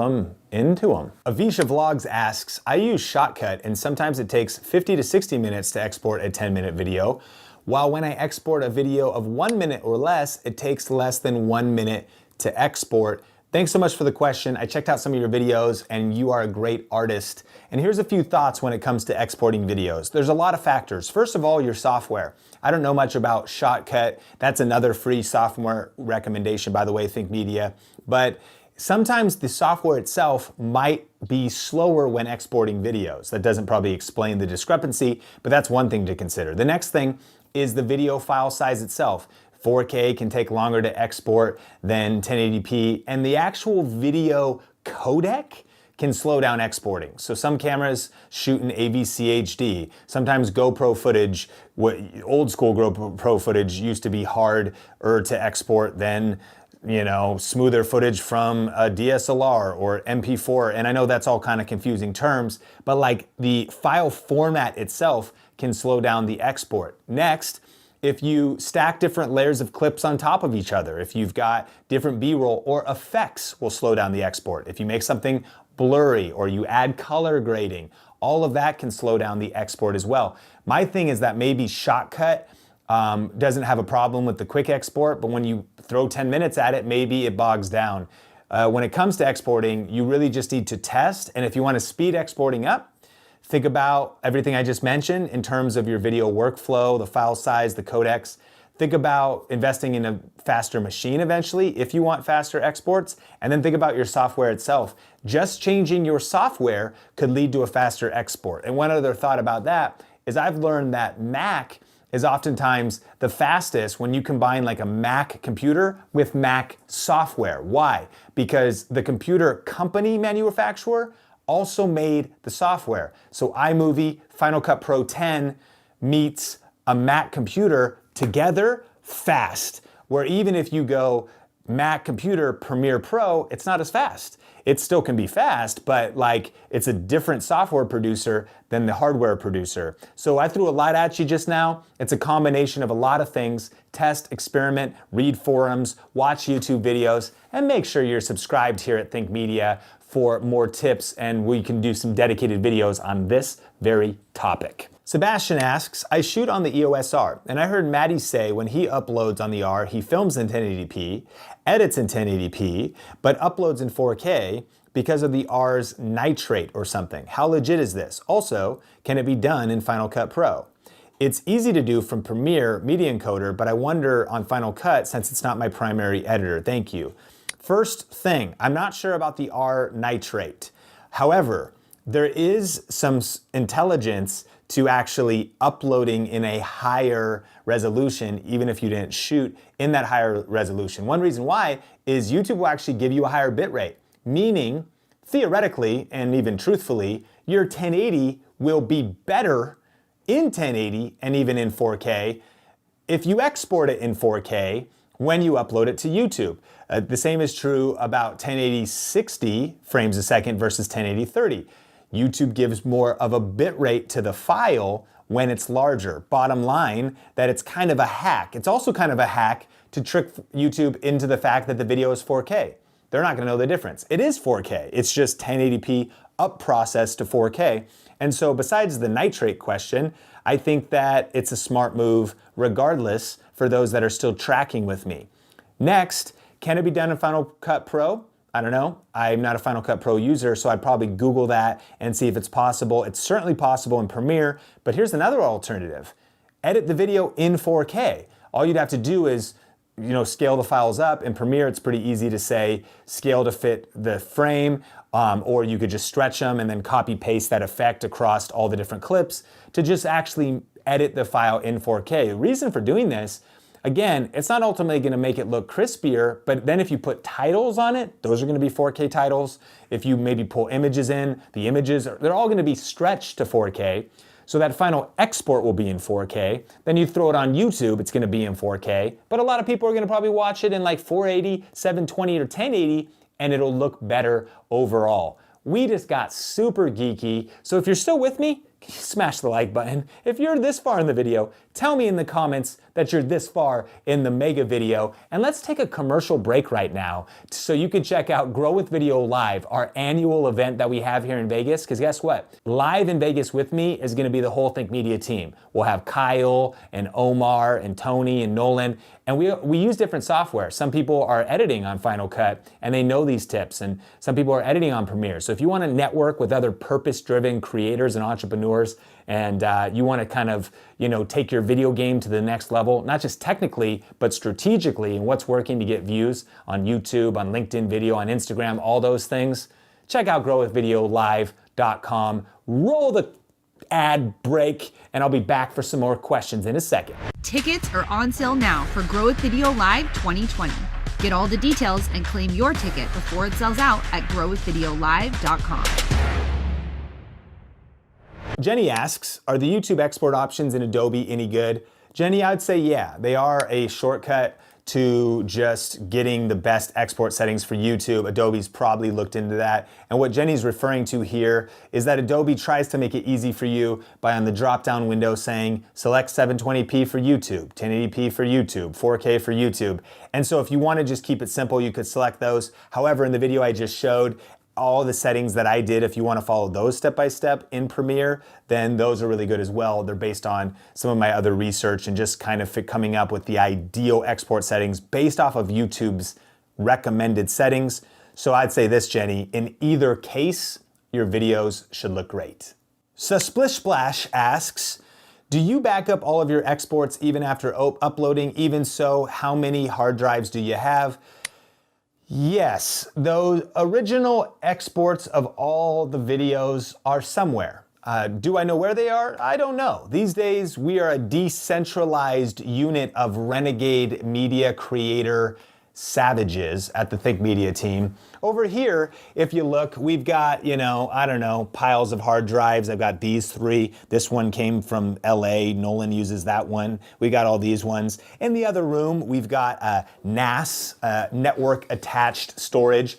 into them. Avisha Vlogs asks, I use Shotcut and sometimes it takes 50 to 60 minutes to export a 10-minute video, while when I export a video of 1 minute or less, it takes less than 1 minute to export. Thanks so much for the question. I checked out some of your videos and you are a great artist. And here's a few thoughts when it comes to exporting videos. There's a lot of factors. First of all, your software. I don't know much about Shotcut. That's another free software recommendation, by the way, Think Media. But sometimes the software itself might be slower when exporting videos. That doesn't probably explain the discrepancy, but that's one thing to consider. The next thing is the video file size itself. 4K can take longer to export than 1080p, and the actual video codec can slow down exporting. So some cameras shoot in AVC HD. Sometimes GoPro footage, old school GoPro footage used to be harder to export than smoother footage from a DSLR or MP4. And I know that's all kind of confusing terms, but like the file format itself can slow down the export. Next, if you stack different layers of clips on top of each other, if you've got different B-roll or effects will slow down the export. If you make something blurry or you add color grading, all of that can slow down the export as well. My thing is that maybe Shotcut doesn't have a problem with the quick export, but when you throw 10 minutes at it, maybe it bogs down. When it comes to exporting, you really just need to test, and if you want to speed exporting up, think about everything I just mentioned in terms of your video workflow, the file size, the codecs. Think about investing in a faster machine eventually if you want faster exports, and then think about your software itself. Just changing your software could lead to a faster export. And one other thought about that is I've learned that Mac is oftentimes the fastest when you combine like a Mac computer with Mac software. Why? Because the computer company manufacturer also made the software. So iMovie, Final Cut Pro 10 meets a Mac computer together fast, where even if you go Mac computer Premiere Pro, it's not as fast. It still can be fast, but like it's a different software producer than the hardware producer. So I threw a lot at you just now. It's a combination of a lot of things. Test, experiment, read forums, watch YouTube videos, and make sure you're subscribed here at Think Media for more tips, and we can do some dedicated videos on this very topic. Sebastian asks, I shoot on the EOS R, and I heard Maddie say when he uploads on the R, he films in 1080p, edits in 1080p, but uploads in 4K because of the R's nitrate or something. How legit is this? Also, can it be done in Final Cut Pro? It's easy to do from Premiere Media Encoder, but I wonder on Final Cut since it's not my primary editor. Thank you. First thing, I'm not sure about the R nitrate. However, there is some intelligence to actually uploading in a higher resolution, even if you didn't shoot in that higher resolution. One reason why is YouTube will actually give you a higher bitrate, meaning theoretically and even truthfully, your 1080 will be better in 1080 and even in 4K if you export it in 4K when you upload it to YouTube. The same is true about 1080 60 frames a second versus 1080 30. YouTube gives more of a bit rate to the file when it's larger. Bottom line, that it's kind of a hack. It's also kind of a hack to trick YouTube into the fact that the video is 4K. They're not gonna know the difference. It is 4K. It's just 1080p up processed to 4K. And so besides the nitrate question, I think that it's a smart move regardless for those that are still tracking with me. Next, can it be done in Final Cut Pro? I don't know. I'm not a Final Cut Pro user, so I'd probably Google that and see if it's possible. It's certainly possible in Premiere, but here's another alternative. Edit the video in 4K. All you'd have to do is, scale the files up. In Premiere, it's pretty easy to say scale to fit the frame, or you could just stretch them and then copy paste that effect across all the different clips to just actually edit the file in 4K. The reason for doing this, again, it's not ultimately gonna make it look crispier, but then if you put titles on it, those are gonna be 4K titles. If you maybe pull images in, the images, they're all gonna be stretched to 4K. So that final export will be in 4K. Then you throw it on YouTube, it's gonna be in 4K. But a lot of people are gonna probably watch it in like 480, 720, or 1080, and it'll look better overall. We just got super geeky. So if you're still with me, smash the like button. If you're this far in the video, tell me in the comments that you're this far in the mega video. And let's take a commercial break right now so you can check out Grow with Video Live, our annual event that we have here in Vegas. Because guess what? Live in Vegas with me is going to be the whole Think Media team. We'll have Kyle and Omar and Tony and Nolan. And we use different software. Some people are editing on Final Cut and they know these tips, and some people are editing on Premiere. So if you want to network with other purpose-driven creators and entrepreneurs, and you want to kind of, take your video game to the next level, not just technically, but strategically, and what's working to get views on YouTube, on LinkedIn video, on Instagram, all those things, check out growwithvideolive.com. Roll the ad break, and I'll be back for some more questions in a second. Tickets are on sale now for Grow with Video Live 2020. Get all the details and claim your ticket before it sells out at growwithvideolive.com. Jenny asks, are the YouTube export options in Adobe any good? Jenny, I would say yeah, they are a shortcut to just getting the best export settings for YouTube. Adobe's probably looked into that. And what Jenny's referring to here is that Adobe tries to make it easy for you by on the drop-down window saying, select 720p for YouTube, 1080p for YouTube, 4K for YouTube. And so if you want to just keep it simple, you could select those. However, in the video I just showed, all the settings that I did, if you want to follow those step by step in Premiere, then those are really good as well. They're based on some of my other research and just kind of coming up with the ideal export settings based off of YouTube's recommended settings. So I'd say this, Jenny, in either case, your videos should look great. So Splish Splash asks, do you back up all of your exports even after uploading? Even so, how many hard drives do you have? Yes, those original exports of all the videos are somewhere. Do I know where they are? I don't know. These days, we are a decentralized unit of renegade media creator savages at the Think Media team. Over here, if you look, we've got, I don't know, piles of hard drives. I've got these 3. This one came from LA. Nolan uses that one. We got all these ones. In the other room, we've got NAS, network attached storage.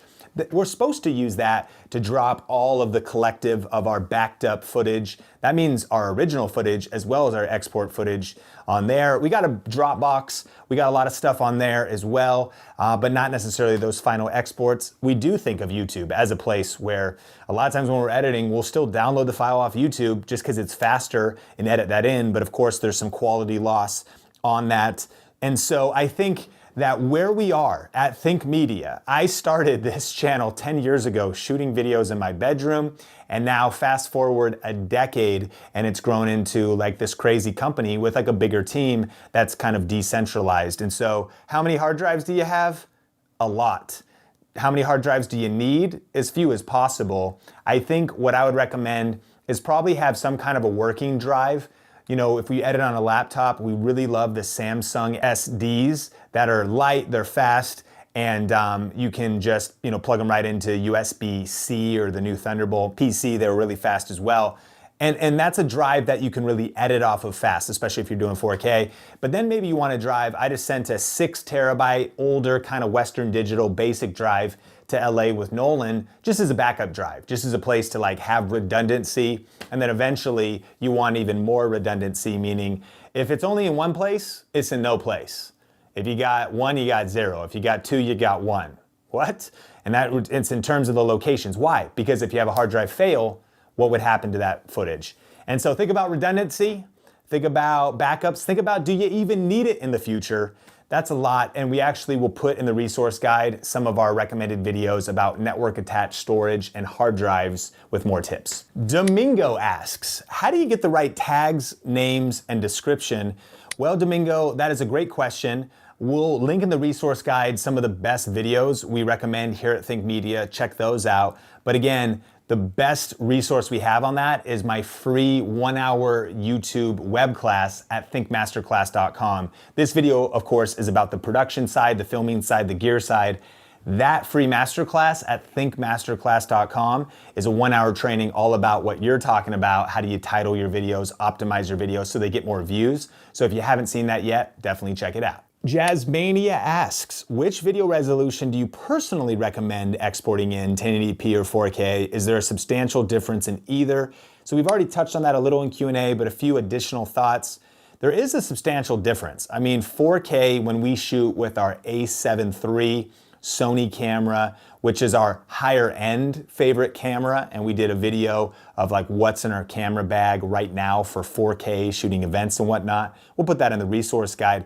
We're supposed to use that to drop all of the collective of our backed up footage. That means our original footage as well as our export footage on there. We got a Dropbox. We got a lot of stuff on there as well, but not necessarily those final exports. We do think of YouTube as a place where a lot of times when we're editing, we'll still download the file off YouTube just because it's faster and edit that in. But of course, there's some quality loss on that. And so I think that where we are at Think Media, I started this channel 10 years ago shooting videos in my bedroom, and now fast forward a decade and it's grown into like this crazy company with like a bigger team that's kind of decentralized. And so how many hard drives do you have? A lot. How many hard drives do you need? As few as possible. I think what I would recommend is probably have some kind of a working drive. If we edit on a laptop, we really love the Samsung SDs that are light, they're fast, and you can just plug them right into USB-C or the new Thunderbolt PC. They're really fast as well. And that's a drive that you can really edit off of fast, especially if you're doing 4K. But then maybe you want a drive. I just sent a 6 terabyte older kind of Western Digital basic drive to LA with Nolan, just as a backup drive, just as a place to like have redundancy. And then eventually you want even more redundancy, meaning if it's only in one place, it's in no place. If you got 1, you got 0. If you got 2, you got 1. What? And it's in terms of the locations. Why? Because if you have a hard drive fail, what would happen to that footage? And so think about redundancy, think about backups, think about, do you even need it in the future? That's a lot, and we actually will put in the resource guide some of our recommended videos about network attached storage and hard drives with more tips. Domingo asks, how do you get the right tags, names, and description? Well, Domingo, that is a great question. We'll link in the resource guide some of the best videos we recommend here at Think Media. Check those out. But again, the best resource we have on that is my free 1-hour YouTube web class at thinkmasterclass.com. This video, of course, is about the production side, the filming side, the gear side. That free masterclass at thinkmasterclass.com is a 1-hour training all about what you're talking about. How do you title your videos, optimize your videos so they get more views? So if you haven't seen that yet, definitely check it out. Jazzmania asks, which video resolution do you personally recommend exporting in, 1080p or 4K? Is there a substantial difference in either? So we've already touched on that a little in Q&A, but a few additional thoughts. There is a substantial difference. I mean, 4K, when we shoot with our A7 III Sony camera, which is our higher end favorite camera, and we did a video of like what's in our camera bag right now for 4K shooting events and whatnot. We'll put that in the resource guide.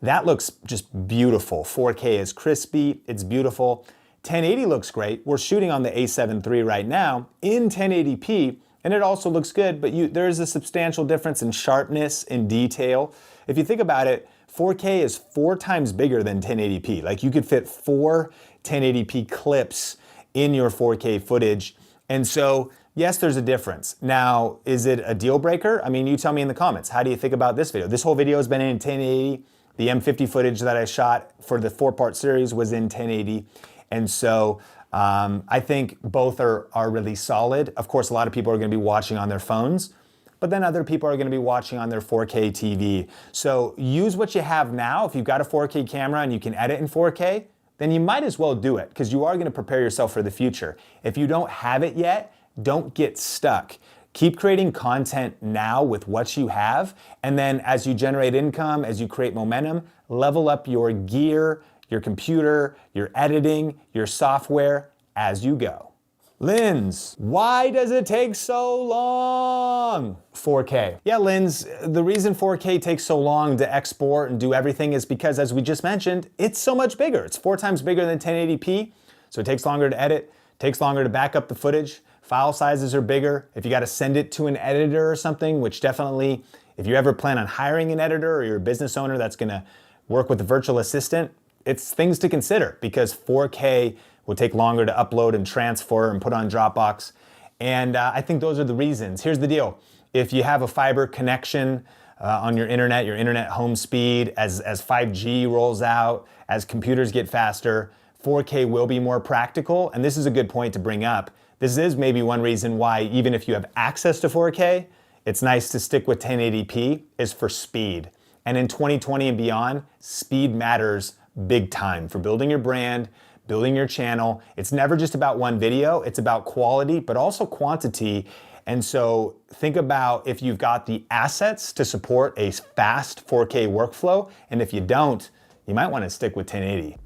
That looks just beautiful. 4K is crispy, it's beautiful. 1080 looks great. We're shooting on the A7 III right now in 1080p, and it also looks good, but there is a substantial difference in sharpness, in detail. If you think about it, 4K is 4 times bigger than 1080p. Like you could fit 4 1080p clips in your 4K footage. And so, yes, there's a difference. Now, is it a deal breaker? I mean, you tell me in the comments. How do you think about this video? This whole video has been in 1080. The M50 footage that I shot for the 4-part series was in 1080. And so I think both are really solid. Of course, a lot of people are going to be watching on their phones. but then other people are gonna be watching on their 4K TV. So use what you have now. If you've got a 4K camera and you can edit in 4K, then you might as well do it because you are gonna prepare yourself for the future. If you don't have it yet, don't get stuck. Keep creating content now with what you have, and then as you generate income, as you create momentum, level up your gear, your computer, your editing, your software as you go. Lens, why does it take so long? 4K. Yeah, Lens, the reason 4K takes so long to export and do everything is because, as we just mentioned, it's so much bigger. It's 4 times bigger than 1080p, so it takes longer to edit, takes longer to back up the footage. File sizes are bigger. If you got to send it to an editor or something, which definitely, if you ever plan on hiring an editor or you're a business owner that's going to work with a virtual assistant, it's things to consider because 4K will take longer to upload and transfer and put on Dropbox. And I think those are the reasons. Here's the deal. If you have a fiber connection on your internet home speed, as 5G rolls out, as computers get faster, 4K will be more practical. And this is a good point to bring up. This is maybe one reason why, even if you have access to 4K, it's nice to stick with 1080p, is for speed. And in 2020 and beyond, speed matters big time for building your brand, building your channel. It's never just about one video, it's about quality, but also quantity. And so think about if you've got the assets to support a fast 4K workflow, and if you don't, you might want to stick with 1080.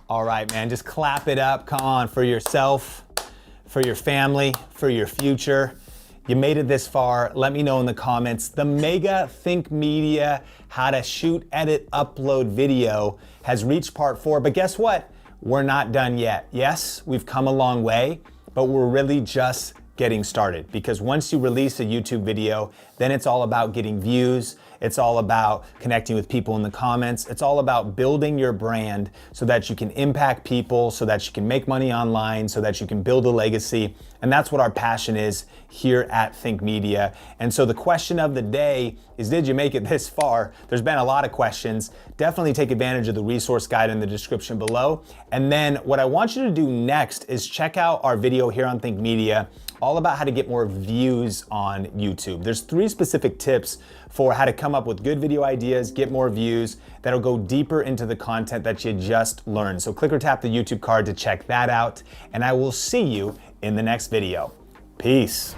All right, man, just clap it up, come on, for yourself, for your family, for your future. You made it this far, let me know in the comments. The Mega Think Media How to Shoot, Edit, Upload video has reached part 4, but guess what? We're not done yet. Yes, we've come a long way, but we're really just getting started, because once you release a YouTube video, then it's all about getting views. It's all about connecting with people in the comments. It's all about building your brand so that you can impact people, so that you can make money online, so that you can build a legacy. And that's what our passion is here at Think Media. And so the question of the day is, did you make it this far? There's been a lot of questions. Definitely take advantage of the resource guide in the description below. And then what I want you to do next is check out our video here on Think Media, all about how to get more views on YouTube. There's 3 specific tips for how to come up with good video ideas, get more views, that'll go deeper into the content that you just learned. So click or tap the YouTube card to check that out, and I will see you in the next video. Peace.